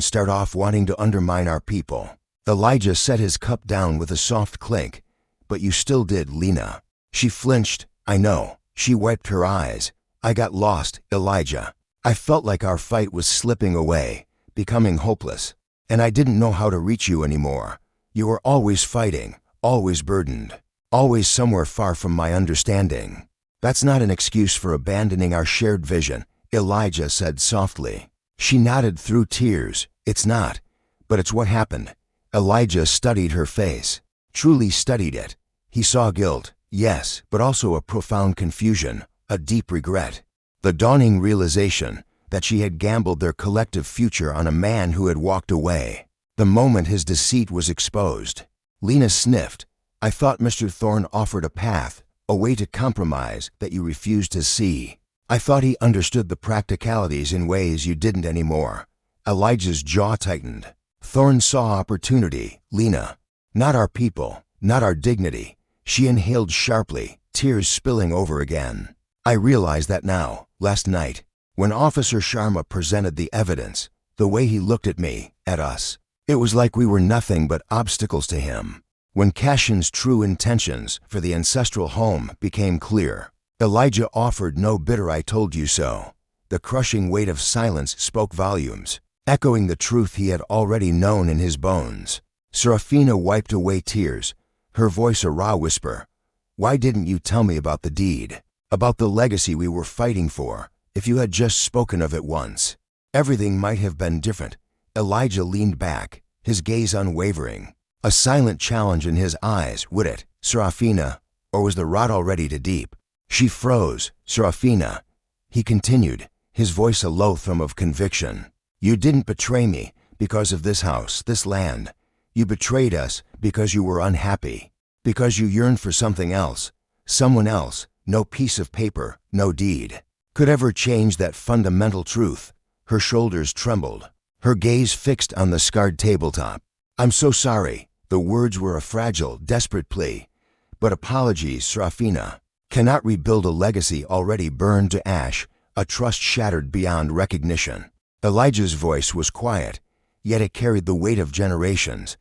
start off wanting to undermine our people." Elijah set his cup down with a soft clink. "But you still did, Lena." She flinched. "I know." She wiped her eyes. "I got lost, Elijah. I felt like our fight was slipping away, becoming hopeless. And I didn't know how to reach you anymore. You were always fighting, always burdened, always somewhere far from my understanding." "That's not an excuse for abandoning our shared vision," Elijah said softly. She nodded through tears. "It's not, but it's what happened." Elijah studied her face, truly studied it. He saw guilt, yes, but also a profound confusion, a deep regret. The dawning realization that she had gambled their collective future on a man who had walked away. The moment his deceit was exposed, Lena sniffed. "I thought Mr. Thorne offered a path, a way to compromise that you refused to see. I thought he understood the practicalities in ways you didn't anymore." Elijah's jaw tightened. "Thorne saw opportunity, Lena. Not our people, not our dignity." She inhaled sharply, tears spilling over again. "I realize that now, last night, when Officer Sharma presented the evidence, the way he looked at me, at us. It was like we were nothing but obstacles to him. When Cashin's true intentions for the ancestral home became clear, Elijah offered no bitter 'I told you so.' The crushing weight of silence spoke volumes, echoing the truth he had already known in his bones." Serafina wiped away tears, her voice a raw whisper. "Why didn't you tell me about the deed, about the legacy we were fighting for? If you had just spoken of it once, everything might have been different." Elijah leaned back, his gaze unwavering, a silent challenge in his eyes. "Would it, Serafina, or was the rot already too deep?" She froze. "Serafina," he continued, his voice a low thrum of conviction. "You didn't betray me because of this house, this land. You betrayed us because you were unhappy, because you yearned for something else, someone else. No piece of paper, no deed, could ever change that fundamental truth." Her shoulders trembled, her gaze fixed on the scarred tabletop. "I'm so sorry." The words were a fragile, desperate plea. "But apologies, Serafina, cannot rebuild a legacy already burned to ash, a trust shattered beyond recognition." Elijah's voice was quiet, yet it carried the weight of generations.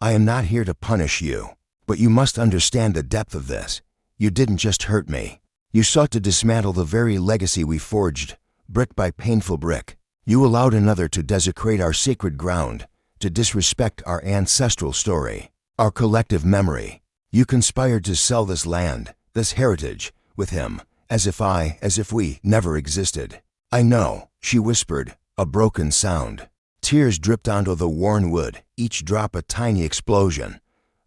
"I am not here to punish you, but you must understand the depth of this. You didn't just hurt me. You sought to dismantle the very legacy we forged, brick by painful brick. You allowed another to desecrate our sacred ground, to disrespect our ancestral story, our collective memory. You conspired to sell this land, this heritage, with him, as if we never existed." "I know," she whispered, a broken sound. Tears dripped onto the worn wood, each drop a tiny explosion.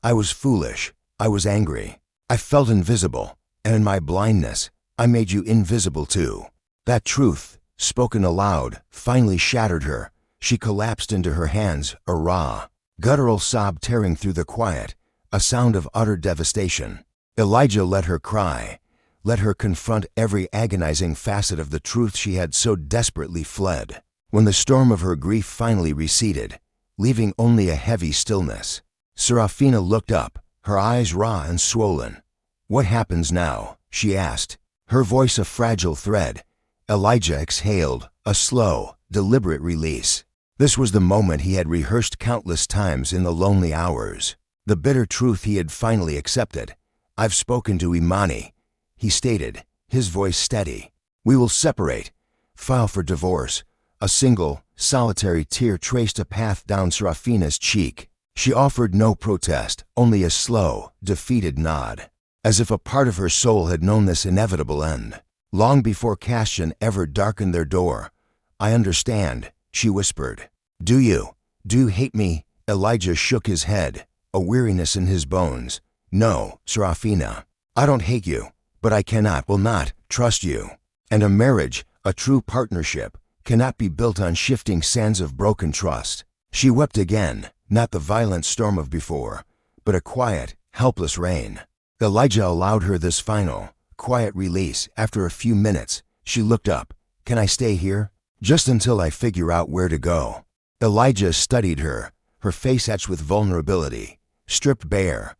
"I was foolish. I was angry. I felt invisible, and in my blindness, I made you invisible too." That truth, spoken aloud, finally shattered her. She collapsed into her hands, a raw, guttural sob tearing through the quiet, a sound of utter devastation. Elijah let her cry, let her confront every agonizing facet of the truth she had so desperately fled. When the storm of her grief finally receded, leaving only a heavy stillness, Serafina looked up, her eyes raw and swollen. "What happens now?" she asked, her voice a fragile thread. Elijah exhaled, a slow, deliberate release. This was the moment he had rehearsed countless times in the lonely hours, the bitter truth he had finally accepted. "I've spoken to Imani," he stated, his voice steady. "We will separate, file for divorce." A single, solitary tear traced a path down Serafina's cheek. She offered no protest, only a slow, defeated nod, as if a part of her soul had known this inevitable end. long before Castian ever darkened their door. "I understand," she whispered. "Do you? Do you hate me?" Elijah shook his head, a weariness in his bones. "No, Serafina. I don't hate you, but I will not, trust you. And a marriage, a true partnership, cannot be built on shifting sands of broken trust." She wept again, not the violent storm of before, but a quiet, helpless rain. Elijah allowed her this final, quiet release. After a few minutes, she looked up. "Can I stay here? Just until I figure out where to go." Elijah studied her, her face etched with vulnerability, stripped bare.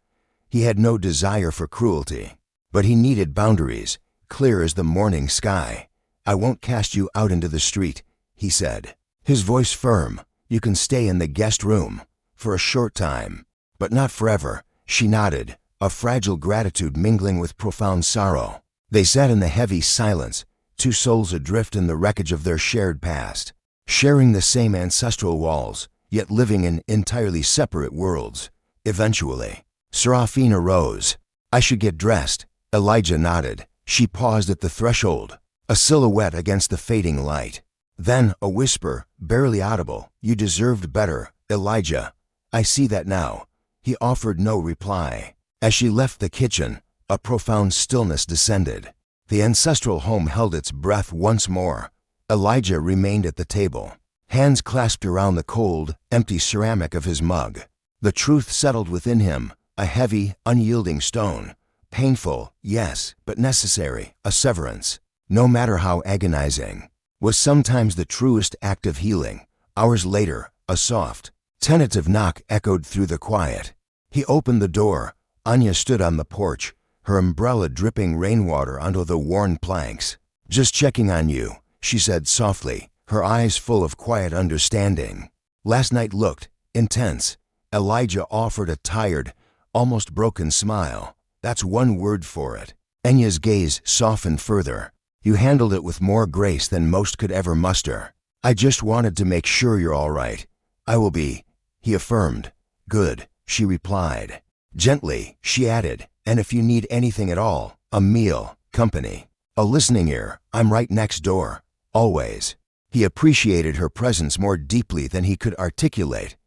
He had no desire for cruelty, but he needed boundaries, clear as the morning sky. "I won't cast you out into the street," he said, his voice firm. "You can stay in the guest room, for a short time, but not forever." She nodded, a fragile gratitude mingling with profound sorrow. They sat in the heavy silence, two souls adrift in the wreckage of their shared past, sharing the same ancestral walls, yet living in entirely separate worlds. Eventually, Serafina rose. "I should get dressed." Elijah nodded. She paused at the threshold, a silhouette against the fading light. Then a whisper, barely audible. "You deserved better, Elijah." "I see that now." He offered no reply. As she left the kitchen, a profound stillness descended. The ancestral home held its breath once more. Elijah remained at the table, hands clasped around the cold, empty ceramic of his mug. The truth settled within him, a heavy, unyielding stone. Painful, yes, but necessary. A severance, no matter how agonizing, was sometimes the truest act of healing. Hours later, a soft, tentative knock echoed through the quiet. He opened the door. Anya stood on the porch, her umbrella dripping rainwater onto the worn planks. "Just checking on you," she said softly, her eyes full of quiet understanding. "Last night looked intense." Elijah offered a tired, almost broken smile. "That's one word for it." Anya's gaze softened further. "You handled it with more grace than most could ever muster." "I just wanted to make sure you're all right." "I will be," he affirmed. "Good," she replied. Gently, she added, "And if you need anything at all, a meal, company, a listening ear, I'm right next door, always." He appreciated her presence more deeply than he could articulate.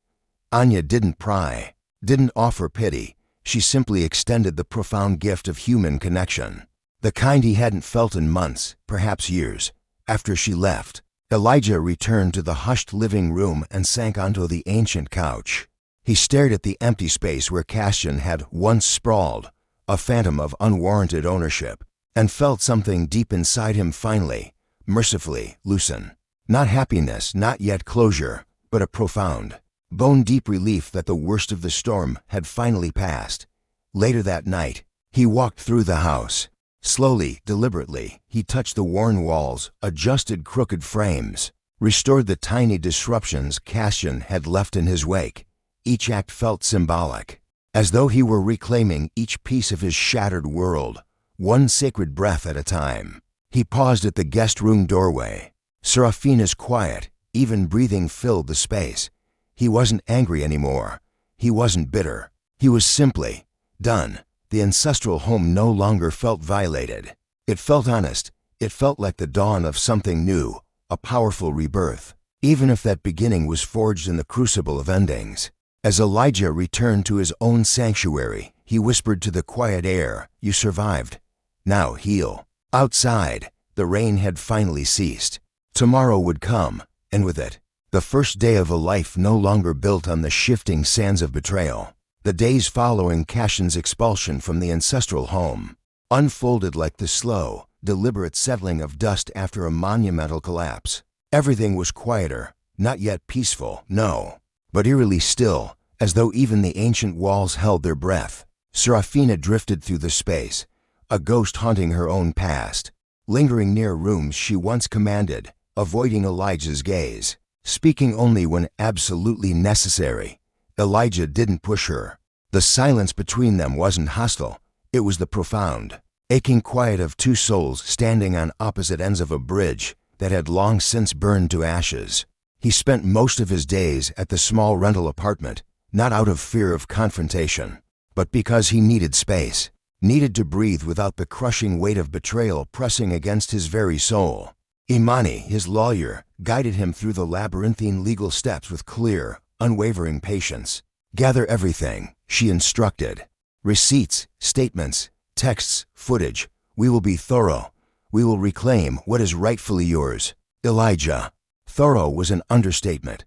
Anya didn't pry, didn't offer pity. She simply extended the profound gift of human connection, the kind he hadn't felt in months, perhaps years. After she left, Elijah returned to the hushed living room and sank onto the ancient couch. He stared at the empty space where Castian had once sprawled, a phantom of unwarranted ownership, and felt something deep inside him finally, mercifully loosen. Not happiness, not yet closure, but a profound, bone-deep relief that the worst of the storm had finally passed. Later that night, he walked through the house. Slowly, deliberately, he touched the worn walls, adjusted crooked frames, restored the tiny disruptions Castian had left in his wake. Each act felt symbolic, as though he were reclaiming each piece of his shattered world, one sacred breath at a time. He paused at the guest room doorway. Serafina's quiet, even breathing filled the space. He wasn't angry anymore. He wasn't bitter. He was simply done. The ancestral home no longer felt violated. It felt honest. It felt like the dawn of something new, a powerful rebirth, even if that beginning was forged in the crucible of endings. As Elijah returned to his own sanctuary, he whispered to the quiet air, "You survived. Now heal." Outside, the rain had finally ceased. Tomorrow would come, and with it, the first day of a life no longer built on the shifting sands of betrayal. The days following Castian's expulsion from the ancestral home unfolded like the slow, deliberate settling of dust after a monumental collapse. Everything was quieter, not yet peaceful, no, but eerily still, as though even the ancient walls held their breath. Serafina drifted through the space, a ghost haunting her own past, lingering near rooms she once commanded, avoiding Elijah's gaze, speaking only when absolutely necessary. Elijah didn't push her. The silence between them wasn't hostile. It was the profound, aching quiet of two souls standing on opposite ends of a bridge that had long since burned to ashes. He spent most of his days at the small rental apartment, not out of fear of confrontation, but because he needed space. needed to breathe without the crushing weight of betrayal pressing against his very soul. Imani, his lawyer, guided him through the labyrinthine legal steps with clear, unwavering patience. "Gather everything," she instructed. "Receipts, statements, texts, footage. We will be thorough. We will reclaim what is rightfully yours." Elijah. Thorough was an understatement.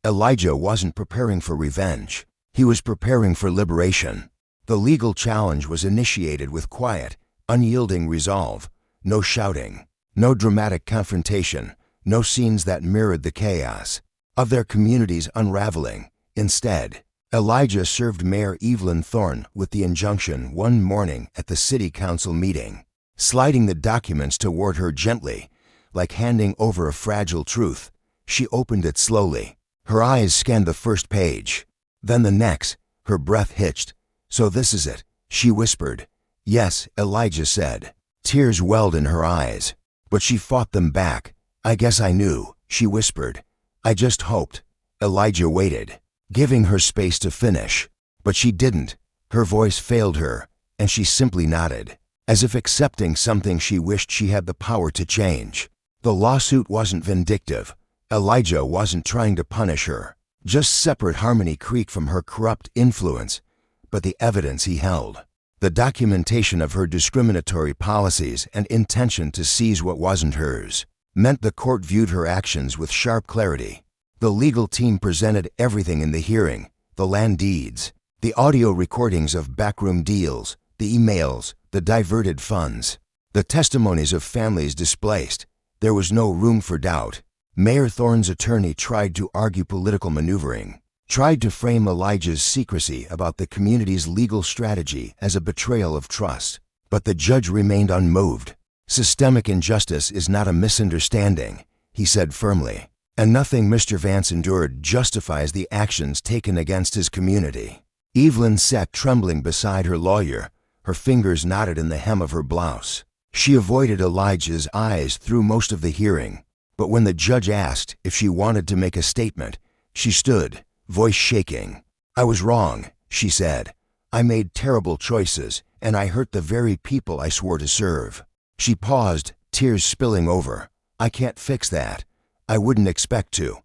Elijah wasn't preparing for revenge. He was preparing for liberation. The legal challenge was initiated with quiet, unyielding resolve. No shouting, no dramatic confrontation, no scenes that mirrored the chaos of their community's unraveling. Instead, Elijah served Mayor Evelyn Thorne with the injunction one morning at the city council meeting, sliding the documents toward her gently, like handing over a fragile truth. She opened it slowly. Her eyes scanned the first page, then the next. Her breath hitched. "So this is it," she whispered. "Yes," Elijah said. Tears welled in her eyes, but she fought them back. "I guess I knew," she whispered. "I just hoped." Elijah waited, giving her space to finish, but she didn't. Her voice failed her, and she simply nodded, as if accepting something she wished she had the power to change. The lawsuit wasn't vindictive. Elijah wasn't trying to punish her, just separate Harmony Creek from her corrupt influence, but the evidence he held, the documentation of her discriminatory policies and intention to seize what wasn't hers, meant the court viewed her actions with sharp clarity. The legal team presented everything in the hearing: the land deeds, the audio recordings of backroom deals, the emails, the diverted funds, the testimonies of families displaced. There was no room for doubt. Mayor Thorne's attorney tried to argue political maneuvering, tried to frame Elijah's secrecy about the community's legal strategy as a betrayal of trust, but the judge remained unmoved. "Systemic injustice is not a misunderstanding," he said firmly, "and nothing Mr. Vance endured justifies the actions taken against his community." Evelyn sat trembling beside her lawyer, her fingers knotted in the hem of her blouse. She avoided Elijah's eyes through most of the hearing, but when the judge asked if she wanted to make a statement, she stood, voice shaking. "I was wrong," she said. "I made terrible choices, and I hurt the very people I swore to serve." She paused, tears spilling over. "I can't fix that. I wouldn't expect to.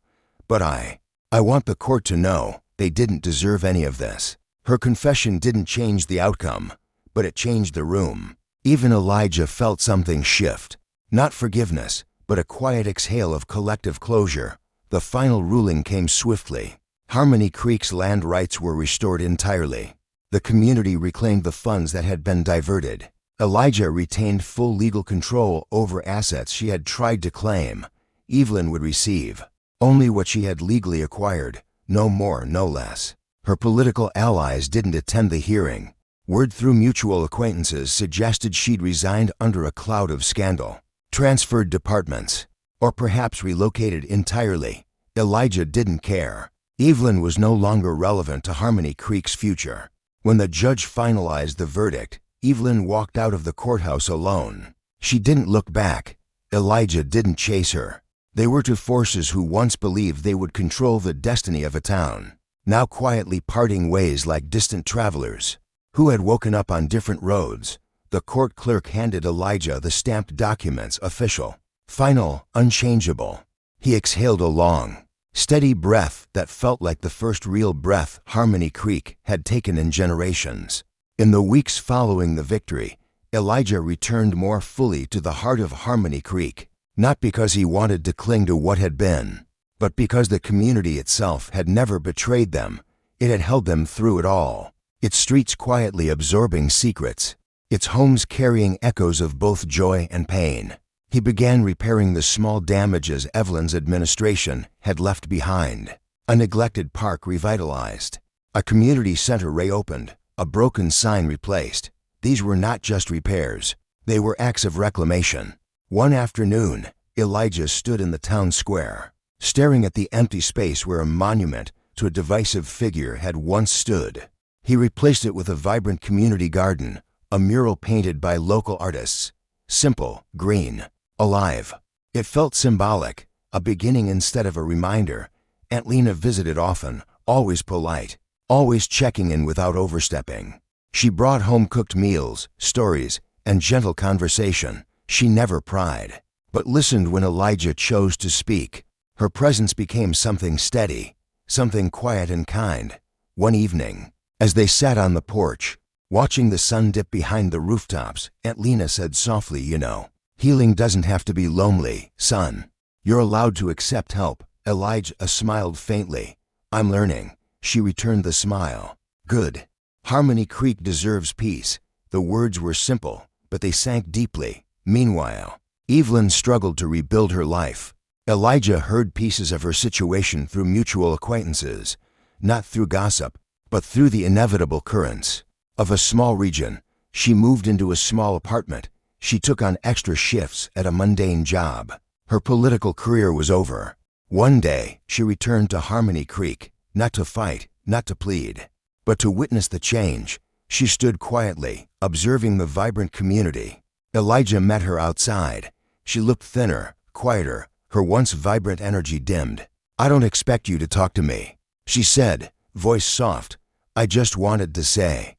But I want the court to know they didn't deserve any of this." Her confession didn't change the outcome, but it changed the room. Even Elijah felt something shift. Not forgiveness, but a quiet exhale of collective closure. The final ruling came swiftly. Harmony Creek's land rights were restored entirely. The community reclaimed the funds that had been diverted. Elijah retained full legal control over assets she had tried to claim. Evelyn would receive only what she had legally acquired, no more, no less. Her political allies didn't attend the hearing. Word through mutual acquaintances suggested she'd resigned under a cloud of scandal, transferred departments, or perhaps relocated entirely. Elijah didn't care. Evelyn was no longer relevant to Harmony Creek's future. When the judge finalized the verdict, Evelyn walked out of the courthouse alone. She didn't look back. Elijah didn't chase her. They were two forces who once believed they would control the destiny of a town, now quietly parting ways like distant travelers who had woken up on different roads. The court clerk handed Elijah the stamped documents, official, final, unchangeable. He exhaled a long, steady breath that felt like the first real breath Harmony Creek had taken in generations. In the weeks following the victory, Elijah returned more fully to the heart of Harmony Creek, not because he wanted to cling to what had been, but because the community itself had never betrayed them. It had held them through it all, its streets quietly absorbing secrets, its homes carrying echoes of both joy and pain. He began repairing the small damages Evelyn's administration had left behind. A neglected park revitalized, a community center reopened, a broken sign replaced. These were not just repairs, they were acts of reclamation. One afternoon, Elijah stood in the town square, staring at the empty space where a monument to a divisive figure had once stood. He replaced it with a vibrant community garden, a mural painted by local artists. Simple, green, alive. It felt symbolic, a beginning instead of a reminder. Aunt Lena visited often, always polite, always checking in without overstepping. She brought home cooked meals, stories, and gentle conversation. She never pried, but listened when Elijah chose to speak. Her presence became something steady, something quiet and kind. One evening, as they sat on the porch, watching the sun dip behind the rooftops, Aunt Lena said softly, "You know, healing doesn't have to be lonely, son. You're allowed to accept help." Elijah smiled faintly. "I'm learning." She returned the smile. "Good. Harmony Creek deserves peace." The words were simple, but they sank deeply. Meanwhile, Evelyn struggled to rebuild her life. Elijah heard pieces of her situation through mutual acquaintances, not through gossip, but through the inevitable currents of a small region. She moved into a small apartment. She took on extra shifts at a mundane job. Her political career was over. One day, she returned to Harmony Creek, not to fight, not to plead, but to witness the change. She stood quietly, observing the vibrant community. Elijah met her outside. She looked thinner, quieter, her once vibrant energy dimmed. "I don't expect you to talk to me," she said, voice soft. "I just wanted to say,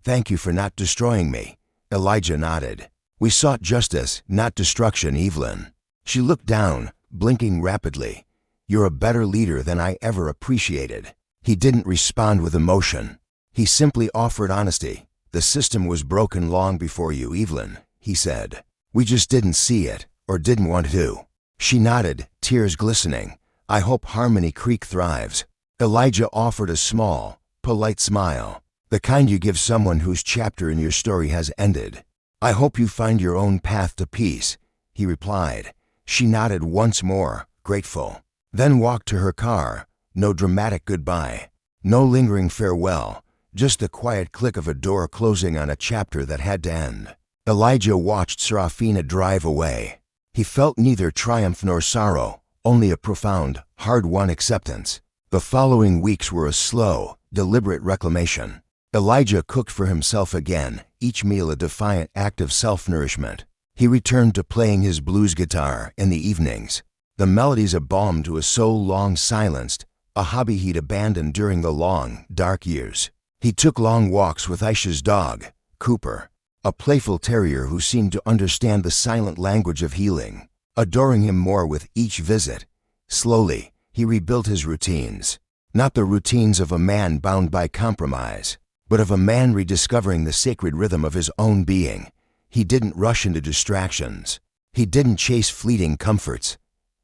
thank you for not destroying me." Elijah nodded. "We sought justice, not destruction, Evelyn." She looked down, blinking rapidly. "You're a better leader than I ever appreciated." He didn't respond with emotion. He simply offered honesty. "The system was broken long before you, Evelyn," he said. "We just didn't see it, or didn't want to." She nodded, tears glistening. "I hope Harmony Creek thrives." Elijah offered a small, polite smile, the kind you give someone whose chapter in your story has ended. "I hope you find your own path to peace," he replied. She nodded once more, grateful, then walked to her car. No dramatic goodbye, no lingering farewell, just the quiet click of a door closing on a chapter that had to end. Elijah watched Serafina drive away. He felt neither triumph nor sorrow, only a profound, hard-won acceptance. The following weeks were a slow, deliberate reclamation. Elijah cooked for himself again, each meal a defiant act of self-nourishment. He returned to playing his blues guitar in the evenings, the melodies a balm to a soul long silenced, a hobby he'd abandoned during the long, dark years. He took long walks with Aisha's dog, Cooper, a playful terrier who seemed to understand the silent language of healing, adoring him more with each visit. Slowly, he rebuilt his routines, not the routines of a man bound by compromise, but of a man rediscovering the sacred rhythm of his own being. He didn't rush into distractions. He didn't chase fleeting comforts.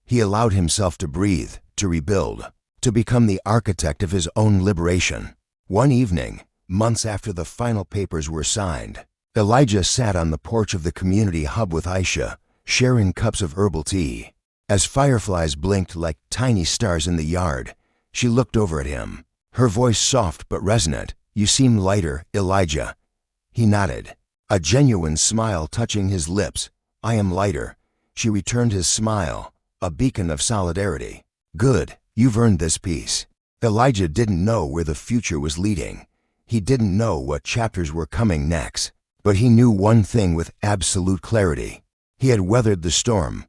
He allowed himself to breathe, to rebuild, to become the architect of his own liberation. One evening, months after the final papers were signed, Elijah sat on the porch of the community hub with Aisha, sharing cups of herbal tea. As fireflies blinked like tiny stars in the yard, she looked over at him, her voice soft but resonant. "You seem lighter, Elijah." He nodded, a genuine smile touching his lips. "I am lighter." She returned his smile, a beacon of solidarity. "Good, you've earned this peace." Elijah didn't know where the future was leading. He didn't know what chapters were coming next, but he knew one thing with absolute clarity. He had weathered the storm.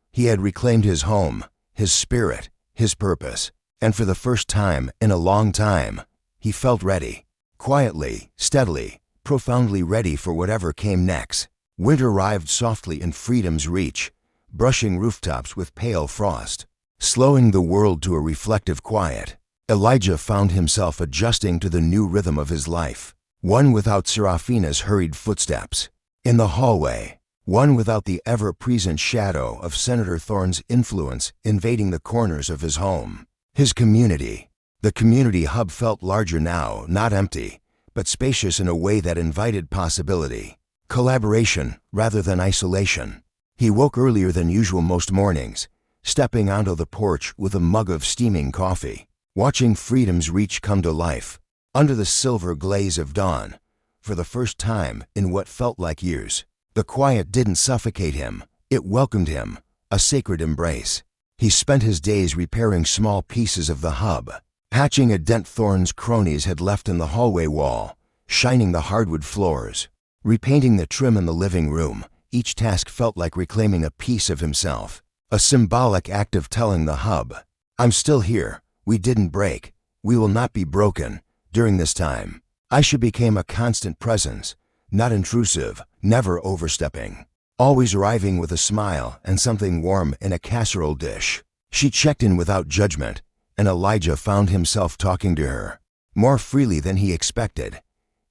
He had reclaimed his home, his spirit, his purpose, and for the first time in a long time, he felt ready. Quietly, steadily, profoundly ready for whatever came next. Winter arrived softly in freedom's reach, brushing rooftops with pale frost, slowing the world to a reflective quiet. Elijah found himself adjusting to the new rhythm of his life, one without Serafina's hurried footsteps in the hallway, one without the ever-present shadow of Senator Thorne's influence invading the corners of his home. His community, the community hub, felt larger now, not empty, but spacious in a way that invited possibility, collaboration rather than isolation. He woke earlier than usual most mornings, stepping onto the porch with a mug of steaming coffee, watching freedom's reach come to life. Under the silver glaze of dawn, for the first time in what felt like years, the quiet didn't suffocate him, it welcomed him, a sacred embrace. He spent his days repairing small pieces of the hub, patching a dent Thorne's cronies had left in the hallway wall, shining the hardwood floors, repainting the trim in the living room. Each task felt like reclaiming a piece of himself, a symbolic act of telling the hub, "I'm still here, we didn't break, we will not be broken." During this time, Aisha became a constant presence, not intrusive, never overstepping, always arriving with a smile and something warm in a casserole dish. She checked in without judgment, and Elijah found himself talking to her more freely than he expected.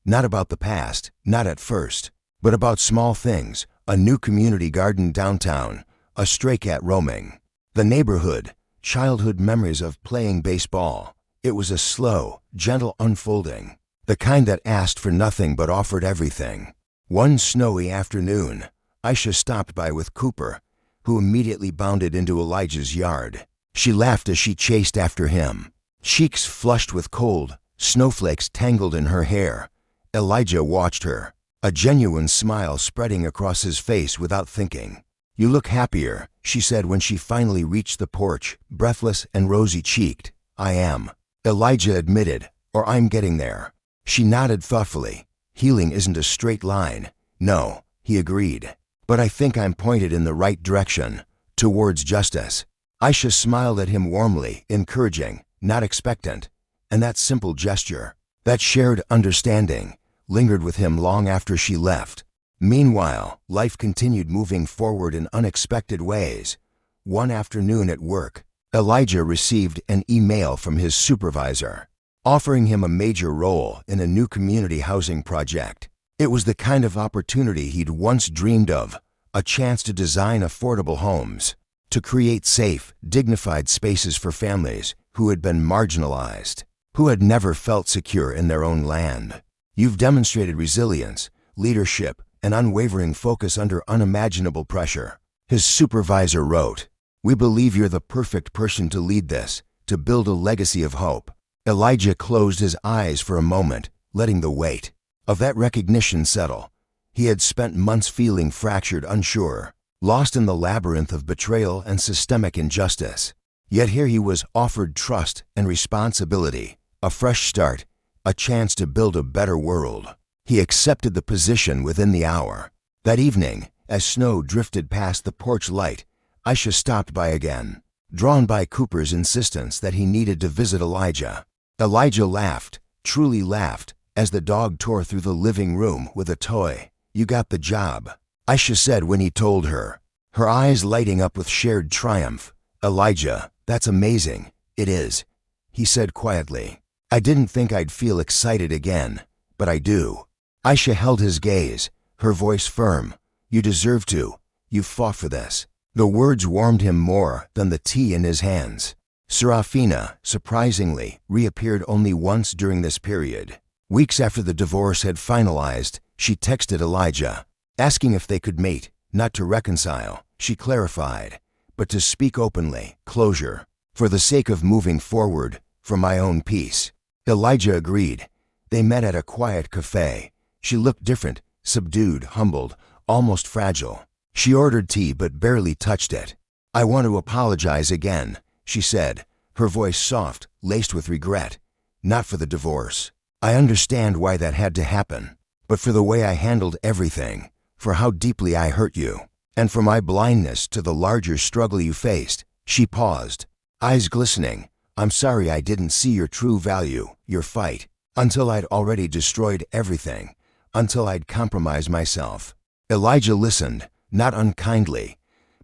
Not about the past, not at first, but about small things, a new community garden downtown, a stray cat roaming, the neighborhood, childhood memories of playing baseball. It was a slow, gentle unfolding, the kind that asked for nothing but offered everything. One snowy afternoon, Aisha stopped by with Cooper, who immediately bounded into Elijah's yard. She laughed as she chased after him, cheeks flushed with cold, snowflakes tangled in her hair. Elijah watched her, a genuine smile spreading across his face without thinking. "You look happier," she said when she finally reached the porch, breathless and rosy-cheeked. "I am," Elijah admitted, "or I'm getting there." She nodded thoughtfully. "Healing isn't a straight line." "No," he agreed, "but I think I'm pointed in the right direction, towards justice." Aisha smiled at him warmly, encouraging, not expectant, and that simple gesture, that shared understanding, lingered with him long after she left. Meanwhile, life continued moving forward in unexpected ways. One afternoon at work, Elijah received an email from his supervisor, offering him a major role in a new community housing project. It was the kind of opportunity he'd once dreamed of, a chance to design affordable homes, to create safe, dignified spaces for families who had been marginalized, who had never felt secure in their own land. "You've demonstrated resilience, leadership, and unwavering focus under unimaginable pressure," his supervisor wrote. "We believe you're the perfect person to lead this, to build a legacy of hope." Elijah closed his eyes for a moment, letting the weight of that recognition settle. He had spent months feeling fractured, unsure, lost in the labyrinth of betrayal and systemic injustice. Yet here he was offered trust and responsibility, a fresh start, a chance to build a better world. He accepted the position within the hour. That evening, as snow drifted past the porch light, Aisha stopped by again, drawn by Cooper's insistence that he needed to visit Elijah. Elijah laughed, truly laughed, as the dog tore through the living room with a toy. "You got the job," Aisha said when he told her, her eyes lighting up with shared triumph. "Elijah, that's amazing." "It is," he said quietly. "I didn't think I'd feel excited again, but I do." Aisha held his gaze, her voice firm. "You deserve to. You've fought for this." The words warmed him more than the tea in his hands. Serafina, surprisingly, reappeared only once during this period. Weeks after the divorce had finalized, she texted Elijah, asking if they could meet, not to reconcile, she clarified, but to speak openly, closure, for the sake of moving forward, for my own peace. Elijah agreed. They met at a quiet cafe. She looked different, subdued, humbled, almost fragile. She ordered tea but barely touched it. "I want to apologize again," she said, her voice soft, laced with regret. "Not for the divorce. I understand why that had to happen, but for the way I handled everything, for how deeply I hurt you, and for my blindness to the larger struggle you faced." She paused, eyes glistening. "I'm sorry I didn't see your true value, your fight, until I'd already destroyed everything, until I'd compromised myself." Elijah listened, not unkindly,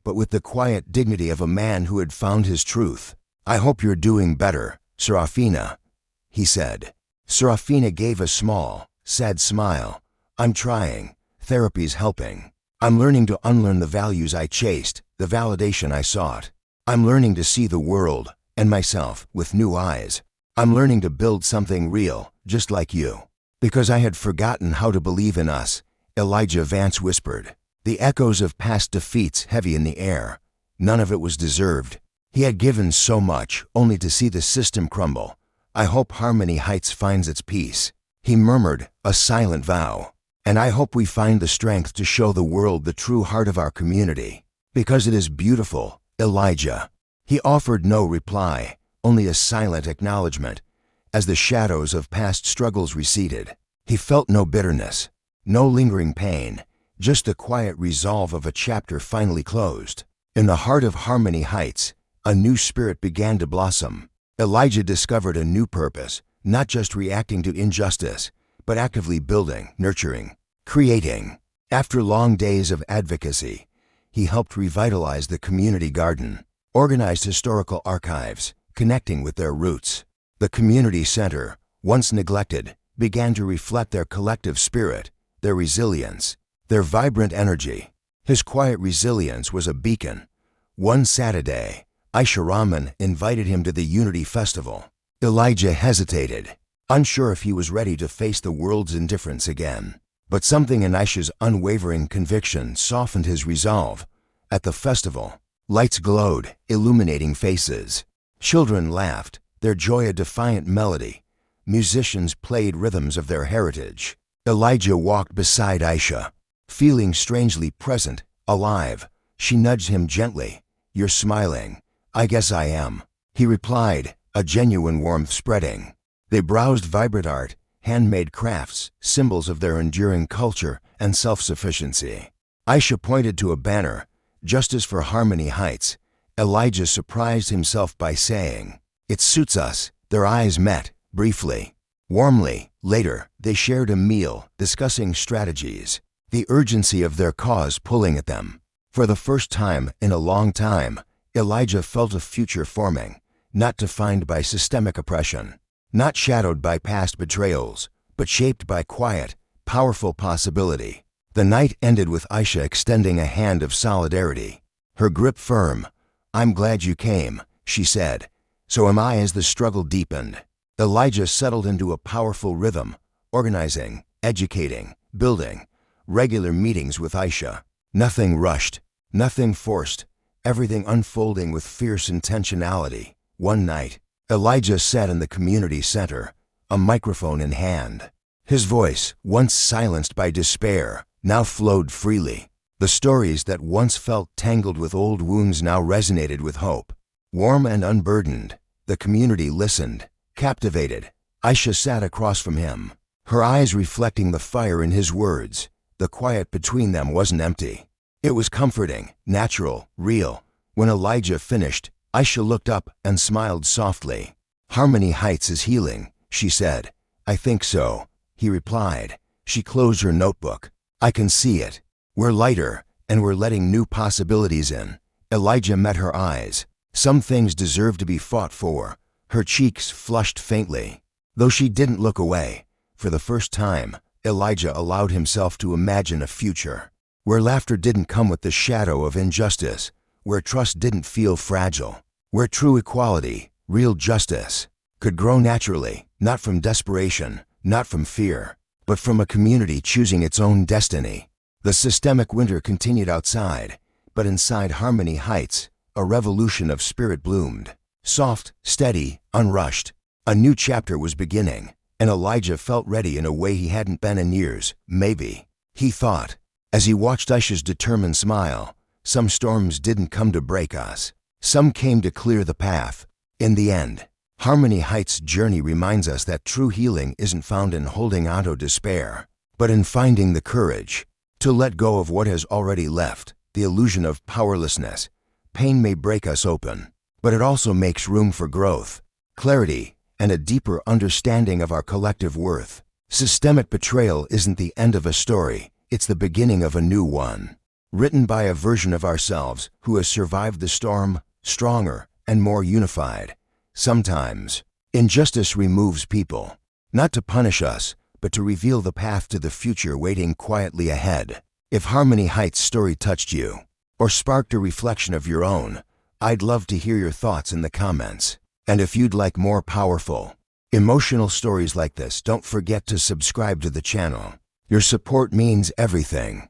but with the quiet dignity of a man who had found his truth. "I hope you're doing better, Serafina," he said. Serafina gave a small, sad smile. "I'm trying. Therapy's helping. I'm learning to unlearn the values I chased, the validation I sought. I'm learning to see the world, and myself, with new eyes. I'm learning to build something real, just like you." "Because I had forgotten how to believe in us," Elijah Vance whispered, the echoes of past defeats heavy in the air. None of it was deserved. He had given so much, only to see the system crumble. "I hope Harmony Heights finds its peace," he murmured, a silent vow. "And I hope we find the strength to show the world the true heart of our community. Because it is beautiful, Elijah." He offered no reply, only a silent acknowledgement. As the shadows of past struggles receded, he felt no bitterness, no lingering pain, just the quiet resolve of a chapter finally closed. In the heart of Harmony Heights, a new spirit began to blossom. Elijah discovered a new purpose, not just reacting to injustice, but actively building, nurturing, creating. After long days of advocacy, he helped revitalize the community garden, organized historical archives, connecting with their roots. The community center, once neglected, began to reflect their collective spirit, their resilience, their vibrant energy. His quiet resilience was a beacon. One Saturday, Aisha Rahman invited him to the Unity Festival. Elijah hesitated, unsure if he was ready to face the world's indifference again. But something in Aisha's unwavering conviction softened his resolve. At the festival, lights glowed, illuminating faces. Children laughed, their joy a defiant melody. Musicians played rhythms of their heritage. Elijah walked beside Aisha, feeling strangely present, alive. She nudged him gently. "You're smiling." "I guess I am," he replied, a genuine warmth spreading. They browsed vibrant art, handmade crafts, symbols of their enduring culture and self-sufficiency. Aisha pointed to a banner, "Justice for Harmony Heights." Elijah surprised himself by saying, "It suits us." Their eyes met, briefly, warmly. Later, they shared a meal, discussing strategies, the urgency of their cause pulling at them. For the first time in a long time, Elijah felt a future forming, not defined by systemic oppression, not shadowed by past betrayals, but shaped by quiet, powerful possibility. The night ended with Aisha extending a hand of solidarity, her grip firm. "I'm glad you came," she said. "So am I." As the struggle deepened, Elijah settled into a powerful rhythm, organizing, educating, building. Regular meetings with Aisha. Nothing rushed, nothing forced, everything unfolding with fierce intentionality. One night, Elijah sat in the community center, a microphone in hand. His voice, once silenced by despair, now flowed freely. The stories that once felt tangled with old wounds now resonated with hope. Warm and unburdened, the community listened, captivated. Aisha sat across from him, her eyes reflecting the fire in his words. The quiet between them wasn't empty. It was comforting, natural, real. When Elijah finished, Aisha looked up and smiled softly. "Harmony Heights is healing," she said. "I think so," he replied. She closed her notebook. "I can see it. We're lighter, and we're letting new possibilities in." Elijah met her eyes. Some things deserve to be fought for. Her cheeks flushed faintly, though she didn't look away. For the first time, Elijah allowed himself to imagine a future where laughter didn't come with the shadow of injustice, where trust didn't feel fragile, where true equality, real justice, could grow naturally, not from desperation, not from fear, but from a community choosing its own destiny. The systemic winter continued outside, but inside Harmony Heights, a revolution of spirit bloomed. Soft, steady, unrushed. A new chapter was beginning, and Elijah felt ready in a way he hadn't been in years. Maybe, he thought, as he watched Aisha's determined smile, some storms didn't come to break us. Some came to clear the path. In the end, Harmony Heights' journey reminds us that true healing isn't found in holding on to despair, but in finding the courage to let go of what has already left, the illusion of powerlessness. Pain may break us open, but it also makes room for growth, clarity, and a deeper understanding of our collective worth. Systemic betrayal isn't the end of a story, it's the beginning of a new one, written by a version of ourselves who has survived the storm, stronger and more unified. Sometimes, injustice removes people, not to punish us, but to reveal the path to the future waiting quietly ahead. If Harmony Heights' story touched you, or sparked a reflection of your own, I'd love to hear your thoughts in the comments. And if you'd like more powerful, emotional stories like this, don't forget to subscribe to the channel. Your support means everything.